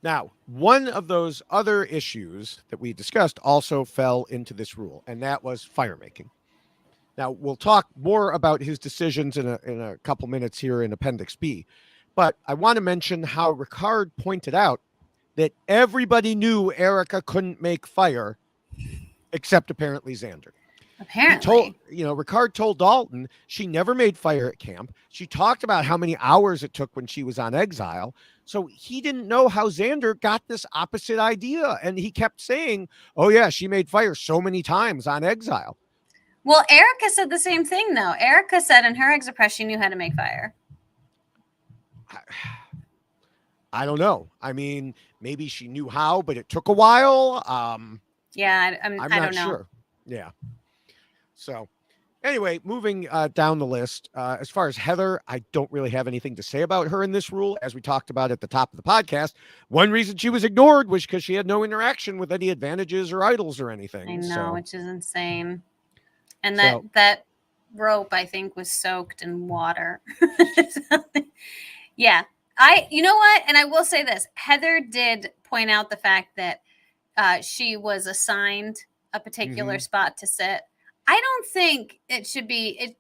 Now, one of those other issues that we discussed also fell into this rule, and that was fire making. Now, we'll talk more about his decisions in a couple minutes here in Appendix B, But I want to mention how Ricard pointed out that everybody knew Erika couldn't make fire except apparently Xander. Apparently. Ricard told Dalton she never made fire at camp. She talked about how many hours it took when she was on exile. So he didn't know how Xander got this opposite idea. And he kept saying, oh, yeah, she made fire so many times on exile. Well, Erika said the same thing, though. Erika said in her express she knew how to make fire. I don't know. I mean, maybe she knew how, but it took a while. Yeah, I'm not don't know. Sure. Yeah. So anyway, moving down the list, as far as Heather, I don't really have anything to say about her in this rule. As we talked about at the top of the podcast, one reason she was ignored was because she had no interaction with any advantages or idols or anything. I know, which is insane. And that rope, I think, was soaked in water. Yeah. You know what? And I will say this. Heather did point out the fact that she was assigned a particular spot to sit. I don't think it should be,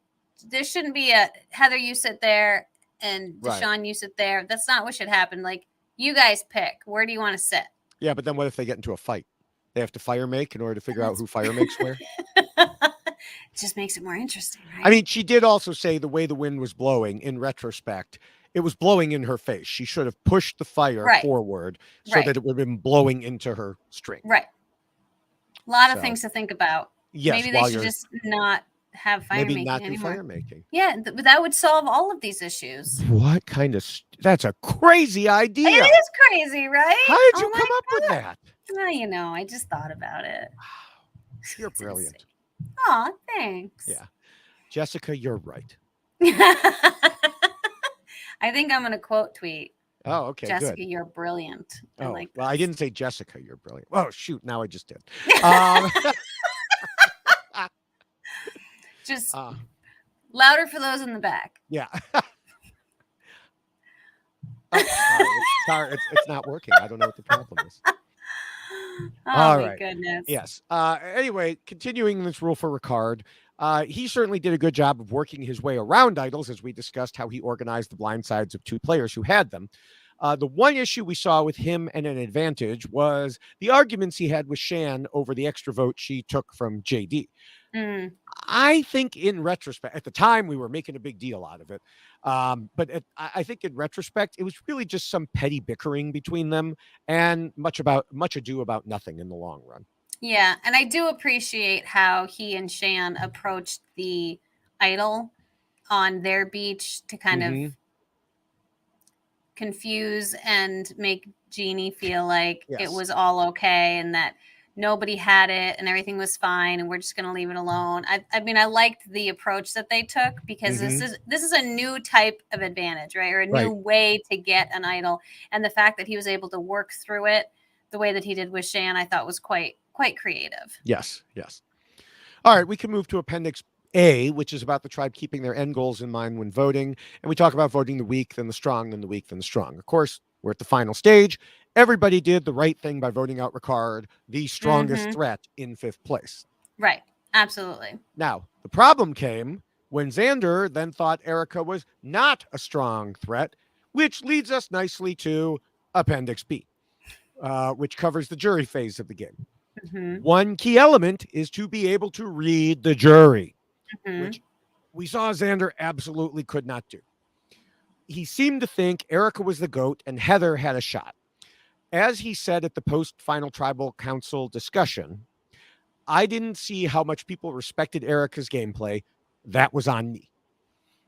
there shouldn't be a Heather, you sit there, and Deshawn, you sit there. That's not what should happen. Like, you guys pick. Where do you want to sit? Yeah, but then what if they get into a fight? They have to fire make in order to figure out who fire makes where? It just makes it more interesting, right? I mean, she did also say the way the wind was blowing, in retrospect, it was blowing in her face. She should have pushed the fire forward so that it would have been blowing into her string. Right. A lot of things to think about. Yes, maybe they should just not have fire making not anymore. Do fire making. Yeah, that would solve all of these issues. What kind of? That's a crazy idea. It is crazy, right? How did you come up with that? Well, I just thought about it. You're brilliant. Aw, thanks. Yeah, Jessica, you're right. I think I'm going to quote tweet. Oh, okay. Jessica, good. You're brilliant. I didn't say Jessica, you're brilliant. Oh, shoot. Now I just did. Just louder for those in the back. Yeah. It's not working. I don't know what the problem is. Oh, my goodness. Yes. Anyway, continuing this rule for Ricard, he certainly did a good job of working his way around idols, as we discussed how he organized the blind sides of two players who had them. The one issue we saw with him and an advantage was the arguments he had with Shan over the extra vote she took from JD. I think in retrospect, at the time we were making a big deal out of it. But I think in retrospect, it was really just some petty bickering between them and much ado about nothing in the long run. Yeah. And I do appreciate how he and Shan approached the idol on their beach to kind of confuse and make Jeannie feel like it was all okay and that nobody had it and everything was fine and we're just going to leave it alone. I mean, I liked the approach that they took because this is a new type of advantage, right? Or a new way to get an idol. And the fact that he was able to work through it the way that he did with Shan, I thought was quite creative. Yes. All right, we can move to Appendix A, which is about the tribe keeping their end goals in mind when voting. And we talk about voting the weak, then the strong, then the weak, then the strong. Of course, we're at the final stage. Everybody did the right thing by voting out Ricard, the strongest threat, in 5th place. Right. Absolutely. Now, the problem came when Xander then thought Erika was not a strong threat, which leads us nicely to Appendix B, which covers the jury phase of the game. One key element is to be able to read the jury, which we saw Xander absolutely could not do. He seemed to think Erika was the GOAT and Heather had a shot. As he said at the post-final tribal council discussion, I didn't see how much people respected Erika's gameplay. That was on me.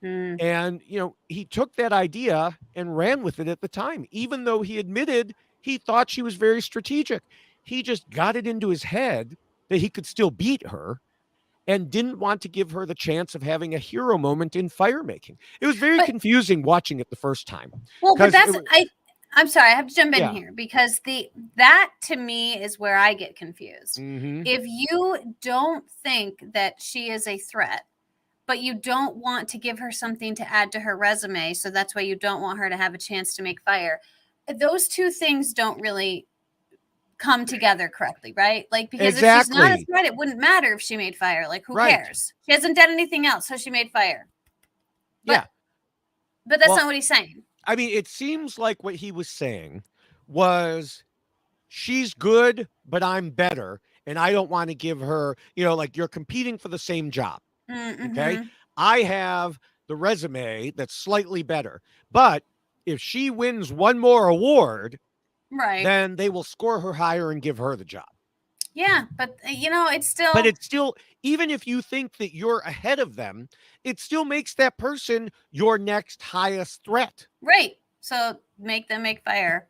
And, he took that idea and ran with it at the time, even though he admitted he thought she was very strategic. He just got it into his head that he could still beat her and didn't want to give her the chance of having a hero moment in fire making. It was very confusing watching it the first time. Well, but I'm sorry, I have to jump in here because that to me is where I get confused. If you don't think that she is a threat, but you don't want to give her something to add to her resume, so that's why you don't want her to have a chance to make fire, those two things don't really come together correctly, right? Like, because if she's not a threat, it wouldn't matter if she made fire. Like, who cares? She hasn't done anything else, so she made fire. But that's not what he's saying. I mean, it seems like what he was saying was she's good, but I'm better. And I don't want to give her, like you're competing for the same job. Okay. I have the resume that's slightly better. But if she wins one more award, then they will score her higher and give her the job. Yeah, but it's still. But it's still, even if you think that you're ahead of them, it still makes that person your next highest threat. Right. So make them make fire.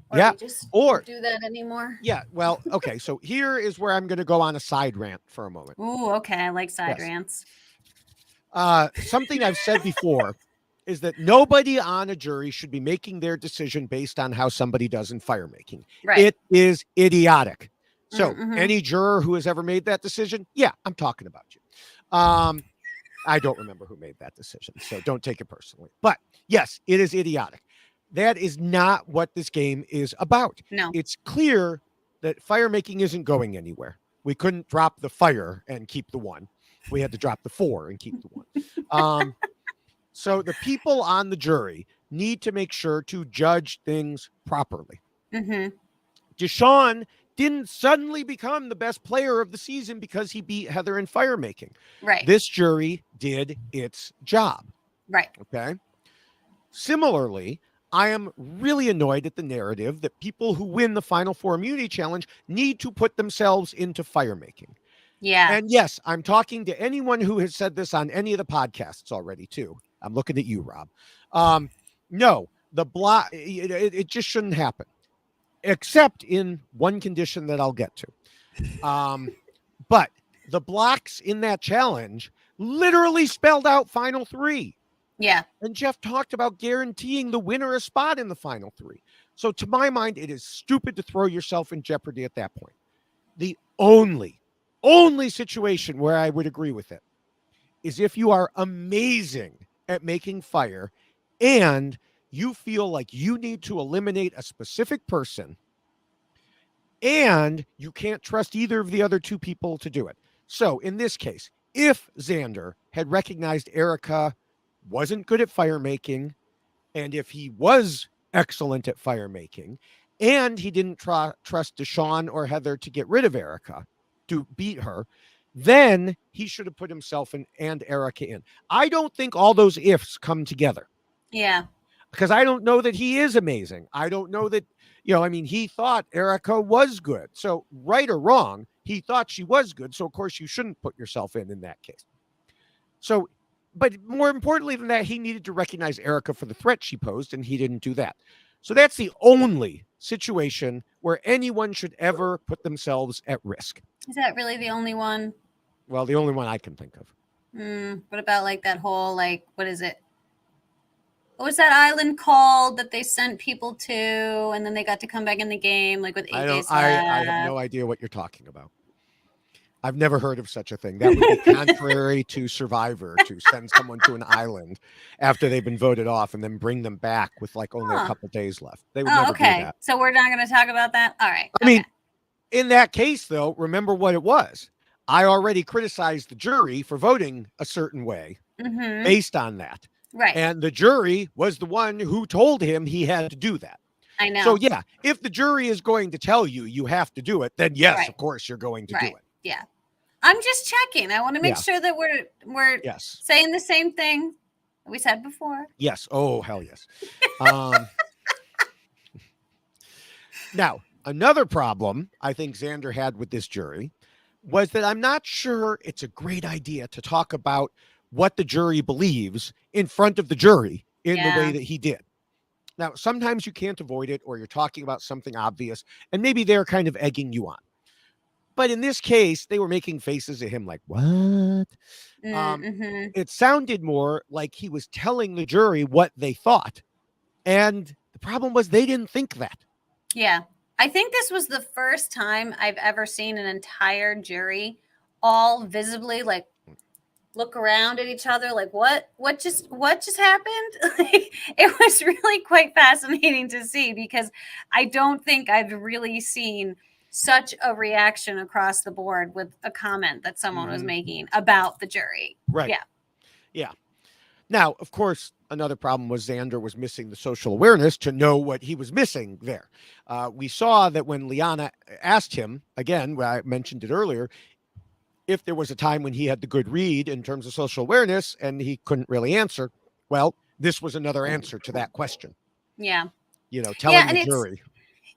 Or yeah. Just or do that anymore. Yeah. Well, okay. So here is where I'm going to go on a side rant for a moment. Ooh, okay. I like side rants. Something I've said before is that nobody on a jury should be making their decision based on how somebody does in fire making. Right. It is idiotic. So any juror who has ever made that decision, yeah, I'm talking about you. I don't remember who made that decision, so don't take it personally. But yes, it is idiotic. That is not what this game is about. No. It's clear that fire making isn't going anywhere. We couldn't drop the fire and keep the 1. We had to drop the 4 and keep the 1. So the people on the jury need to make sure to judge things properly. Deshawn didn't suddenly become the best player of the season because he beat Heather in fire making. Right. This jury did its job. Right. Okay. Similarly, I am really annoyed at the narrative that people who win the Final Four Immunity Challenge need to put themselves into fire making. Yeah. And yes, I'm talking to anyone who has said this on any of the podcasts already too. I'm looking at you, Rob. No, it just shouldn't happen, except in one condition that I'll get to. But the blocks in that challenge literally spelled out final 3. Yeah. And Jeff talked about guaranteeing the winner a spot in the final 3. So to my mind, it is stupid to throw yourself in jeopardy at that point. The only situation where I would agree with it is if you are amazing at making fire and you feel like you need to eliminate a specific person and you can't trust either of the other 2 people to do it. So in this case, if Xander had recognized Erika wasn't good at fire making, and if he was excellent at fire making, and he didn't trust Deshawn or Heather to get rid of Erika, to beat her, then he should have put himself and Erika in. I don't think all those ifs come together. Yeah. Because I don't know that he is amazing. I don't know that, he thought Erika was good. So right or wrong, he thought she was good. So of course you shouldn't put yourself in that case. So, but more importantly than that, he needed to recognize Erika for the threat she posed, and he didn't do that. So that's the only situation where anyone should ever put themselves at risk. Is that really the only one? Well, the only one I can think of. What about like that whole, what is it? What was that island called that they sent people to and then they got to come back in the game with 8 days left? I have no idea what you're talking about. I've never heard of such a thing. That would be contrary to Survivor to send someone to an island after they've been voted off and then bring them back with only a couple days left. They would never do that. So we're not going to talk about that? All right. I mean, in that case, though, remember what it was. I already criticized the jury for voting a certain way based on that. Right. And the jury was the one who told him he had to do that. I know. So, yeah, if the jury is going to tell you you have to do it, then yes, of course, you're going to do it. Yeah. I'm just checking. I want to make sure that we're saying the same thing we said before. Yes. Oh, hell yes. Now, another problem I think Xander had with this jury was that I'm not sure it's a great idea to talk about what the jury believes in front of the jury in the way that he did. Now, sometimes you can't avoid it, or you're talking about something obvious, and maybe they're kind of egging you on. But in this case, they were making faces at him like, what? It sounded more like he was telling the jury what they thought. And the problem was they didn't think that. Yeah. I think this was the first time I've ever seen an entire jury all visibly look around at each other what just happened? It was really quite fascinating to see, because I don't think I've really seen such a reaction across the board with a comment that someone was making about the jury. Right. Yeah. Now, of course, another problem was Xander was missing the social awareness to know what he was missing there. We saw that when Liana asked him, again, I mentioned it earlier, if there was a time when he had the good read in terms of social awareness and he couldn't really answer, well, this was another answer to that question. Yeah. Telling the jury.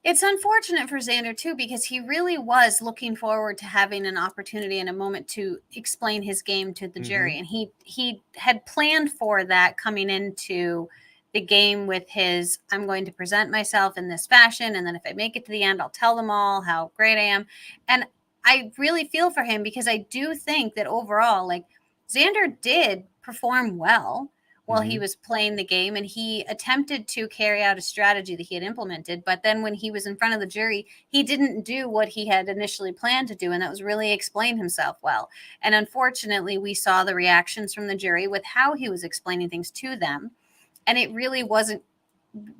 It's unfortunate for Xander, too, because he really was looking forward to having an opportunity and a moment to explain his game to the jury. And he had planned for that coming into the game with his, I'm going to present myself in this fashion. And then if I make it to the end, I'll tell them all how great I am. And I really feel for him because I do think that overall, like, Xander did perform well while he was playing the game, and he attempted to carry out a strategy that he had implemented. But then when he was in front of the jury, he didn't do what he had initially planned to do, and that was really explain himself well. And unfortunately, we saw the reactions from the jury with how he was explaining things to them, and it really wasn't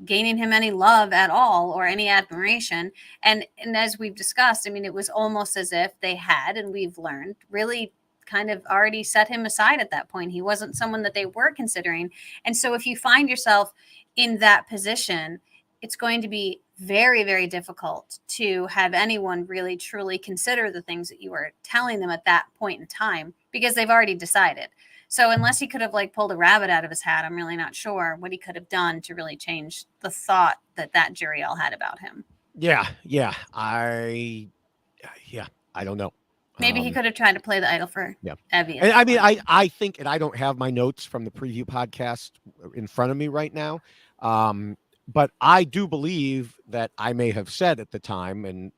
gaining him any love at all or any admiration. And as we've discussed, I mean, it was almost as if they had, and we've learned, really kind of already set him aside at that point. He wasn't someone that they were considering. And so if you find yourself in that position, it's going to be very, very difficult to have anyone really truly consider the things that you were telling them at that point in time, because they've already decided. So unless he could have pulled a rabbit out of his hat, I'm really not sure what he could have done to really change the thought that jury all had about him. Yeah. I don't know. Maybe he could have tried to play the idol for Evie. And I mean, I think, and I don't have my notes from the preview podcast in front of me right now, but I do believe that I may have said at the time, and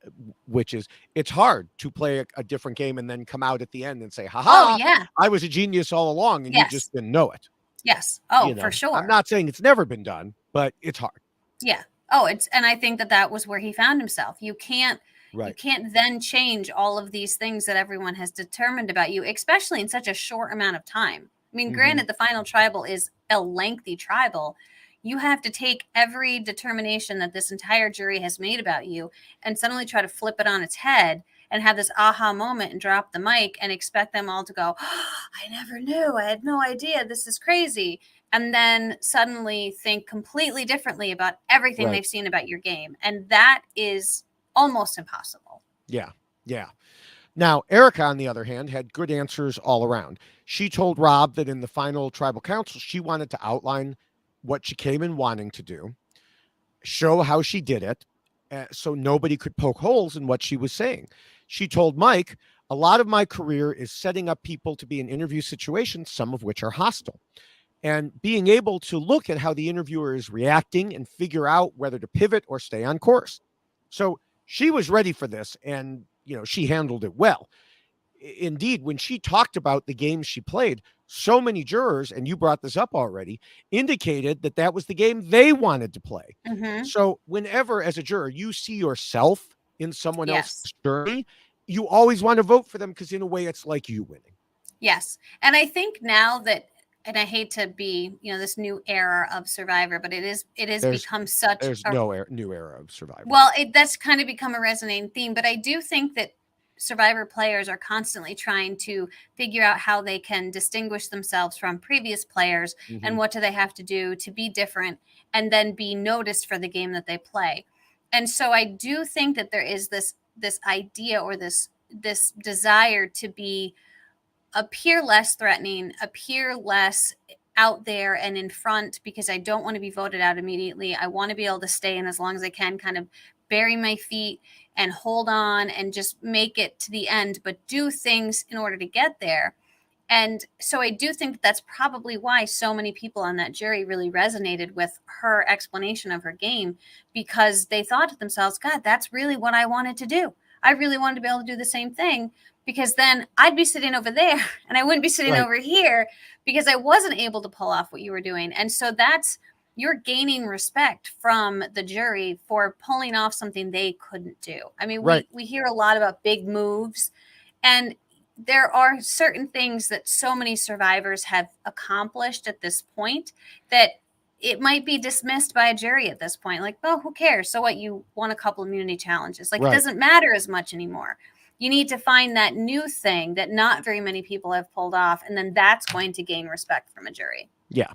which is, it's hard to play a different game and then come out at the end and say, haha, I was a genius all along, and you just didn't know it. Yes. Oh, for sure. I'm not saying it's never been done, but it's hard. Yeah. Oh, and I think that was where he found himself. You can't then change all of these things that everyone has determined about you, especially in such a short amount of time. I mean, granted, the final tribal is a lengthy tribal. You have to take every determination that this entire jury has made about you and suddenly try to flip it on its head and have this aha moment and drop the mic and expect them all to go, oh, I never knew. I had no idea. This is crazy. And then suddenly think completely differently about everything they've seen about your game. And that is almost impossible. Yeah. Now, Erika, on the other hand, had good answers all around. She told Rob that in the final tribal council, she wanted to outline what she came in wanting to do, show how she did it, so nobody could poke holes in what she was saying. She told Mike, a lot of my career is setting up people to be in interview situations, some of which are hostile, and being able to look at how the interviewer is reacting and figure out whether to pivot or stay on course. So she was ready for this, and she handled it well. Indeed, when she talked about the games she played, so many jurors, and you brought this up already, indicated that was the game they wanted to play. So whenever, as a juror, you see yourself in someone else's journey, you always want to vote for them, because in a way it's like you winning. Yes. And I think now that, and I hate to be, this new era of Survivor, but there's become such. There's no new era of Survivor. Well, that's kind of become a resonating theme, but I do think that Survivor players are constantly trying to figure out how they can distinguish themselves from previous players and what do they have to do to be different and then be noticed for the game that they play. And so I do think that there is this idea or this desire to appear less threatening, appear less out there and in front, because I don't want to be voted out immediately. I want to be able to stay in as long as I can, kind of bury my feet and hold on and just make it to the end, but do things in order to get there. And so I do think that's probably why so many people on that jury really resonated with her explanation of her game, because they thought to themselves, God, that's really what I wanted to do. I really wanted to be able to do the same thing, because then I'd be sitting over there and I wouldn't be sitting over here because I wasn't able to pull off what you were doing. And so you're gaining respect from the jury for pulling off something they couldn't do. I mean, we hear a lot about big moves, and there are certain things that so many survivors have accomplished at this point that it might be dismissed by a jury at this point. Like, oh, who cares? So what? You won a couple immunity challenges. Like, it doesn't matter as much anymore. You need to find that new thing that not very many people have pulled off, and then that's going to gain respect from a jury. Yeah.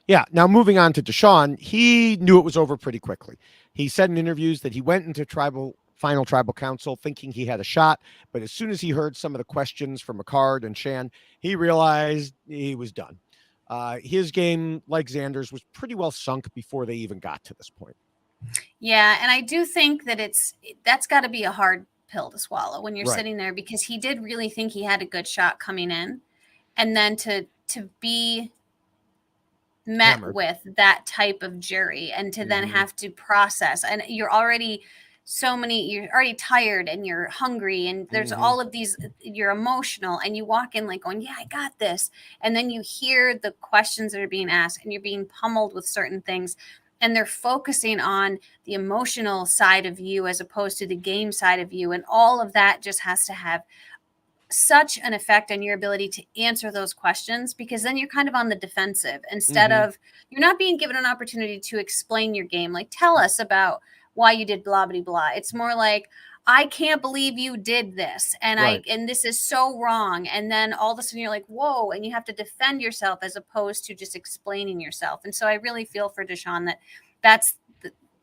Yeah. Now, moving on to Deshawn, he knew it was over pretty quickly. He said in interviews that he went into final tribal council thinking he had a shot, but as soon as he heard some of the questions from Ricard and Shan, he realized he was done. His game, like Xander's, was pretty well sunk before they even got to this point. Yeah, and I do think that that's got to be a hard pill to swallow when you're sitting there, because he did really think he had a good shot coming in, and then to be met with that type of jury and to then have to process, and you're already tired and you're hungry and there's all of these, you're emotional, and you walk in like going, yeah, I got this, and then you hear the questions that are being asked and you're being pummeled with certain things, and they're focusing on the emotional side of you as opposed to the game side of you, and all of that just has to have such an effect on your ability to answer those questions, because then you're kind of on the defensive instead of, you're not being given an opportunity to explain your game. Like, tell us about why you did blah, blah, blah. It's more like, I can't believe you did this. And and this is so wrong. And then all of a sudden you're like, whoa, and you have to defend yourself as opposed to just explaining yourself. And so I really feel for Deshawn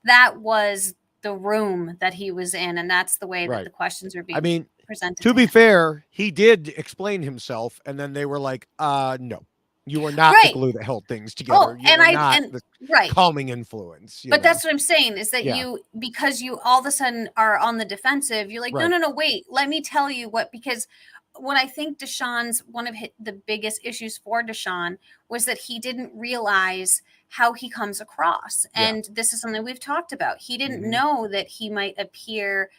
that was the room that he was in. And that's the way that the questions were being presented. To be fair, he did explain himself, and then they were like, no, you are not the glue that held things together. You are not the calming influence. But that's what I'm saying, is that because you all of a sudden are on the defensive, you're like, no, wait, let me tell you what, because what I think one of the biggest issues for Deshawn was that he didn't realize how he comes across. And this is something we've talked about. He didn't know that he might appear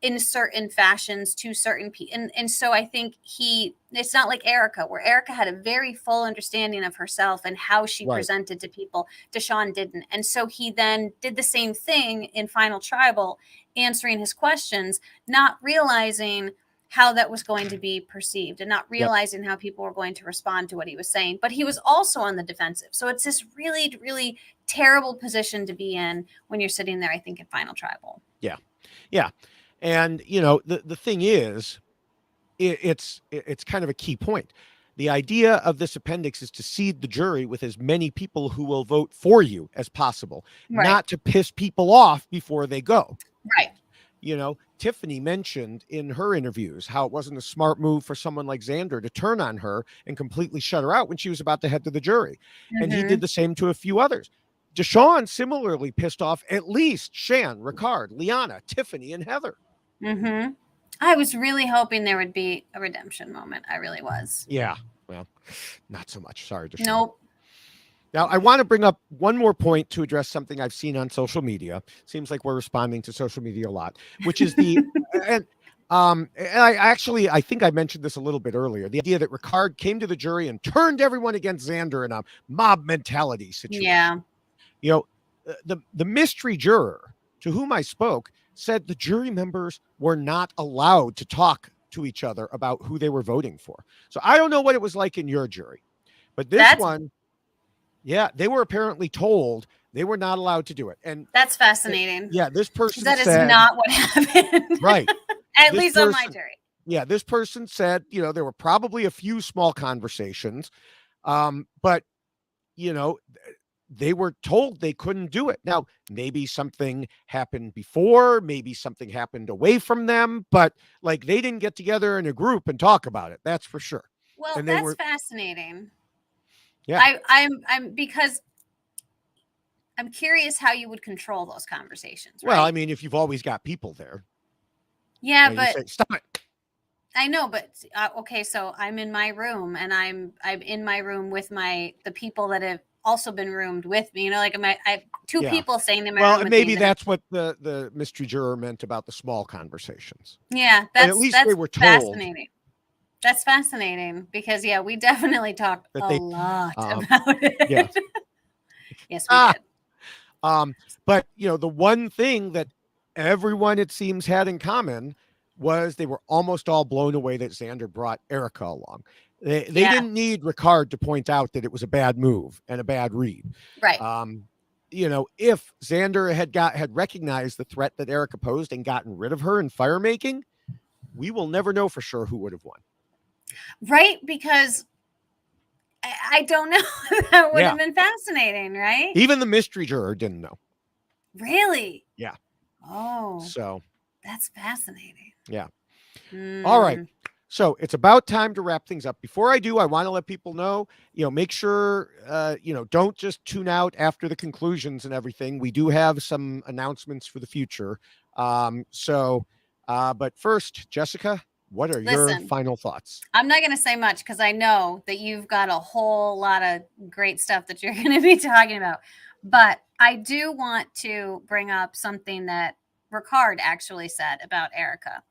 in certain fashions to certain people. And so I think it's not like Erika, where Erika had a very full understanding of herself and how she presented to people. Deshawn didn't. And so he then did the same thing in Final Tribal, answering his questions, not realizing how that was going to be perceived and not realizing how people were going to respond to what he was saying. But he was also on the defensive. So it's this really, really terrible position to be in when you're sitting there, I think, in Final Tribal. Yeah. Yeah. And, the thing is, it's kind of a key point. The idea of this appendix is to seed the jury with as many people who will vote for you as possible, not to piss people off before they go. Right. Tiffany mentioned in her interviews how it wasn't a smart move for someone like Xander to turn on her and completely shut her out when she was about to head to the jury. And he did the same to a few others. Deshawn similarly pissed off at least Shan, Ricard, Liana, Tiffany, and Heather. I was really hoping there would be a redemption moment. I really was. Yeah. Well, not so much. Sorry, Deshawn. Nope. Now, I want to bring up one more point to address something I've seen on social media. Seems like we're responding to social media a lot, which is the and I think I mentioned this a little bit earlier. The idea that Ricard came to the jury and turned everyone against Xander in a mob mentality situation. Yeah. The mystery juror to whom I spoke said the jury members were not allowed to talk to each other about who they were voting for. So I don't know what it was like in your jury, but this one, they were apparently told they were not allowed to do it. And that's fascinating. This person said, is not what happened. Right. At least on my jury. Yeah. This person said, there were probably a few small conversations, but they were told they couldn't do it. Now, maybe something happened before, maybe something happened away from them, but they didn't get together in a group and talk about it. That's for sure. Well, that's fascinating. Yeah. Because I'm curious how you would control those conversations. Right? Well, I mean, if you've always got people there. Yeah, but say, stop it. I know, but okay, so I'm in my room and I'm in my room with the people that have also been roomed with me. I have two people staying in my room. Well, maybe that's what the mystery juror meant about the small conversations. Yeah, at least they were told. Fascinating. That's fascinating because we definitely talked a lot about it. Yeah. Yes, we did. But the one thing that everyone, it seems, had in common was they were almost all blown away that Xander brought Erika along. They didn't need Ricard to point out that it was a bad move and a bad read. Right. If Xander had recognized the threat that Erika posed and gotten rid of her in fire making, we will never know for sure who would have won. Right. Because I don't know. That would have been fascinating, right? Even the mystery juror didn't know. Really? Yeah. Oh. So that's fascinating. Yeah. All right. So it's about time to wrap things up. Before I do, I want to let people know, make sure, don't just tune out after the conclusions and everything. We do have some announcements for the future. But first, Jessica, what are your final thoughts? I'm not going to say much because I know that you've got a whole lot of great stuff that you're going to be talking about. But I do want to bring up something that Ricard actually said about Erika.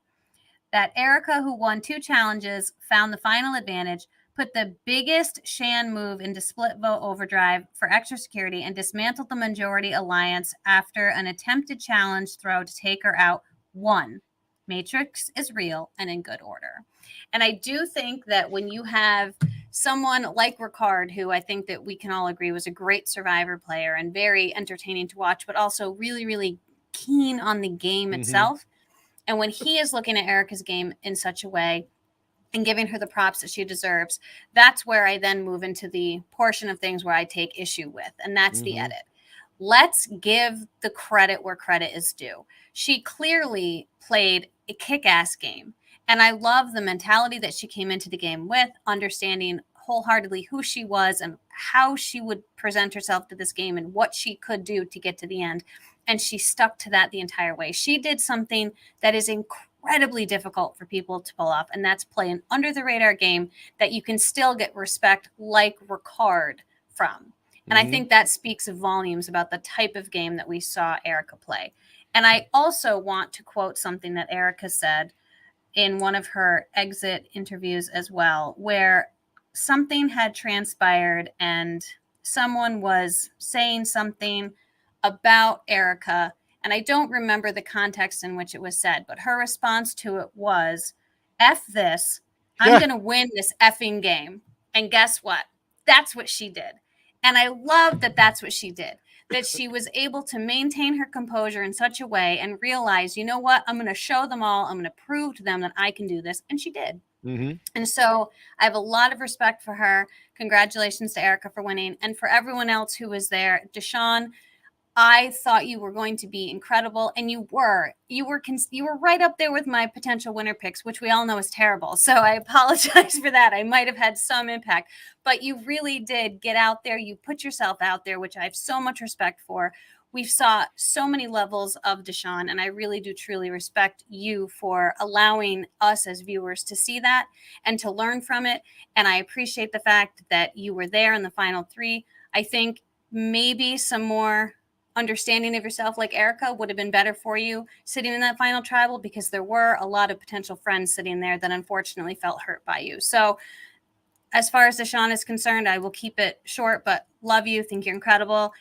That Erika, who won 2 challenges, found the final advantage, put the biggest Shan move into split vote overdrive for extra security, and dismantled the majority alliance after an attempted challenge throw to take her out, won. Matrix is real and in good order. And I do think that when you have someone like Ricard, who I think that we can all agree was a great Survivor player and very entertaining to watch, but also really, really keen on the game itself. And when he is looking at Erika's game in such a way and giving her the props that she deserves, that's where I then move into the portion of things where I take issue with, and that's the edit. Let's give the credit where credit is due. She clearly played a kick-ass game, and I love the mentality that she came into the game with, understanding wholeheartedly who she was and how she would present herself to this game and what she could do to get to the end. And she stuck to that the entire way. She did something that is incredibly difficult for people to pull off, and that's play an under-the-radar game that you can still get respect like Ricard from. And I think that speaks volumes about the type of game that we saw Erika play. And I also want to quote something that Erika said in one of her exit interviews as well, where something had transpired and someone was saying something about Erika, and I don't remember the context in which it was said, but her response to it was, F this, I'm going to win this effing game. And guess what? That's what she did. And I love that that's what she did, that she was able to maintain her composure in such a way and realize, you know what, I'm going to show them all, I'm going to prove to them that I can do this. And she did. And so I have a lot of respect for her. Congratulations to Erika for winning. And for everyone else who was there, Deshawn, I thought you were going to be incredible, and you were right up there with my potential winner picks, which we all know is terrible. So I apologize for that. I might have had some impact, but you really did get out there. You put yourself out there, which I have so much respect for. We saw so many levels of Deshawn, and I really do truly respect you for allowing us as viewers to see that and to learn from it. And I appreciate the fact that you were there in the final 3. I think maybe some more understanding of yourself like Erika would have been better for you sitting in that final tribal, because there were a lot of potential friends sitting there that unfortunately felt hurt by you. So as far as Deshawn is concerned, I will keep it short, but love you. Think you're incredible.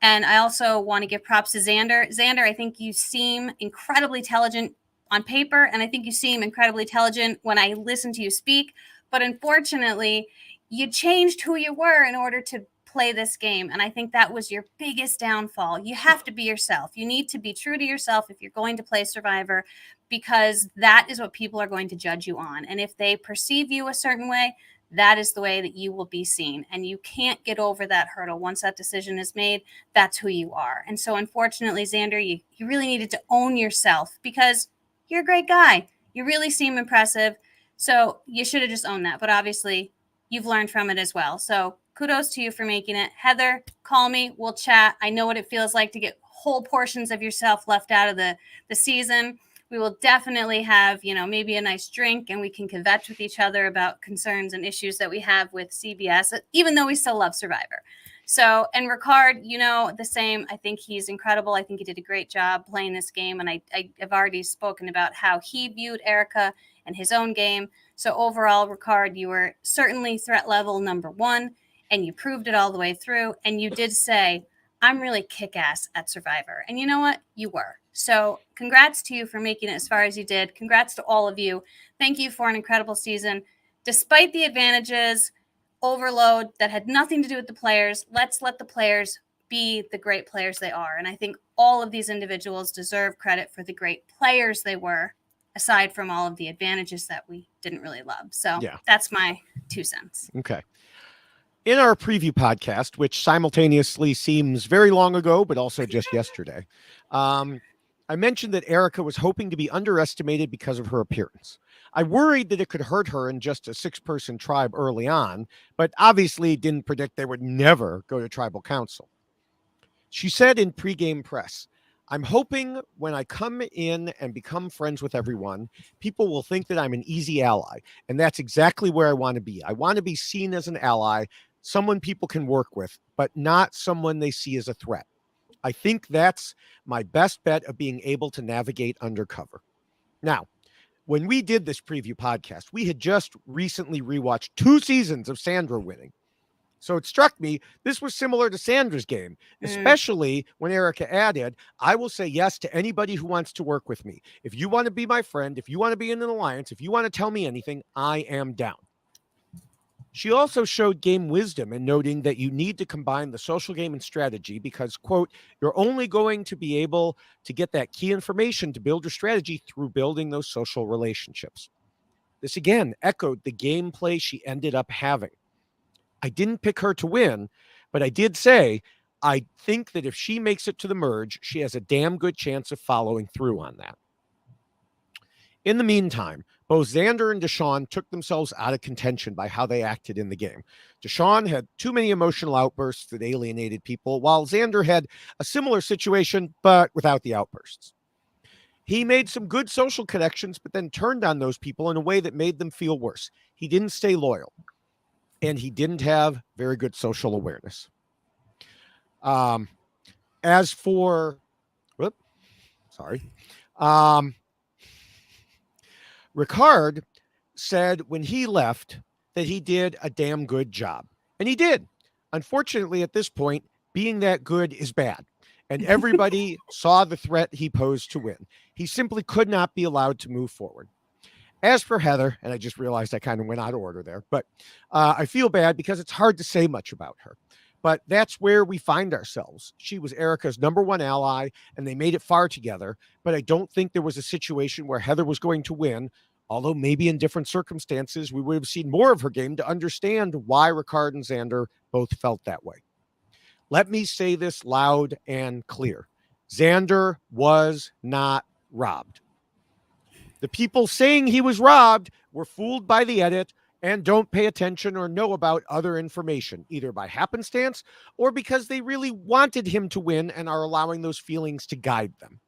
And I also want to give props to Xander. Xander, I think you seem incredibly intelligent on paper, and I think you seem incredibly intelligent when I listen to you speak. But unfortunately, you changed who you were in order to play this game. And I think that was your biggest downfall. You have to be yourself. You need to be true to yourself if you're going to play Survivor, because that is what people are going to judge you on. And if they perceive you a certain way, that is the way that you will be seen. And you can't get over that hurdle. Once that decision is made, that's who you are. And so unfortunately, Xander, you really needed to own yourself, because you're a great guy. You really seem impressive. So you should have just owned that. But obviously, you've learned from it as well. So kudos to you for making it. Heather, call me. We'll chat. I know what it feels like to get whole portions of yourself left out of the season. We will definitely have, maybe a nice drink, and we can kvetch with each other about concerns and issues that we have with CBS, even though we still love Survivor. So, and Ricard, the same. I think he's incredible. I think he did a great job playing this game. And I have already spoken about how he viewed Erika and his own game. So overall, Ricard, you were certainly threat level number 1. And you proved it all the way through. And you did say, I'm really kick-ass at Survivor. And you know what? You were. So congrats to you for making it as far as you did. Congrats to all of you. Thank you for an incredible season. Despite the advantages, overload that had nothing to do with the players, let's let the players be the great players they are. And I think all of these individuals deserve credit for the great players they were, aside from all of the advantages that we didn't really love. So That's my 2 cents. Okay. In our preview podcast, which simultaneously seems very long ago, but also just yesterday, I mentioned that Erika was hoping to be underestimated because of her appearance. I worried that it could hurt her in just a 6-person tribe early on, but obviously didn't predict they would never go to tribal council. She said in pregame press, "I'm hoping when I come in and become friends with everyone, people will think that I'm an easy ally. And that's exactly where I want to be. I want to be seen as an ally, someone people can work with, but not someone they see as a threat. I think that's my best bet of being able to navigate undercover." Now, when we did this preview podcast, we had just recently rewatched 2 seasons of Sandra winning. So it struck me this was similar to Sandra's game, especially when Erika added, "I will say yes to anybody who wants to work with me. If you want to be my friend, if you want to be in an alliance, if you want to tell me anything, I am down." She also showed game wisdom in noting that you need to combine the social game and strategy because, quote, "you're only going to be able to get that key information to build your strategy through building those social relationships." This again echoed the gameplay she ended up having. I didn't pick her to win, but I did say I think that if she makes it to the merge, she has a damn good chance of following through on that. In the meantime, both Xander and Deshawn took themselves out of contention by how they acted in the game. Deshawn had too many emotional outbursts that alienated people, while Xander had a similar situation, but without the outbursts. He made some good social connections, but then turned on those people in a way that made them feel worse. He didn't stay loyal. And he didn't have very good social awareness. As for, Ricard said when he left that he did a damn good job. And he did. Unfortunately, at this point, being that good is bad. And everybody saw the threat he posed to win. He simply could not be allowed to move forward. As for Heather, and I just realized I kind of went out of order there, but I feel bad because it's hard to say much about her. But that's where we find ourselves. She was Erika's #1 ally, and they made it far together. But I don't think there was a situation where Heather was going to win, although maybe in different circumstances, we would have seen more of her game to understand why Ricard and Xander both felt that way. Let me say this loud and clear. Xander was not robbed. The people saying he was robbed were fooled by the edit and don't pay attention or know about other information, either by happenstance or because they really wanted him to win and are allowing those feelings to guide them.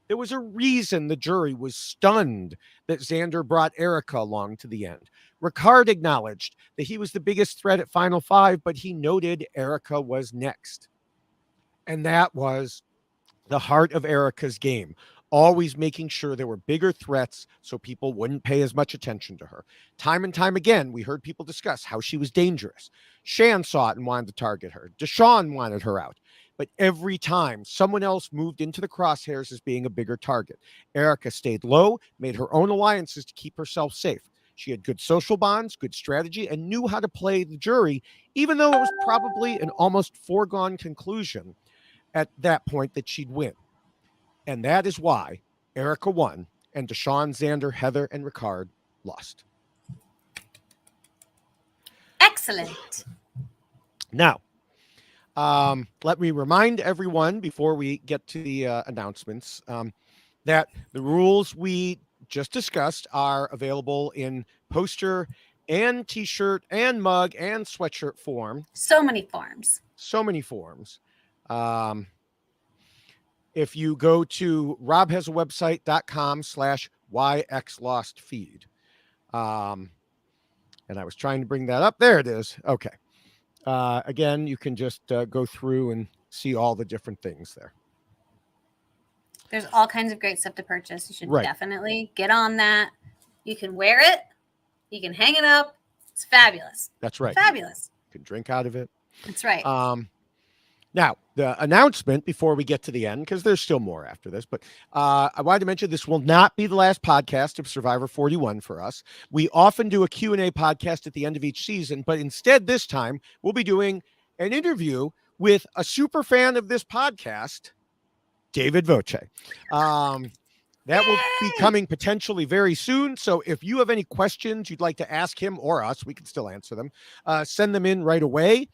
There was a reason the jury was stunned that Xander brought Erika along to the end. Ricard acknowledged that he was the biggest threat at Final 5, but he noted Erika was next. And that was the heart of Erika's game, always making sure there were bigger threats so people wouldn't pay as much attention to her. Time and time again, we heard people discuss how she was dangerous. Shan saw it and wanted to target her. Deshawn wanted her out. But every time someone else moved into the crosshairs as being a bigger target, Erika stayed low, made her own alliances to keep herself safe. She had good social bonds, good strategy, and knew how to play the jury, even though it was probably an almost foregone conclusion at that point that she'd win. And that is why Erika won and Deshawn, Xander, Heather, and Ricard lost. Excellent. Now, let me remind everyone before we get to the announcements that the rules we just discussed are available in poster and t-shirt and mug and sweatshirt form. So many forms. If you go to robhasawebsite.com/yxlostfeed. And I was trying to bring that up. There it is. Okay. Again, you can just go through and see all the different things there. There's all kinds of great stuff to purchase. You should definitely get on that. You can wear it. You can hang it up. It's fabulous. That's right. Fabulous. You can drink out of it. That's right. Now, the announcement before we get to the end, because there's still more after this, but I wanted to mention this will not be the last podcast of Survivor 41 for us. We often do a Q&A podcast at the end of each season, but instead this time we'll be doing an interview with a super fan of this podcast, David Voce. That will be coming potentially very soon. So if you have any questions you'd like to ask him or us, we can still answer them. Send them in right away.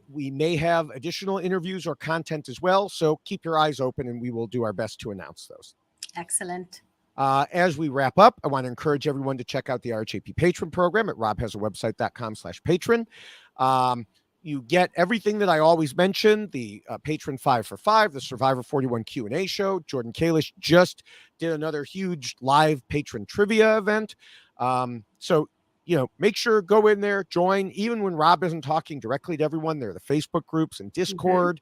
We may have additional interviews or content as well. So keep your eyes open and we will do our best to announce those. Excellent. As we wrap up, I want to encourage everyone to check out the RHAP patron program at robhasawebsite.com/patron. You get everything that I always mention, the patron 5 for 5, the Survivor 41 Q&A show. Jordan Kalish just did another huge live patron trivia event. So, make sure go in there, join. Even when Rob isn't talking directly to everyone, there are the Facebook groups and Discord.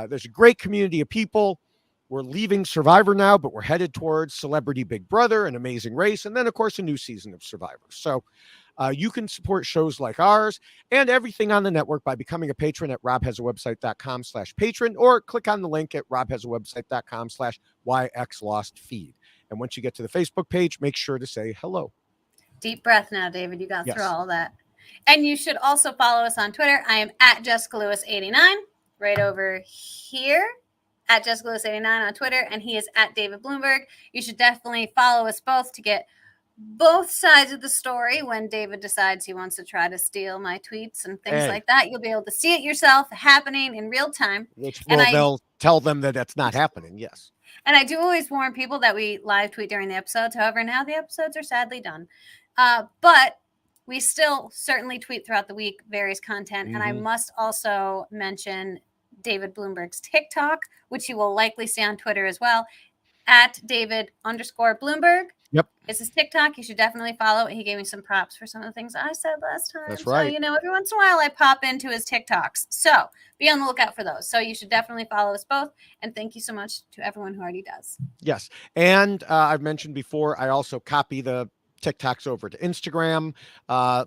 There's a great community of people. We're leaving Survivor now, but we're headed towards Celebrity Big Brother, an Amazing Race, and then, of course, a new season of Survivor. So you can support shows like ours and everything on the network by becoming a patron at robhasawebsite.com/patron or click on the link at robhasawebsite.com/YXLostFeed. And once you get to the Facebook page, make sure to say hello. Deep breath now, David. You got through all of that. And you should also follow us on Twitter. I am at JessicaLewis89 right over here. At Jessica Lewis 89 on Twitter, and he is at David Bloomberg. You should definitely follow us both to get both sides of the story when David decides he wants to try to steal my tweets and things like that. You'll be able to see it yourself happening in real time. They'll tell them that that's not happening, yes. And I do always warn people that we live tweet during the episodes. However, now the episodes are sadly done. But we still certainly tweet throughout the week various content. And I must also mention David Bloomberg's TikTok, which you will likely see on Twitter as well, at David_Bloomberg. Yep. It's his TikTok. You should definitely follow it. He gave me some props for some of the things I said last time. That's right. So, every once in a while I pop into his TikToks. So be on the lookout for those. So you should definitely follow us both. And thank you so much to everyone who already does. Yes. And I've mentioned before, I also copy the TikToks over to Instagram, a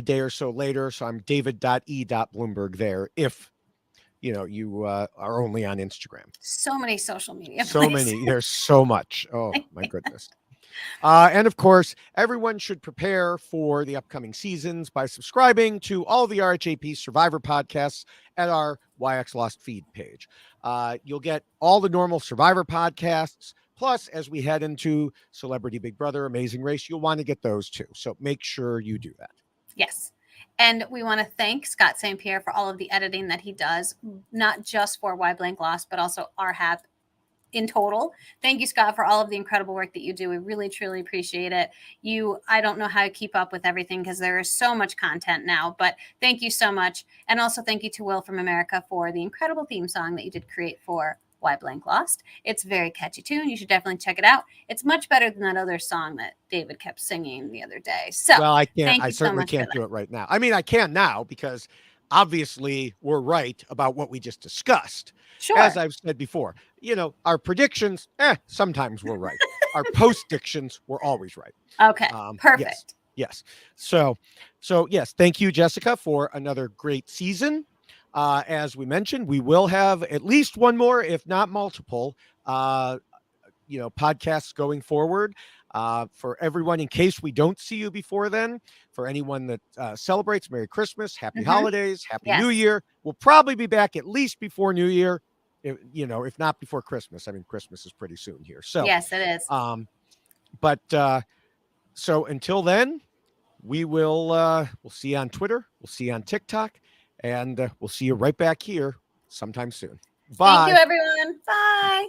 day or so later. So I'm david.e.bloomberg there if you are only on Instagram. So many social media. So many. There's so much. Oh, my goodness. And of course, everyone should prepare for the upcoming seasons by subscribing to all the RHAP Survivor podcasts at our YX Lost feed page. You'll get all the normal Survivor podcasts. Plus, as we head into Celebrity Big Brother, Amazing Race, you'll want to get those too. So make sure you do that. Yes. And we want to thank Scott St. Pierre for all of the editing that he does, not just for Why Blank Lost, but also RHAP in total. Thank you, Scott, for all of the incredible work that you do. We really, truly appreciate it. I don't know how to keep up with everything because there is so much content now, but thank you so much. And also thank you to Will from America for the incredible theme song that you did create for Why Blank Lost. It's a very catchy tune. You should definitely check it out. It's much better than that other song that David kept singing the other day. So, well, I certainly can't do it right now. I mean, I can now because obviously we're right about what we just discussed. Sure. As I've said before, our predictions, sometimes we're right. Our post-dictions, we're always right. Okay. Perfect. Yes. So yes, thank you, Jessica, for another great season. As we mentioned, we will have at least one more, if not multiple, podcasts going forward. For everyone, in case we don't see you before then, for anyone that celebrates, Merry Christmas, Happy Holidays, Happy New Year. We'll probably be back at least before New Year, if not before Christmas. I mean, Christmas is pretty soon here. So yes, it is. So until then, we'll see you on Twitter. We'll see you on TikTok. And we'll see you right back here sometime soon. Bye. Thank you, everyone. Bye.